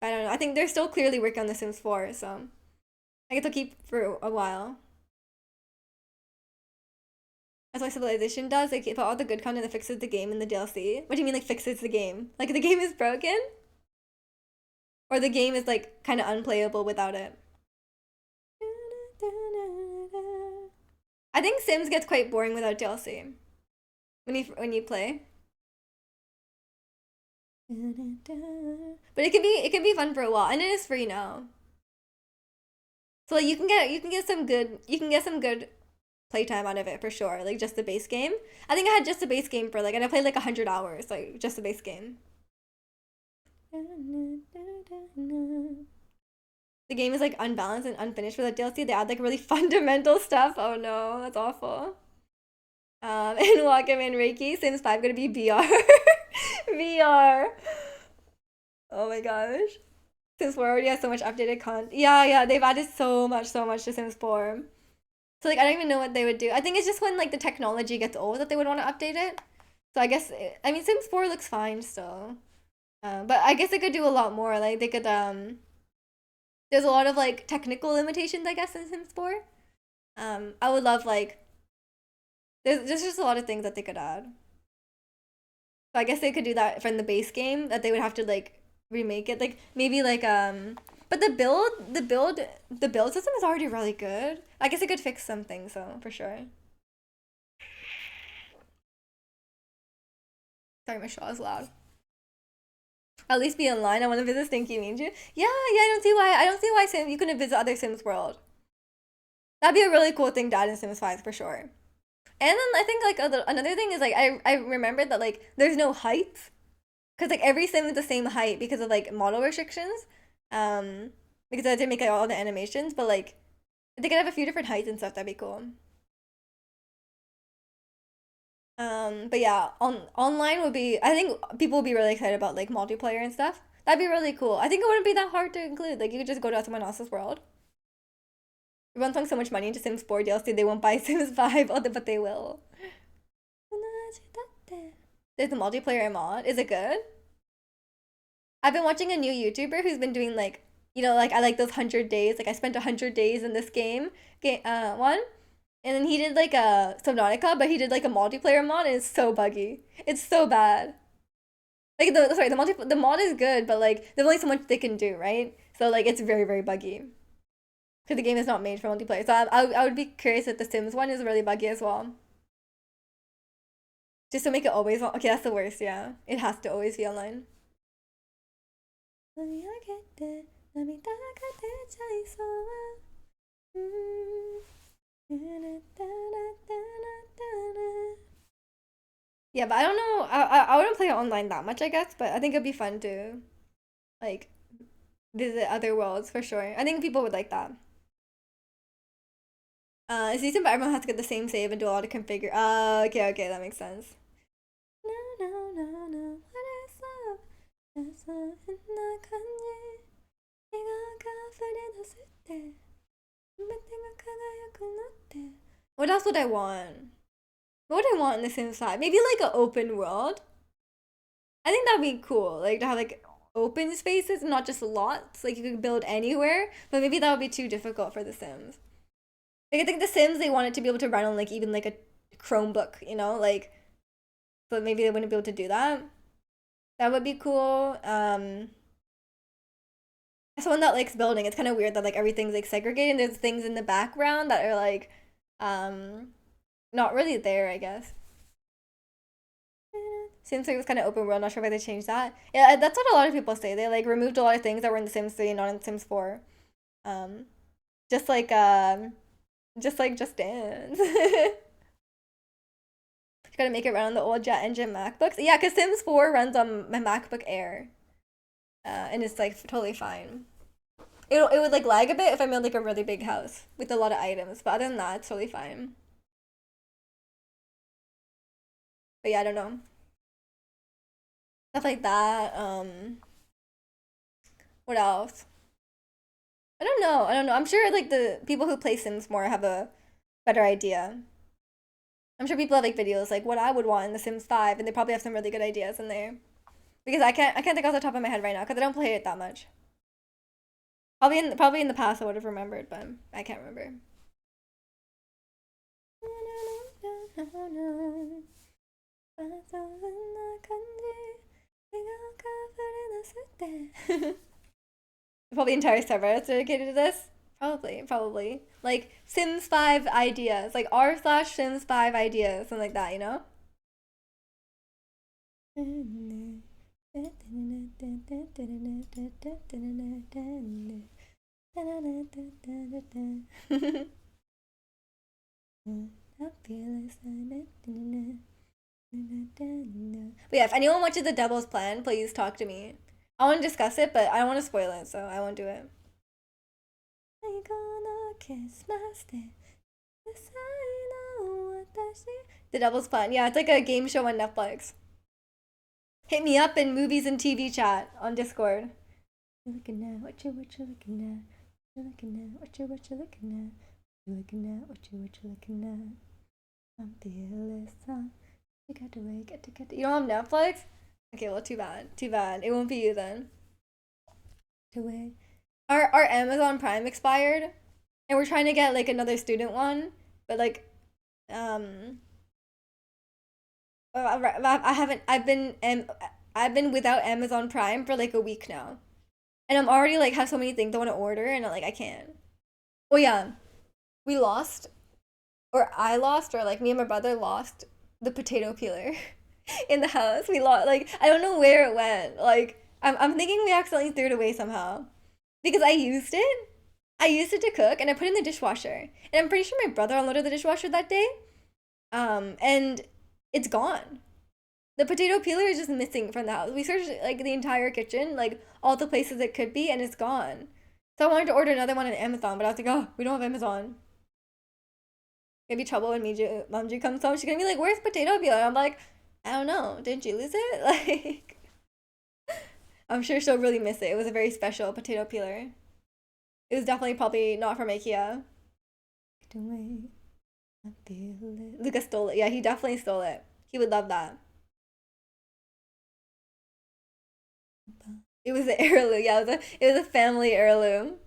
I don't know. I think they're still clearly working on The Sims 4, so I guess they'll keep for a while. That's why Civilization does. They keep all the good content that fixes the game in the DLC. What do you mean, like fixes the game? Like the game is broken, or the game is like kind of unplayable without it. I think Sims gets quite boring without DLC when you play. But it can be fun for a while, and it is free now. So like, you can get some good playtime out of it for sure. Like just the base game. I think I had just the base game for like, and I played like 100 hours, like just the base game. The game is like unbalanced and unfinished without DLC. They add like really fundamental stuff. Oh no, that's awful. And Welcome in Reiki. Sims 5 gonna be VR. VR. Oh my gosh. Sims 4 already has so much updated content. Yeah, yeah, they've added so much to Sims 4. So like I don't even know what they would do. I think it's just when like the technology gets old that they would want to update it. So I guess I mean Sims 4 looks fine still. But I guess they could do a lot more. Like they could there's a lot of like technical limitations I guess in Sims 4. I would love like there's just a lot of things that they could add. So I guess they could do that from the base game, that they would have to like remake it. Like maybe like but the build system is already really good. I guess it could fix some things though, for sure. Sorry, my straw is loud. At least be online. I want to visit Stinky Means You. Yeah, yeah, I don't see why Sim you couldn't visit other Sims world. That'd be a really cool thing to add in Sims 5 for sure. And then I think like another thing is like I remembered that like there's no height, because like every sim is the same height because of like model restrictions. Um, because I didn't make like, all the animations, but like they could have a few different heights and stuff. That'd be cool. But yeah, online would be. I think people would be really excited about like multiplayer and stuff. That'd be really cool. I think it wouldn't be that hard to include. Like you could just go to someone else's world. Everyone's throwing so much money into Sims 4 DLC, they won't buy Sims 5, but they will. There's a multiplayer mod. Is it good? I've been watching a new YouTuber who's been doing like, like I like those 100 days. Like I spent 100 days in this game one, and then he did like a Subnautica, but he did like a multiplayer mod, and it's so buggy. It's so bad. Like the mod is good, but like there's only so much they can do, right? So like it's very buggy because the game is not made for multiplayer. So I would be curious if the Sims one is really buggy as well. Just to make it always on. Okay, that's the worst. Yeah, it has to always be online. Yeah, but I don't know. I wouldn't play it online that much, I guess. But I think it'd be fun to like visit other worlds for sure. I think people would like that. It's decent, but everyone has to get the same save and do a lot of configure. Okay, that makes sense. No, no, no, no. What is love? That's love in the kanji. What else would I want? What would I want in The Sims 5? Maybe like an open world. I think that'd be cool. Like to have like open spaces, not just lots. Like you could build anywhere, but maybe that would be too difficult for The Sims. Like I think The Sims they want it to be able to run on like even like a Chromebook, like, but maybe they wouldn't be able to do that. That would be cool. As someone that likes building, it's kind of weird that like everything's like segregated. And there's things in the background that are like, um, not really there, I guess. Sims 3 was kind of open world. Not sure why they changed that. Yeah, that's what a lot of people say. They like removed a lot of things that were in the Sims 3 and not in Sims 4. Um, just like Just Dance. You gotta make it run on the old jet engine MacBooks. Yeah, because Sims 4 runs on my MacBook Air, and it's like totally fine. It would like lag a bit if I made like a really big house with a lot of items, but other than that, it's totally fine. But yeah, I don't know. Stuff like that. What else? I don't know. I don't know. I'm sure like the people who play Sims more have a better idea. I'm sure people have like videos like what I would want in The Sims 5, and they probably have some really good ideas in there. Because I can't think off the top of my head right now because I don't play it that much. Probably in the past I would have remembered, but I can't remember. Probably entire server is dedicated to this. Probably. Like Sims 5 ideas, like r/Sims 5 ideas, something like that, you know? But yeah, if anyone watches the Devil's Plan, please talk to me. I want to discuss it, but I don't want to spoil it, so I won't do it. I gonna kiss my stick. The Devil's Plan. Yeah, it's like a game show on Netflix. Hit me up in movies and TV chat on Discord. You looking at what you looking at? You looking at what you looking at? You looking at what you looking at? I'm fearless, huh? You got to wait, get to. You don't have Netflix? Okay, well, too bad. Too bad. It won't be you then. To wait. Our Amazon Prime expired, and we're trying to get like another student one, but like, I haven't. I've been without Amazon Prime for like a week now, and I'm already like have so many things I want to order, and like I can't. Oh yeah, we lost, or I lost, or like me and my brother lost the potato peeler in the house. We lost like I don't know where it went. Like I'm thinking we accidentally threw it away somehow because I used it. I used it to cook, and I put it in the dishwasher. And I'm pretty sure my brother unloaded the dishwasher that day. And it's gone. The potato peeler is just missing from the house. We searched like the entire kitchen, like all the places it could be, and it's gone. So I wanted to order another one on Amazon, but I was like, oh, we don't have Amazon. Maybe trouble when Mamji comes home. She's gonna be like, "Where's potato peeler?" I'm like, I don't know. Didn't you lose it? Like, I'm sure she'll really miss it. It was a very special potato peeler. It was definitely probably not from IKEA. Lucas stole it. Yeah, he definitely stole it. He would love that. It was an heirloom. Yeah, it was a family heirloom.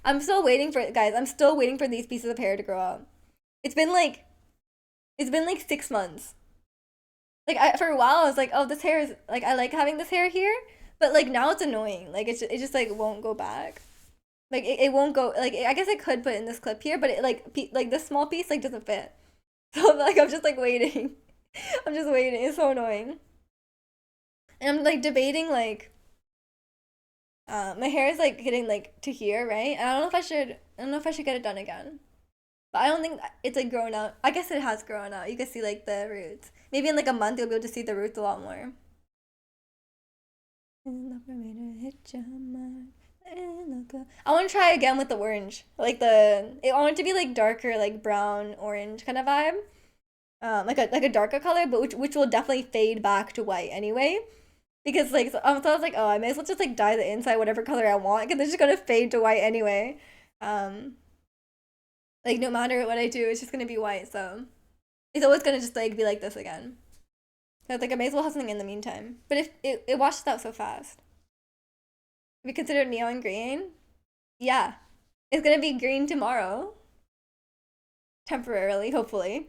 I'm still waiting for guys. I'm still waiting for these pieces of hair to grow out. It's been like it's been like 6 months. Like for a while, I was like, oh, this hair is like I like having this hair here, but like now it's annoying. Like it just like won't go back. Like it won't go. Like I guess I could put in this clip here, but it like this small piece like doesn't fit. So like I'm just like waiting. I'm just waiting. It's so annoying. And I'm like debating like my hair is like getting like to here, right? And I don't know if I should get it done again. But I don't think it's like grown out. I guess it has grown out. You can see like the roots. Maybe in like a month you'll be able to see the roots a lot more. I want to try again with the orange. I want it to be like darker, like brown orange kind of vibe. Like a darker color, but which will definitely fade back to white anyway. Because like so I was like, oh, I may as well just like dye the inside whatever color I want, because it's just gonna fade to white anyway. Um, like no matter what I do, it's just gonna be white. So it's always gonna just like be like this again. So it's like I may as well have something in the meantime. But if it washes out so fast. If you consider neon green, yeah, it's gonna be green tomorrow. Temporarily, hopefully.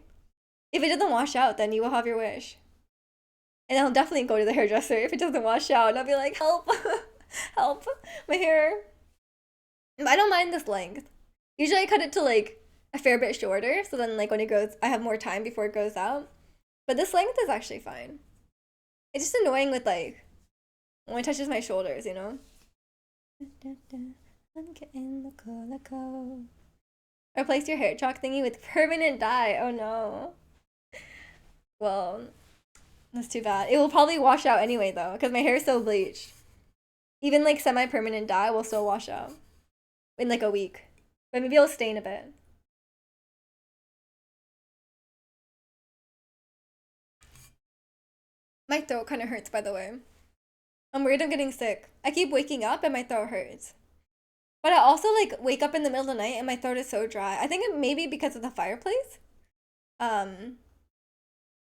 If it doesn't wash out, then you will have your wish. And I'll definitely go to the hairdresser if it doesn't wash out. And I'll be like, help, help, my hair. But I don't mind this length. Usually I cut it to like a fair bit shorter, so then like when it grows, I have more time before it grows out. But this length is actually fine. It's just annoying with like when it touches my shoulders, you know? I'm getting the color. Replace your hair chalk thingy with permanent dye. Oh no. Well, that's too bad. It will probably wash out anyway though, because my hair is so bleached. Even like semi-permanent dye will still wash out in like a week. But maybe it'll stain a bit. My throat kind of hurts, by the way. I'm worried I'm getting sick. I keep waking up and my throat hurts. But I also like wake up in the middle of the night and my throat is so dry. I think it may be because of the fireplace. Um,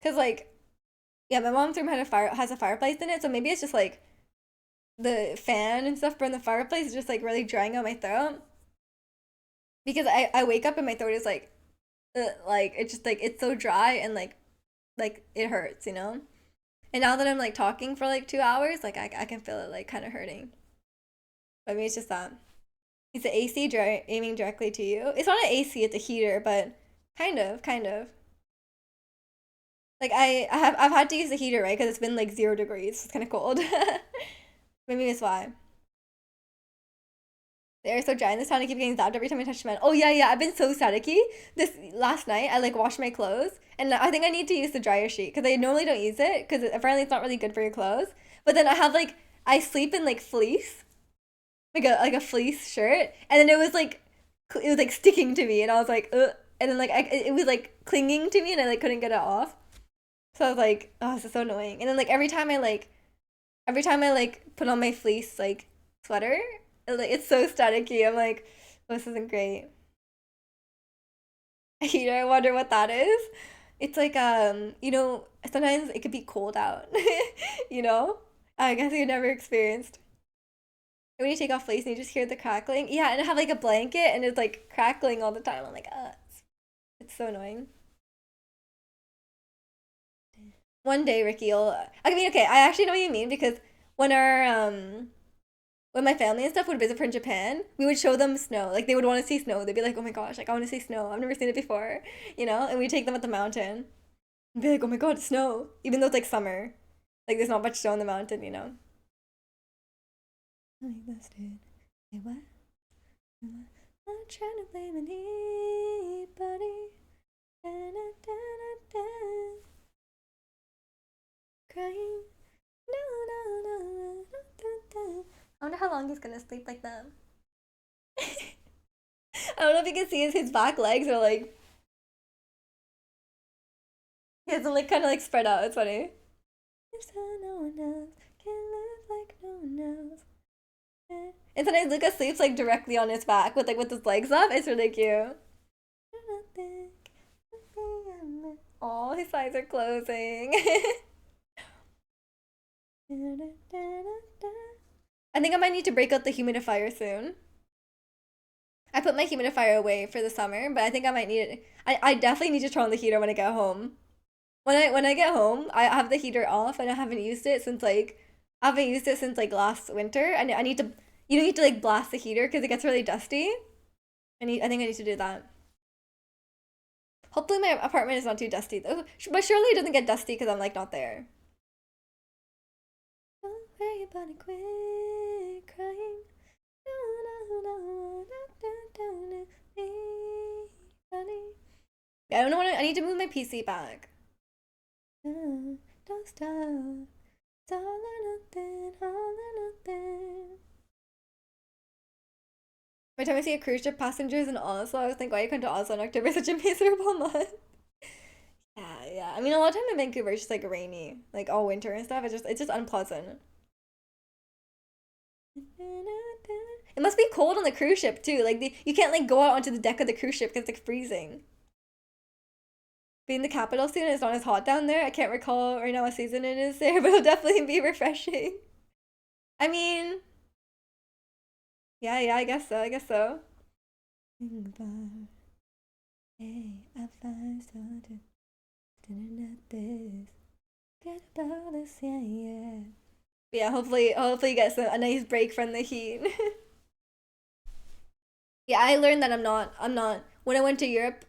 cause like, yeah, my mom's room has a fireplace in it, so maybe it's just like the fan and stuff from the fireplace is just like really drying out my throat. Because I wake up and my throat is like it's just like it's so dry and like it hurts, you know? And now that I'm like talking for like 2 hours, like I can feel it like kind of hurting. But maybe it's just that. Is the AC aiming directly to you? It's not an AC, it's a heater, but kind of. Like I've had to use the heater, right? Because it's been like 0 degrees. It's kind of cold. Maybe that's why. The air's so dry in this town. I keep getting zapped every time I touch cement. Oh yeah. I've been so staticky. This last night, I like washed my clothes, and I think I need to use the dryer sheet because I normally don't use it because apparently it's not really good for your clothes. But then I sleep in like fleece, like a fleece shirt, and then it was like sticking to me, and I was like, ugh. And then like it was like clinging to me, and I like couldn't get it off. So I was like, oh, this is so annoying. And then like every time I like put on my fleece like sweater, it's so staticky. I'm like, oh, this isn't great. Heater, I wonder what that is. It's like sometimes it could be cold out. you know? I guess you never experienced. When you take off fleece and you just hear the crackling. Yeah, and I have like a blanket and it's like crackling all the time. I'm like, it's so annoying. One day, Ricky will. I mean, okay, I actually know what you mean because when our when my family and stuff would visit from Japan, we would show them snow. Like they would want to see snow. They'd be like, "Oh my gosh, like I want to see snow. I've never seen it before," you know. And we take them at the mountain and be like, "Oh my god, snow!" Even though it's like summer, like there's not much snow on the mountain, you know. I busted. Hey, what? I'm not trying to blame anybody. Da-da-da-da-da. Crying. No, no, no, no, no, no. I wonder how long he's gonna sleep like that. I don't know if you can see his back legs are like he has them like kind of like spread out. It's funny. If so, no one else can live like no one else. And sometimes Lucas sleeps like directly on his back with his legs up. It's really cute. Oh, his eyes are closing. I think I might need to break out the humidifier soon. I put my humidifier away for the summer, but I think I might need it. I definitely need to turn on the heater when I get home. When I get home, I have the heater off and I haven't used it since like last winter. And I need to you don't need to like blast the heater because it gets really dusty. I think I need to do that. Hopefully my apartment is not too dusty though. But surely it doesn't get dusty because I'm like not there. Don't worry about it, quit crying. Yeah, I don't know what I need to move my PC back. Don't stop. It's all or nothing, all or nothing. Every time I see a cruise ship passengers in Oslo, I was like, why you come to Oslo in October? Such a miserable month. Yeah. I mean, a lot of time in Vancouver it's just like rainy, like all winter and stuff. It's just unpleasant. It must be cold on the cruise ship too. Like you can't like go out onto the deck of the cruise ship because it's like freezing. Being the capital soon, it's not as hot down there. I can't recall right now what season it is there, but it'll definitely be refreshing. I mean, yeah, I guess so. I guess so. Hey, I find something at this. Forget about this, yeah, yeah. But yeah, hopefully you get a nice break from the heat. Yeah, I learned that I'm not when I went to Europe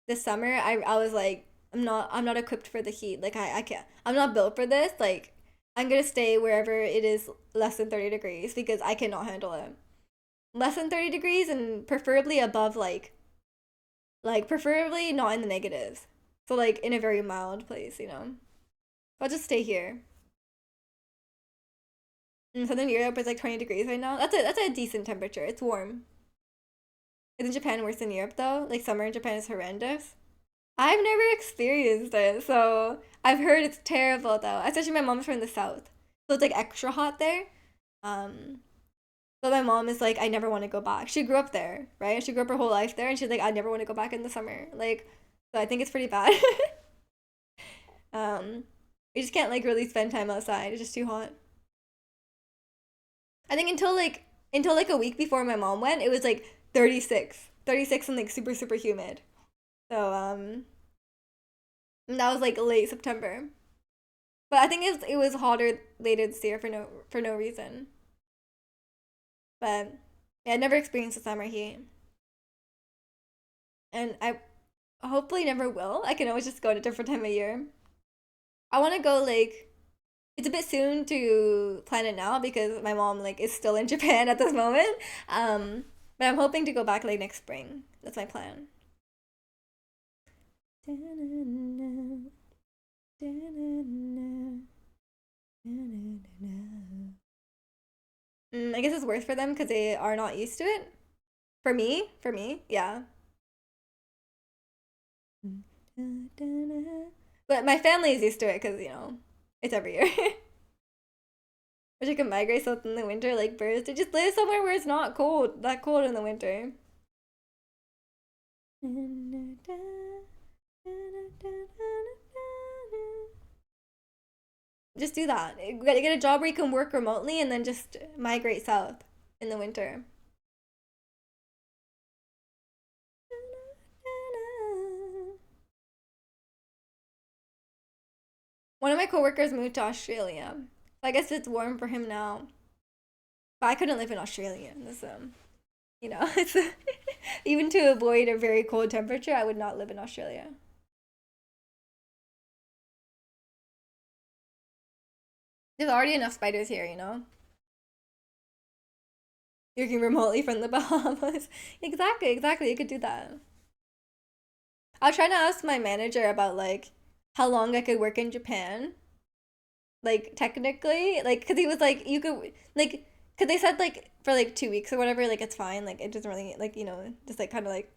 this summer, I was like I'm not equipped for the heat. Like I can't, I'm not built for this. Like I'm gonna stay wherever it is less than 30 degrees because I cannot handle it. Less than 30 degrees and preferably above like preferably not in the negatives. So like in a very mild place, you know. I'll just stay here. In Southern Europe it's like 20 degrees right now. That's a decent temperature. It's warm. Isn't Japan worse than Europe though? Like summer in Japan is horrendous. I've never experienced it, so I've heard it's terrible though. Especially my mom's from the south, so it's like extra hot there. Um, but my mom is like, I never want to go back. She grew up there, right? She grew up her whole life there, and she's like, I never want to go back in the summer. Like, so I think it's pretty bad. um, we just can't like really spend time outside. It's just too hot. I think until like a week before my mom went, it was like 36 and like super super humid. So and that was like late September. But I think it was hotter later this year for no reason. But yeah, I never experienced the summer heat, and I hopefully never will. I can always just go at a different time of year. I want to go like it's a bit soon to plan it now because my mom like is still in Japan at this moment. But I'm hoping to go back like next spring. That's my plan. I guess it's worse for them because they are not used to it. For me, yeah. But my family is used to it because it's every year. Wish I could migrate south in the winter like birds to just live somewhere where it's not that cold in the winter. Just do that. You gotta get a job where you can work remotely and then just migrate south in the winter. One of my coworkers moved to Australia. So I guess it's warm for him now. But I couldn't live in Australia. It's even to avoid a very cold temperature, I would not live in Australia. There's already enough spiders here. Working remotely from the Bahamas. Exactly. You could do that. I was trying to ask my manager about like how long I could work in Japan. Like technically, like, cause he was like, you could like, cause they said like for like 2 weeks or whatever, like it's fine. Like it doesn't really like just like kind of like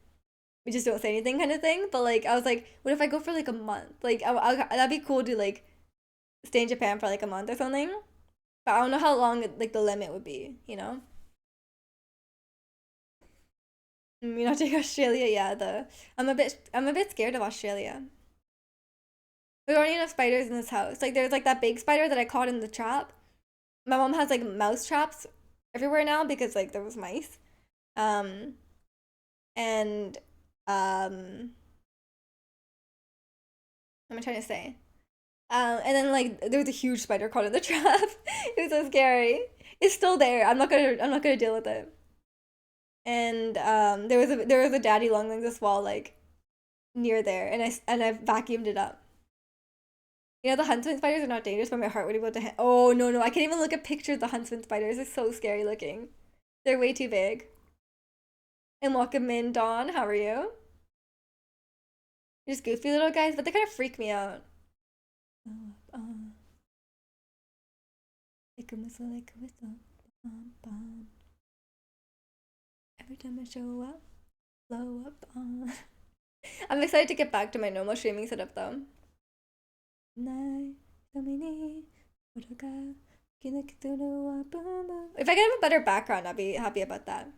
we just don't say anything kind of thing. But like I was like, what if I go for like a month? Like that'd be cool to like stay in Japan for like a month or something. But I don't know how long like the limit would be. You know, take Australia, yeah. I'm a bit scared of Australia. There's already enough spiders in this house. Like there's like that big spider that I caught in the trap. My mom has like mouse traps everywhere now because like there was mice. Um and what am I trying to say? And then like there was a huge spider caught in the trap. It was so scary. It's still there. I'm not gonna deal with it. And there was a daddy long legs as well, like near there, and I vacuumed it up. The huntsman spiders are not dangerous, but my heart would be about to hit. Oh no, I can't even look at pictures of the huntsman spiders. It's so scary looking. They're way too big. And welcome in, Dawn. How are you? You're just goofy little guys, but they kind of freak me out. Like a whistle, like a whistle. Bum, bum. Every time I show up, blow up on. I'm excited to get back to my normal streaming setup though. If I could have a better background, I'd be happy about that.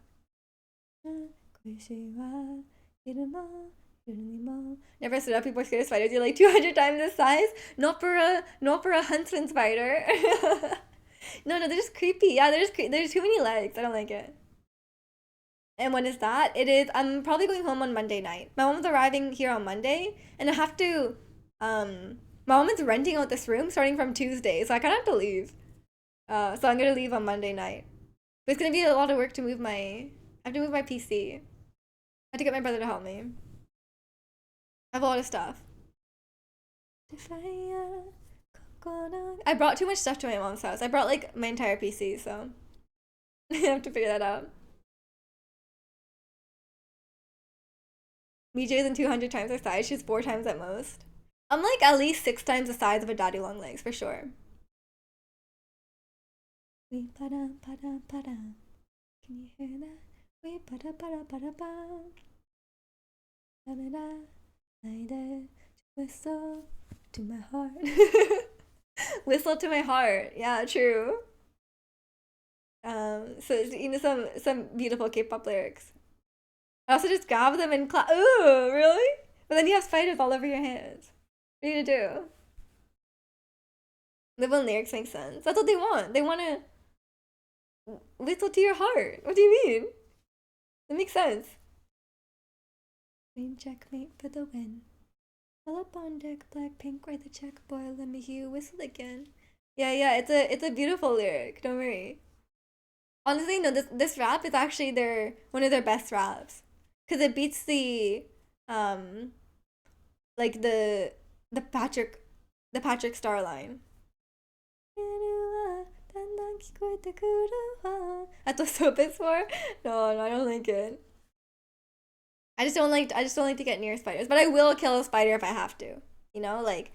Never stood up. People are scared of spiders. You're like 200 times the size. Not for a huntsman spider. No, they're just creepy. Yeah, there's too many legs. I don't like it. And when is that? It is. I'm probably going home on Monday night. My mom's arriving here on Monday, and I have to My mom is renting out this room starting from Tuesday, so I kind of have to leave. So I'm gonna leave on Monday night. But it's gonna be a lot of work to move I have to move my PC. I have to get my brother to help me. I have a lot of stuff. I brought too much stuff to my mom's house. I brought like my entire PC, so I have to figure that out. Mija isn't 200 times her size. She's 4 times at most. I'm like at least 6 times the size of a daddy long legs for sure. We ba-dum, ba-dum, ba-dum. Can you hear that? We ba-da ba-da ba-da ba. Whistle to my heart. Whistle to my heart. Yeah, true. So you know some beautiful K-pop lyrics. I also just grab them in class. Ooh, really? But then you have spiders all over your hands. What are you gonna do? The one lyrics make sense. That's what they want. They want to whistle to your heart. What do you mean? That makes sense. Green checkmate for the win. All up on deck, black, pink, write the check, boy. Let me hear you whistle again. Yeah. It's a beautiful lyric. Don't worry. Honestly, no. This rap is actually one of their best raps, cause it beats the like the Patrick Star line. That's what soap is for. No, I don't like it. I just don't like to get near spiders, but I will kill a spider if I have to. You know, like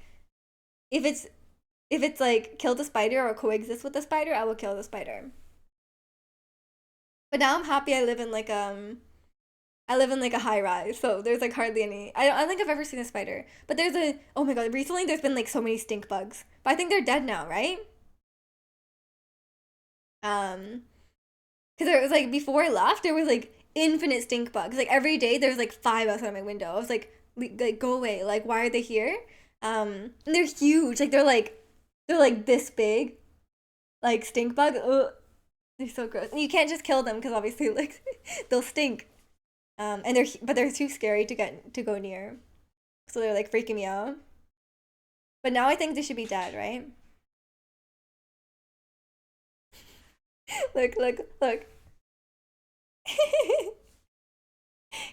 if it's like kill the spider or coexist with the spider, I will kill the spider. But now I'm happy I live in like a high rise, so there's like hardly any. I don't think I've ever seen a spider. But there's oh my god, recently there's been like so many stink bugs. But I think they're dead now, right? Um, because there was like before I left, there was like infinite stink bugs. Like every day there's like five outside my window. I was like go away. Like why are they here? And they're huge. Like they're like this big. Like stink bug. Ugh. They're so gross. And you can't just kill them because obviously like they'll stink. And they're too scary to go near. So they're like freaking me out. But now I think they should be dead, right? Look.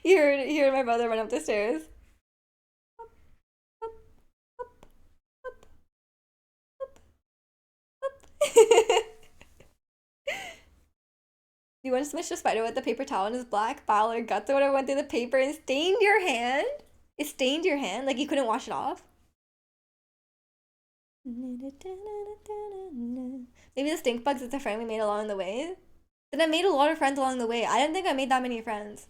You heard my brother run up the stairs. You want to smush a spider with the paper towel and his black bile or guts or whatever went through the paper and stained your hand? It stained your hand? Like you couldn't wash it off? Maybe the stink bugs is a friend we made along the way. Then I made a lot of friends along the way. I didn't think I made that many friends.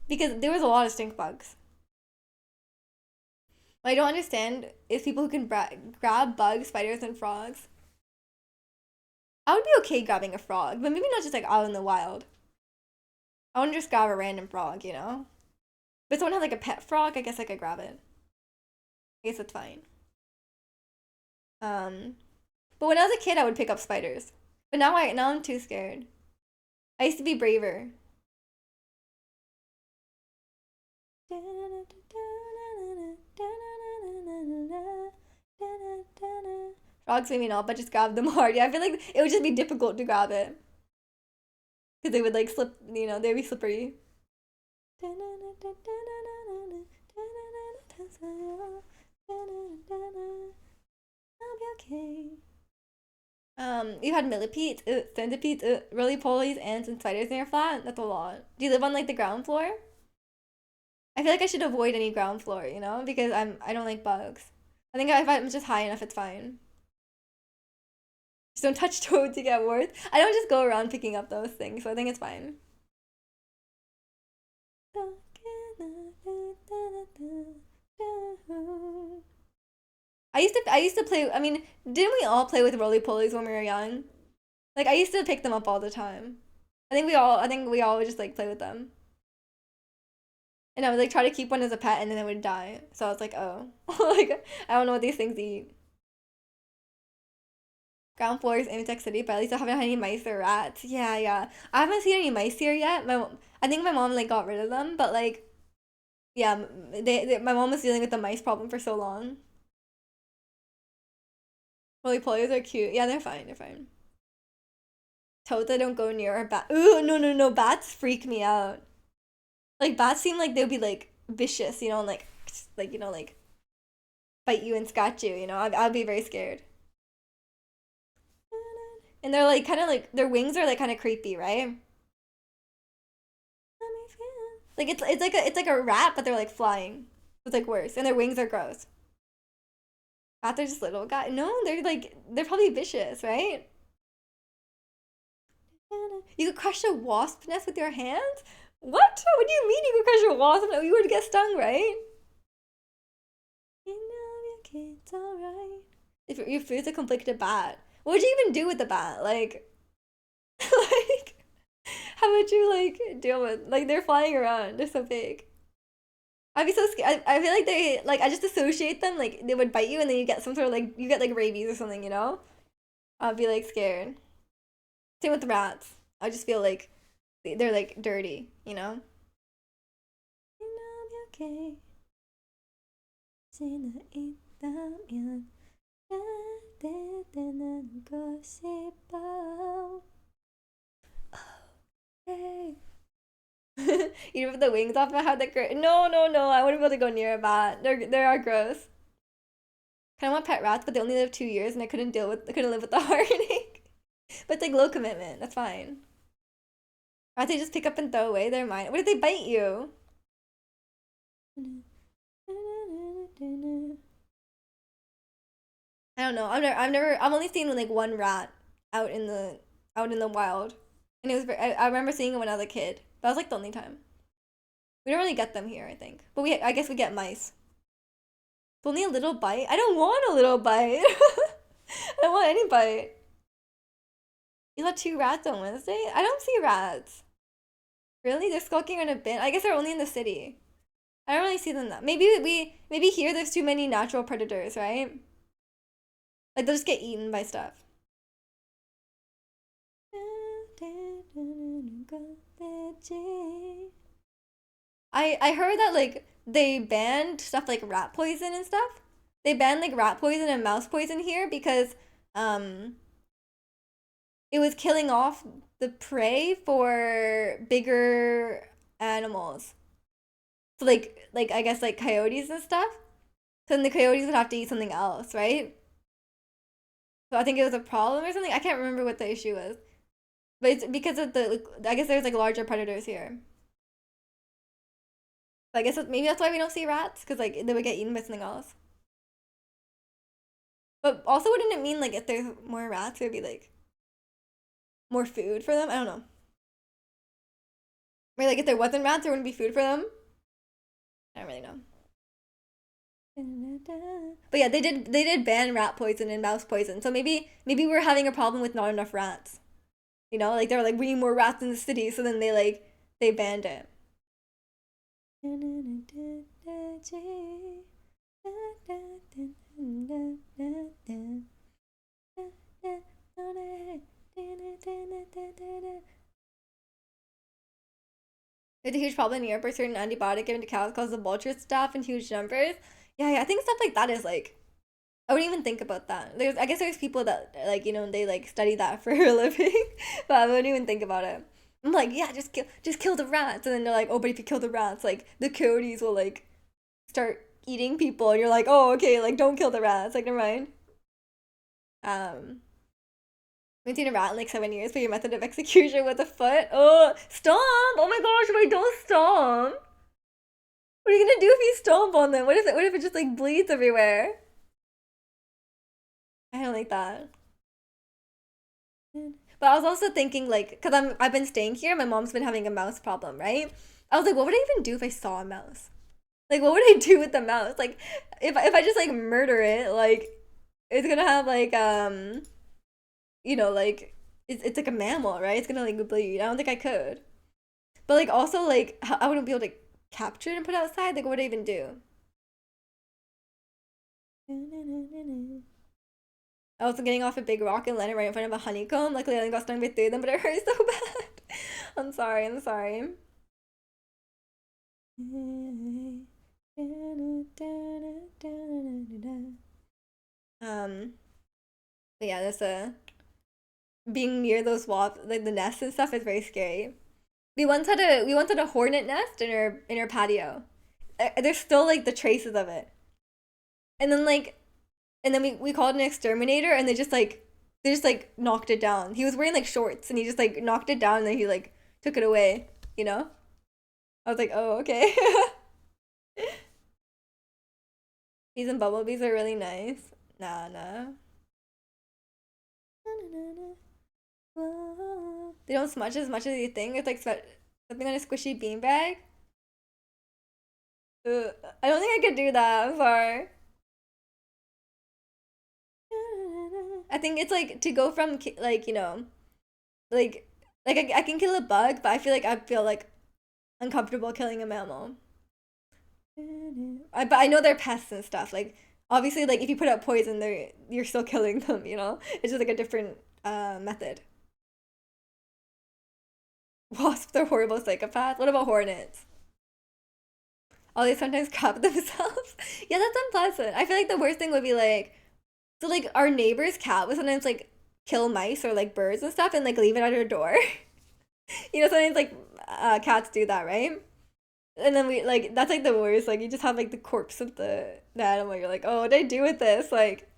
Because there was a lot of stink bugs. What I don't understand is people who can grab bugs, spiders, and frogs. I would be okay grabbing a frog, but maybe not just like out in the wild. I wouldn't just grab a random frog, you know? But if someone had like a pet frog, I guess I could grab it. I guess that's fine. But when I was a kid, I would pick up spiders. But now I'm too scared. I used to be braver. Frogs maybe not, but just grab them hard. Yeah, I feel like it would just be difficult to grab it. Because they would like slip, you know, they'd be slippery. I'll be okay. You had millipedes, centipedes, roly polies, ants, and spiders in your flat? That's a lot. Do you live on like the ground floor? I feel like I should avoid any ground floor, you know, because I don't like bugs. I think if I'm just high enough, it's fine. Just don't touch toads, you get worse. I don't just go around picking up those things, so I think it's fine. I used to play. I mean, didn't we all play with roly polies when we were young? Like I used to pick them up all the time. I think we all would just like play with them. And I would like try to keep one as a pet, and then it would die. So I was like, oh, like I don't know what these things eat. Ground floor is Imitex City, but at least I haven't had any mice or rats. Yeah. I haven't seen any mice here yet. I think my mom like got rid of them, but like Yeah, my mom was dealing with the mice problem for so long. Roly polies are cute. Yeah, they're fine. They're fine. Toads I don't go near are bat. Ooh, no, no, no. Bats freak me out. Like bats seem like they'd be like vicious, you know, and like like bite you and scratch you. You know, I'd be very scared. And they're like kind of like their wings are like kind of creepy, right? Like it's like a rat, but they're like flying. It's like worse, and their wings are gross. Bats are just little guy. No, they're probably vicious, right? You could crush a wasp nest with your hands? What? What do you mean you could crush a wasp nest? You would get stung, right? You know your kid's alright. If your food's a conflicted bat, what would you even do with the bat? Like, like, how would you like deal with? Like, they're flying around. They're so big. I'd be so scared. I feel like they like I just associate them like they would bite you and then you get some sort of like you get like rabies or something. You know? I'd be like scared. Same with the rats. I just feel like they're like dirty. You know? Okay. 지나있다면 나대대는 싶어. Hey. You rip the wings off and have the No, no, no. I wouldn't be able to go near a bat. They are gross. Kind of want pet rats, but they only live 2 years, and I couldn't live with the heartache. But it's like low commitment. That's fine. Rats they just pick up and throw away. They're mine. What if they bite you? I don't know. I've only seen like one rat out in the out in the wild, and it was. I remember seeing it when I was a kid. That was like the only time. We don't really get them here, I think. But I guess we get mice. It's only a little bite. I don't want a little bite. I don't want any bite. You had two rats on Wednesday? I don't see rats. Really? They're skulking in a bin. I guess they're only in the city. I don't really see them that. Maybe here there's too many natural predators, right? Like they'll just get eaten by stuff. I heard that like they banned stuff like rat poison and stuff. They banned like rat poison and mouse poison here because um it was killing off the prey for bigger animals. So like I guess like coyotes and stuff. So then the coyotes would have to eat something else, right? So I think it was a problem or something. I can't remember what the issue was. But it's because of I guess there's like larger predators here. So I guess maybe that's why we don't see rats because like they would get eaten by something else. But also, wouldn't it mean like if there's more rats, there'd be like more food for them? I don't know. Maybe like if there wasn't rats, there wouldn't be food for them. I don't really know. But yeah, they did ban rat poison and mouse poison. So maybe we're having a problem with not enough rats. You know, like they were like we need more rats in the city, so then they banned it. There's a huge problem in Europe where certain antibiotic given to cows causes vulture staph in huge numbers. Yeah, I think stuff like that is like I wouldn't even think about that. I guess there's people that like they like study that for a living, but I wouldn't even think about it. I'm like, yeah, just kill the rats, and then they're like, oh, but if you kill the rats, like the coyotes will like start eating people, and you're like, oh, okay, like don't kill the rats, like never mind. Um, I haven't seen a rat in like 7 years, but your method of execution with a foot. Oh, stomp! Oh my gosh, wait, don't stomp! What are you gonna do if you stomp on them? What if it just like bleeds everywhere? I don't like that. But I was also thinking like, cause I've been staying here. My mom's been having a mouse problem, right? I was like, what would I even do if I saw a mouse? Like, what would I do with the mouse? Like, if I just like murder it, like, it's gonna have like like it's like a mammal, right? It's gonna like bleed. I don't think I could. But like also like I wouldn't be able to capture it and put it outside. Like, what would I even do? I was getting off a big rock and landed right in front of a honeycomb. Luckily, I only got stung by three of them, but it hurt so bad. I'm sorry. Um, but yeah, that's a being near those walls, like the nests and stuff, is very scary. We once had a hornet nest in our patio. There's still like the traces of it, and then we called an exterminator, and they just knocked it down. He was wearing like shorts, and he just like knocked it down, and then he like took it away. You know, I was like, oh, okay. Bees and bumblebees are really nice. Nah, nah. They don't smudge as much as you think. It's like something on a squishy beanbag. Ugh, I don't think I could do that. I'm sorry. I think it's like to go from like like I can kill a bug, but I feel like I feel uncomfortable killing a mammal. But I know they're pests and stuff. Like obviously, like if you put out poison, you're still killing them. It's just like a different method. Wasps are horrible psychopaths. What about hornets? Oh, they sometimes crap themselves. Yeah, that's unpleasant. I feel like the worst thing would be like, so like our neighbor's cat would sometimes like kill mice or like birds and stuff and like leave it at her door. Sometimes like cats do that, right? And then we like that's like the worst. Like you just have like the corpse of the animal. You're like, oh, what did I do with this? Like,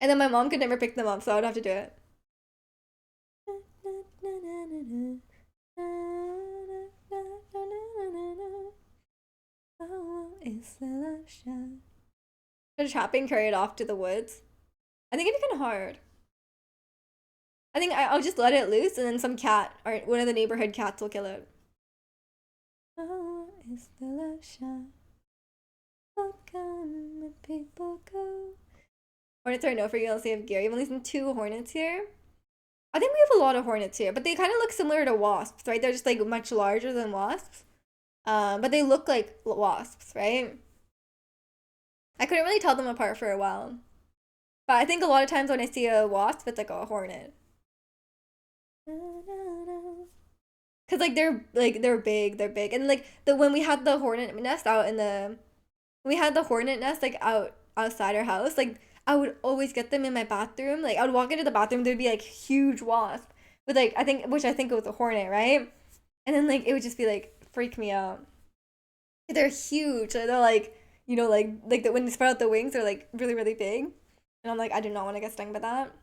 and then my mom could never pick them up, so I would have to do it. Oh, is the love shot? Go trapping, carry it off to the woods. I think it'd be kind of hard. I think I'll just let it loose, and then some cat or one of the neighborhood cats will kill it. Oh, is the love shot? Will come when people go. Hornets are no for you unless they have gear. You've only seen two hornets here. I think we have a lot of hornets here, but they kind of look similar to wasps, right? They're just like much larger than wasps. But they look like wasps, right? I couldn't really tell them apart for a while. But I think a lot of times when I see a wasp, it's like a hornet. Cause they're big, and like the when we had the hornet nest out in the we had the hornet nest like outside our house. Like I would always get them in my bathroom. Like I would walk into the bathroom, there'd be like huge wasp with like I think it was a hornet, right? And then like it would just be like freak me out. They're huge. They're like when they spread out the wings, they're like really really big. And I'm like I do not want to get stung by that.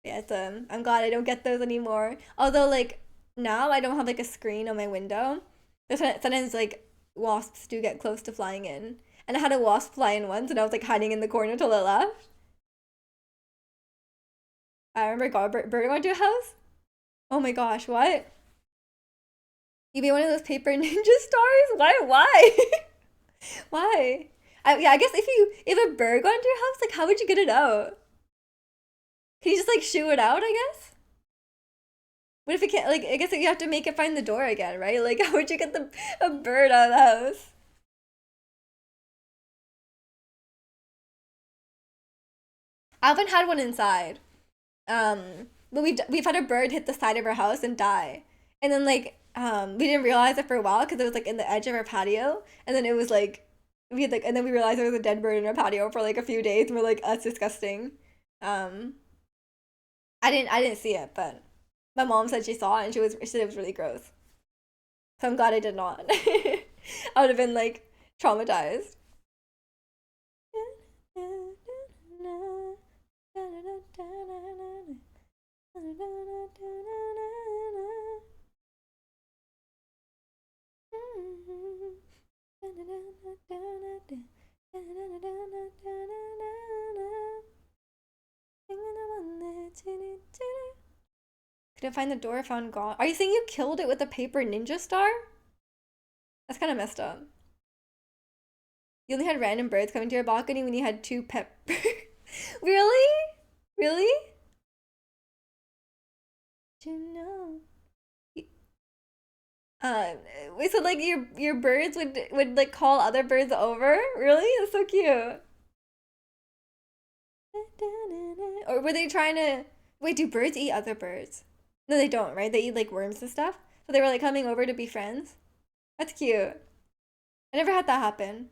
Yeah, I'm glad I don't get those anymore. Although like now I don't have like a screen on my window. Sometimes like wasps do get close to flying in. And I had a wasp fly in once and I was like hiding in the corner till it left. I remember got bird went to a house. Oh my gosh, what? You be one of those paper ninja stars? Why? Why? Yeah, I guess if a bird got into your house, like how would you get it out? Can you just like shoo it out, I guess? What if it can't like I guess you have to make it find the door again, right? Like how would you get a bird out of the house? I haven't had one inside. But we've had a bird hit the side of our house and die. And then like we didn't realize it for a while because it was like in the edge of our patio, and then it was like we had like and then we realized there was a dead bird in our patio for like a few days, and we're like, that's disgusting. Um, I didn't see it, but my mom said she saw it and she said it was really gross. So I'm glad I did not. I would have been like traumatized. Couldn't find the door, found gone. Are you saying you killed it with a paper ninja star? That's kind of messed up. You only had random birds coming to your balcony when you had two pet birds. Really? Really? Do you know? Uh, wait, so like your birds would like call other birds over? Really? That's so cute. Or were they trying to wait, do birds eat other birds? No, they don't, right? They eat like worms and stuff. So they were like coming over to be friends. That's cute. I never had that happen.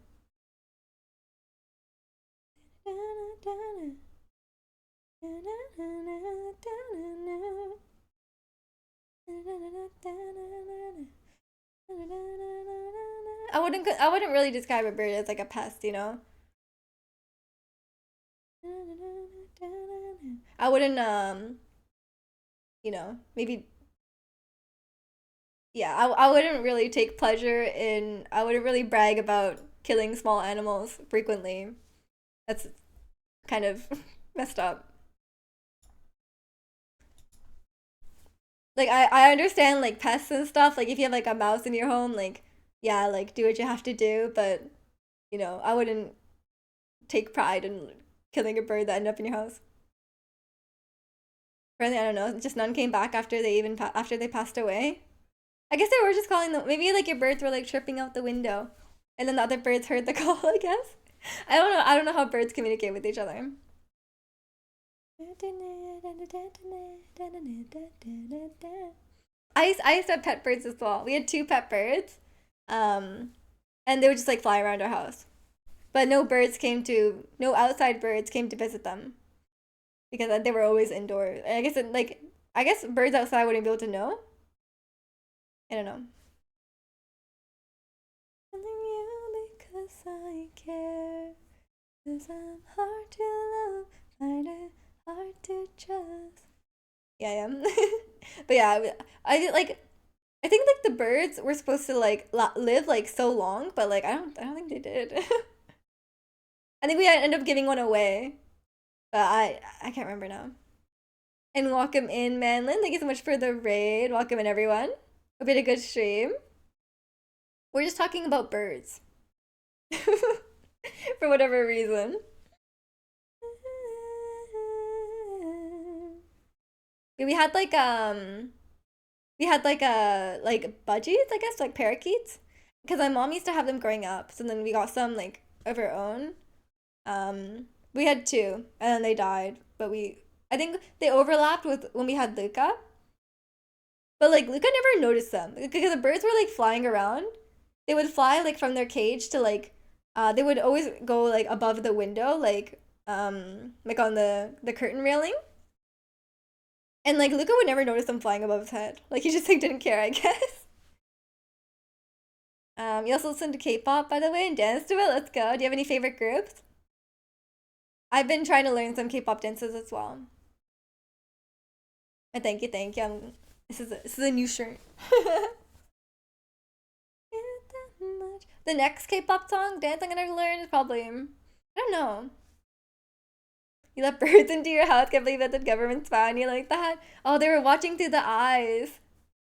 I wouldn't really describe a bird as like a pest, you know? I wouldn't maybe yeah, I wouldn't really take pleasure in I wouldn't really brag about killing small animals frequently. That's kind of messed up. Like I understand like pests and stuff, like if you have like a mouse in your home, like yeah, like do what you have to do, but I wouldn't take pride in killing a bird that ended up in your house. Apparently, I don't know, just none came back after after they passed away. I guess they were just calling them. Maybe like your birds were like chirping out the window, and then the other birds heard the call. I guess. I don't know. I don't know how birds communicate with each other. I used to have pet birds as well. We had two pet birds, um, and they would just like fly around our house. But no outside birds came to visit them because they were always indoors. And I guess birds outside wouldn't be able to know. I don't know. Telling you because I care. Cause I'm hard to love, find it hard to trust. Yeah, I am. But yeah, I think like the birds were supposed to like live like so long, but like I don't think they did. I think we ended up giving one away, but I can't remember now. And welcome in, Manlin. Thank you so much for the raid. Welcome in, everyone. Hope you had a good stream. We're just talking about birds for whatever reason. We had like budgies, I guess, like parakeets, because my mom used to have them growing up. So then we got some like of our own. We had two, and then they died. But I think they overlapped with when we had Luca. But like Luca never noticed them because the birds were like flying around. They would fly like from their cage to they would always go like above the window, like on the curtain railing. And like Luca would never notice them flying above his head. Like he just like didn't care, I guess. You also listen to K-pop, by the way, and dance to it. Let's go. Do you have any favorite groups? I've been trying to learn some K-pop dances as well. And thank you, thank you. This is a new shirt. The next K-pop song dance I'm gonna learn is probably I don't know. You let birds into your house. Can't believe that the government's found you like that. Oh, they were watching through the eyes.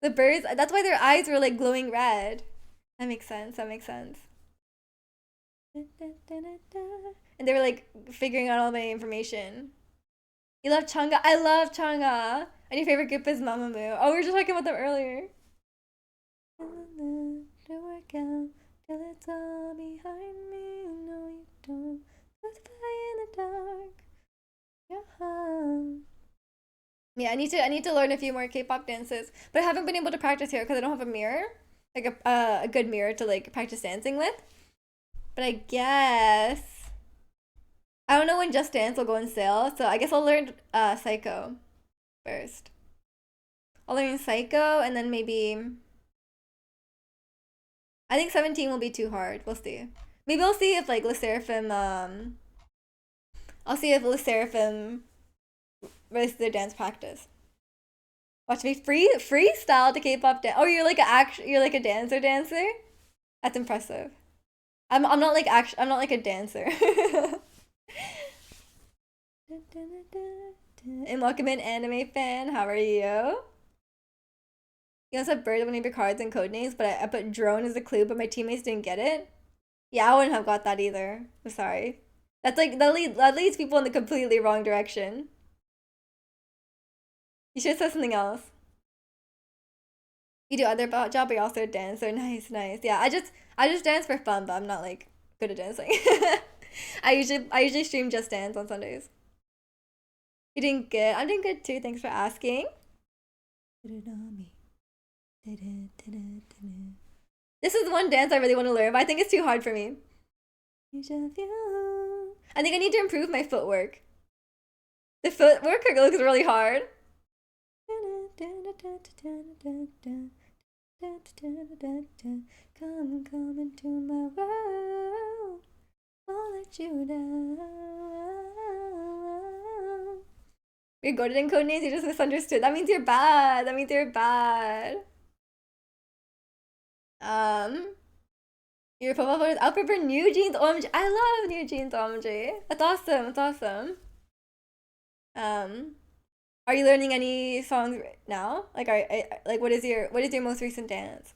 The birds. That's why their eyes were like glowing red. That makes sense. That makes sense. And they were like figuring out all my information. You love Changa. I love Changa. And your favorite group is Mamamoo. Oh, we were just talking about them earlier. To work out till it's all behind me. No, you don't. Let's play in the dark. Yeah. Yeah, I need to learn a few more K-pop dances, but I haven't been able to practice here because I don't have a mirror, like a good mirror to like practice dancing with. But I guess I don't know when Just Dance will go on sale, so I guess I'll learn Psycho first. I'll learn Psycho and then maybe I think 17 will be too hard. We'll see. Maybe I'll see if like Le Seraphim I'll see if Le Seraphim releases their dance practice. Watch me freestyle to K-pop dance. Oh, you're like a dancer. That's impressive. I'm not like I'm not like a dancer. And welcome in, anime fan. How are you? You also have bird one of your cards and code names, but I put drone as a clue, but my teammates didn't get it. Yeah, I wouldn't have got that either. I'm sorry. That's like that leads people in the completely wrong direction. You should have said something else. You do other job, but you're also a dancer. Nice, nice. Yeah, I just dance for fun, but I'm not like good at dancing. I usually stream Just Dance on Sundays. You doing good? I'm doing good too. Thanks for asking. Put it on me. This is one dance I really want to learn, but I think it's too hard for me. I think I need to improve my footwork. The footwork looks really hard. Come into my world. Won't let you down. You're good at code names, you just misunderstood. That means you're bad. That means you're bad. Your profile photo is outfit for New Jeans OMG. I love New Jeans OMG. That's awesome. That's awesome. Are you learning any songs right now? Like, what is your most recent dance?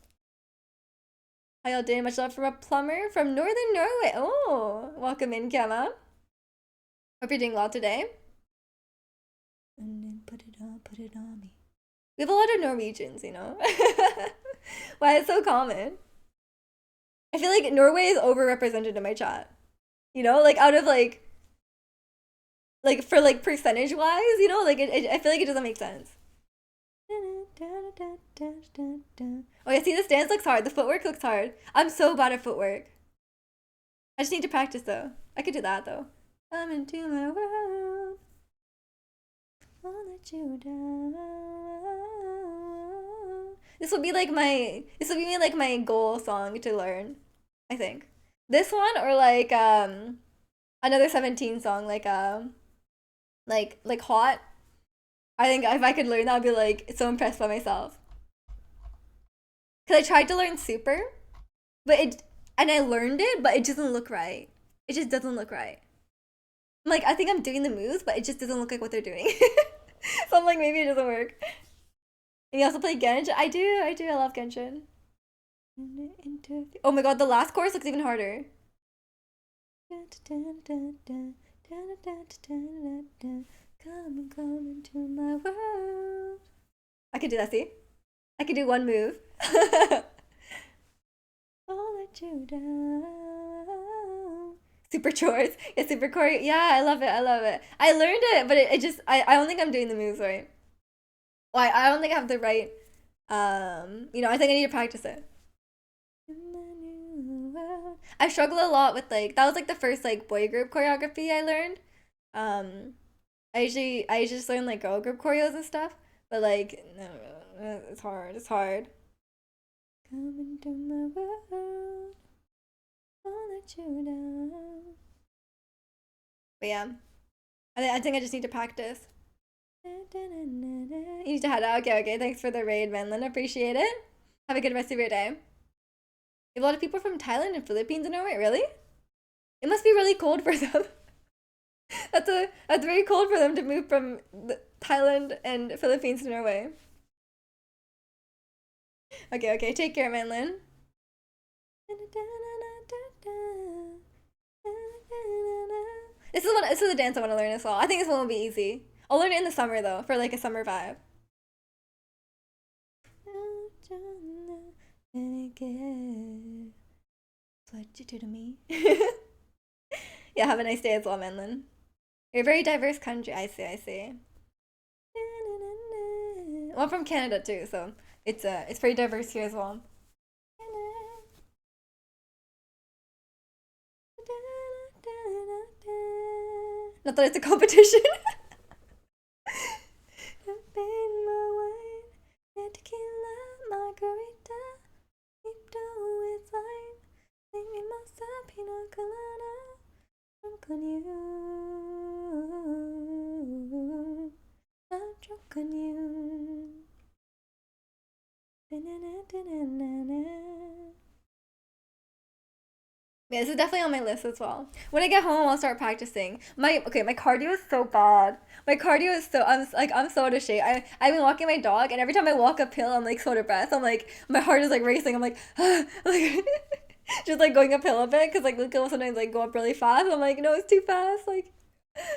How y'all doing? Much love from a plumber from Northern Norway. Oh, welcome in, Kema. Hope you're doing well today. And then put it on me. We have a lot of Norwegians, you know? Why it's so common? I feel like Norway is overrepresented in my chat. You know, like out of like for like percentage wise, you know, like I feel like it doesn't make sense. Oh yeah, see, this dance looks hard. The footwork looks hard. I'm so bad at footwork. I just need to practice though. I could do that though. Come into my world. I'll let you down. This will be like my goal song to learn, I think. This one or like another 17 song like Hot. I think if I could learn that, I'd be like so impressed by myself. Cause I tried to learn Super, and I learned it, but it doesn't look right. It just doesn't look right. I'm like, I think I'm doing the moves, but it just doesn't look like what they're doing. So I'm like, maybe it doesn't work. And you also play Genshin? I do. I love Genshin. Oh my god, the last chorus looks even harder. Come into my world. I could do that, see? I could do one move. I'll let you down. Super chores. Yeah, super chore. Yeah, I love it. I learned it, but it just I don't think I'm doing the moves right. Well, I don't think I have the right you know, I think I need to practice it. I struggle a lot with like that was like the first like boy group choreography I learned. I usually just learn like girl group choreos and stuff, but like no, it's hard. It's hard. Come into my world, I'll let you down. But yeah, I think I just need to practice. You need to head out. Okay. Thanks for the raid, Manlin. Appreciate it. Have a good rest of your day. We have a lot of people from Thailand and Philippines in Norway. Really? It must be really cold for them. That's very cold for them to move from Thailand and Philippines to Norway. Okay. Take care, Manlin. This is a dance I want to learn as well. I think this one will be easy. I'll learn it in the summer though, for like a summer vibe. What you do to me? Yeah, have a nice day as well, Manlin. You're a very diverse country. I see. Well, I'm from Canada too, so it's pretty diverse here as well. Not that it's a competition. Tequila, margarita, with wine, singing myself, pina colada, drunk on you, I'm drunk on you. Yeah, this is definitely on my list as well. When I get home, I'll start practicing. My cardio is so bad. My cardio is so I'm so out of shape. I've been walking my dog, and every time I walk uphill, I'm like so depressed. I'm like my heart is like racing. I'm like like just like going uphill a bit because like Luca will sometimes like go up really fast. I'm like no, it's too fast. Like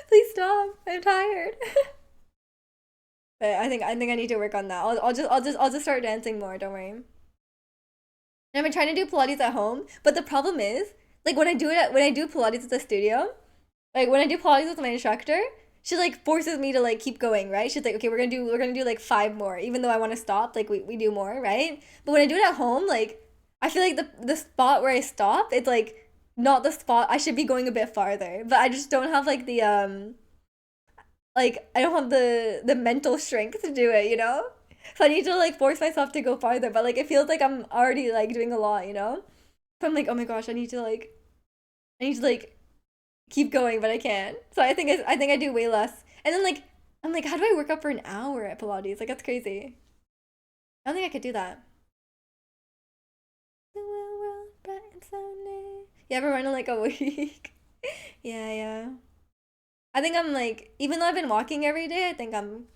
please stop. I'm tired. But I think I need to work on that. I'll just start dancing more. Don't worry. And I've been trying to do Pilates at home, but the problem is like when I do Pilates at the studio, like when I do Pilates with my instructor, she like forces me to like keep going, right? She's like, okay, we're gonna do like five more, even though I want to stop. Like we do more, right? But when I do it at home, like I feel like the spot where I stop, it's like not the spot I should be going a bit farther. But I just don't have like the like I don't have the mental strength to do it, you know? So I need to like force myself to go farther, but like it feels like I'm already like doing a lot, you know? So I'm like, oh my gosh, I need to like keep going, but I can't. So I think I do way less. And then like I'm like, how do I work up for an hour at Pilates? Like that's crazy. I don't think I could do that. The world bright and sunny. You ever run in like a week? Yeah, yeah. I think I'm like, even though I've been walking every day, I think I'm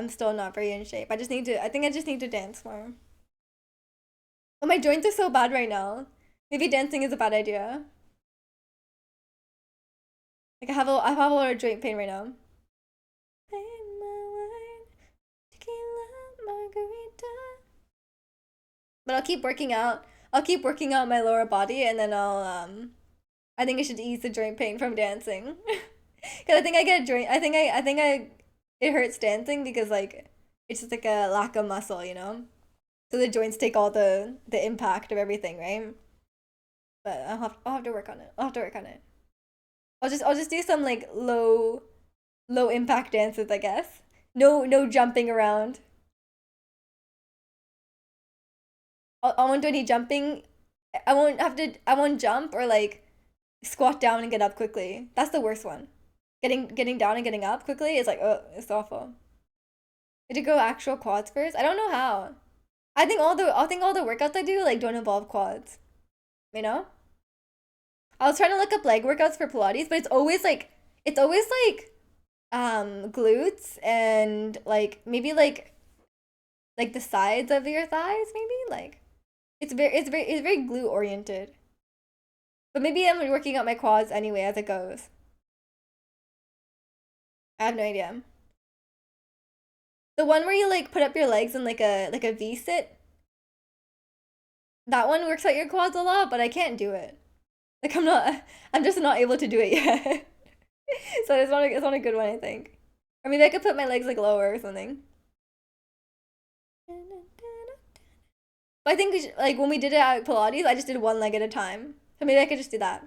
still not very in shape. I think I just need to dance more. But my joints are so bad right now. Maybe dancing is a bad idea. Like I have a lot of joint pain right now. Tequila margarita. But I'll keep working out. I'll keep working out my lower body, and then I think I should ease the joint pain from dancing. Cause I think I get a joint. I think I it hurts dancing because like it's just like a lack of muscle, you know. So the joints take all the impact of everything, right? But I'll have to work on it. I'll have to work on it. I'll just do some like low impact dances, I guess. No jumping around. I won't do any jumping. I won't jump or like squat down and get up quickly. That's the worst one. Getting down and getting up quickly is like, oh, it's awful. Did you go actual quads first? I don't know how. I think all the workouts I do like don't involve quads. You know? I was trying to look up leg workouts for Pilates, but it's always like glutes and like maybe like the sides of your thighs, maybe? Like it's very glute oriented. But maybe I'm working out my quads anyway as it goes. I have no idea. The one where you like put up your legs in like a V sit, that one works out your quads a lot, but I can't do it. Like I'm just not able to do it yet. So it's not a good one, I think. Or maybe I could put my legs like lower or something. But I think like when we did it at Pilates, I just did one leg at a time. So maybe I could just do that.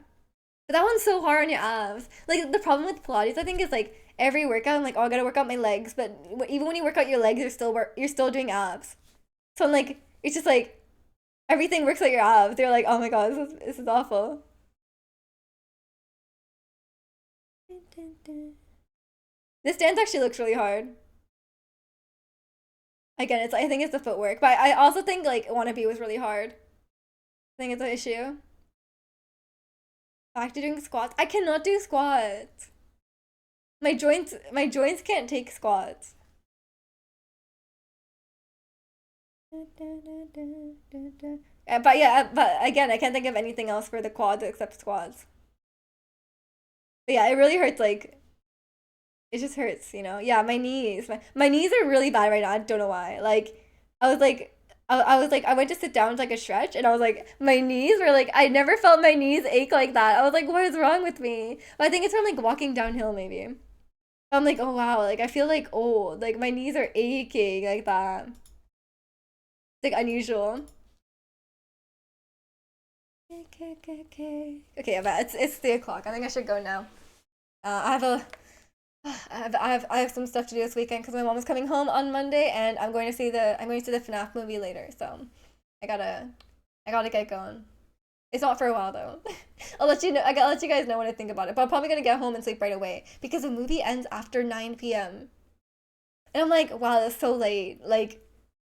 But that one's so hard on your abs. Like the problem with Pilates, I think, is like every workout, I'm like, oh, I gotta work out my legs. But even when you work out your legs, you're still doing abs. So I'm like, it's just like everything works out your abs. They're like, oh my god, this is awful. This dance actually looks really hard. Again, it's I think it's the footwork, but I also think like wannabe was really hard. I think it's an issue. Back to doing squats. I cannot do squats. My joints can't take squats. But yeah, but again, I can't think of anything else for the quads except squats. But yeah, it really hurts. Like it just hurts, you know. Yeah, my knees are really bad right now. I don't know why. Like I was like. I was like, I went to sit down to like a stretch, and I was like, my knees were like, I never felt my knees ache like that. I was like, what is wrong with me? But I think it's from like walking downhill, maybe. I'm like, oh wow, like I feel like old. Like my knees are aching like that. It's like unusual. Okay, but it's 3 o'clock. I think I should go now. I have a I have some stuff to do this weekend because my mom is coming home on Monday, and I'm going to see the FNAF movie later. So I gotta I gotta get going. It's not for a while though. I'll let you know. I gotta let you guys know what I think about it. But I'm probably gonna get home and sleep right away because the movie ends after 9 p.m. And I'm like, wow, that's so late. Like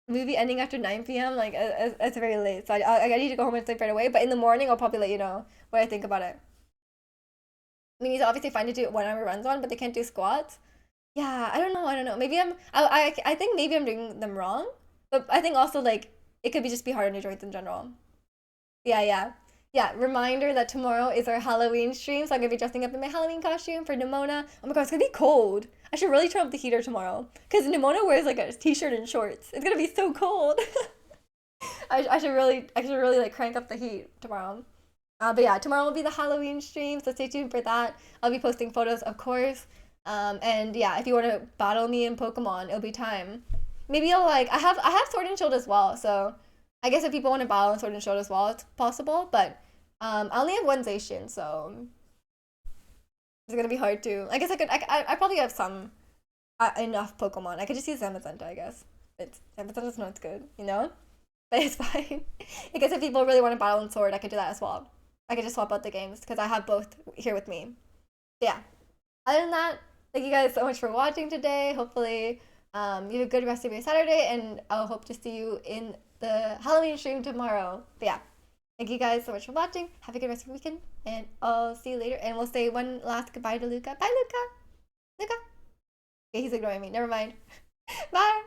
movie ending after 9 p.m. Like it's very late. So I need to go home and sleep right away. But in the morning, I'll probably let you know what I think about it. I mean, it's obviously fine to do 1 hour runs on, but they can't do squats. Yeah, I don't know. I don't know. I think maybe I'm doing them wrong, but I think also like it could be just be hard on your joints in general. Yeah, yeah. Yeah, reminder that tomorrow is our Halloween stream, so I'm gonna be dressing up in my Halloween costume for Nimona. Oh my god, it's gonna be cold. I should really turn up the heater tomorrow. Because Nimona wears like a t-shirt and shorts. It's gonna be so cold. I should really like crank up the heat tomorrow. But yeah, tomorrow will be the Halloween stream, so stay tuned for that. I'll be posting photos, of course. And yeah, if you want to battle me in Pokemon, it'll be time. Maybe I'll like I have Sword and Shield as well, so I guess if people want to battle in Sword and Shield as well, it's possible. But I only have one Zacian, so it's gonna be hard to. I guess I probably have some enough Pokemon. I could just use Zamazenta, I guess. It's Zamazenta's not good, you know. But it's fine. I guess if people really want to battle in Sword, I could do that as well. I could just swap out the games because I have both here with me. Yeah. Other than that, thank you guys so much for watching today. Hopefully, you have a good rest of your Saturday, and I'll hope to see you in the Halloween stream tomorrow. But yeah, thank you guys so much for watching. Have a good rest of your weekend, and I'll see you later. And we'll say one last goodbye to Luca. Bye, Luca. Luca. Okay, he's ignoring me. Never mind. Bye.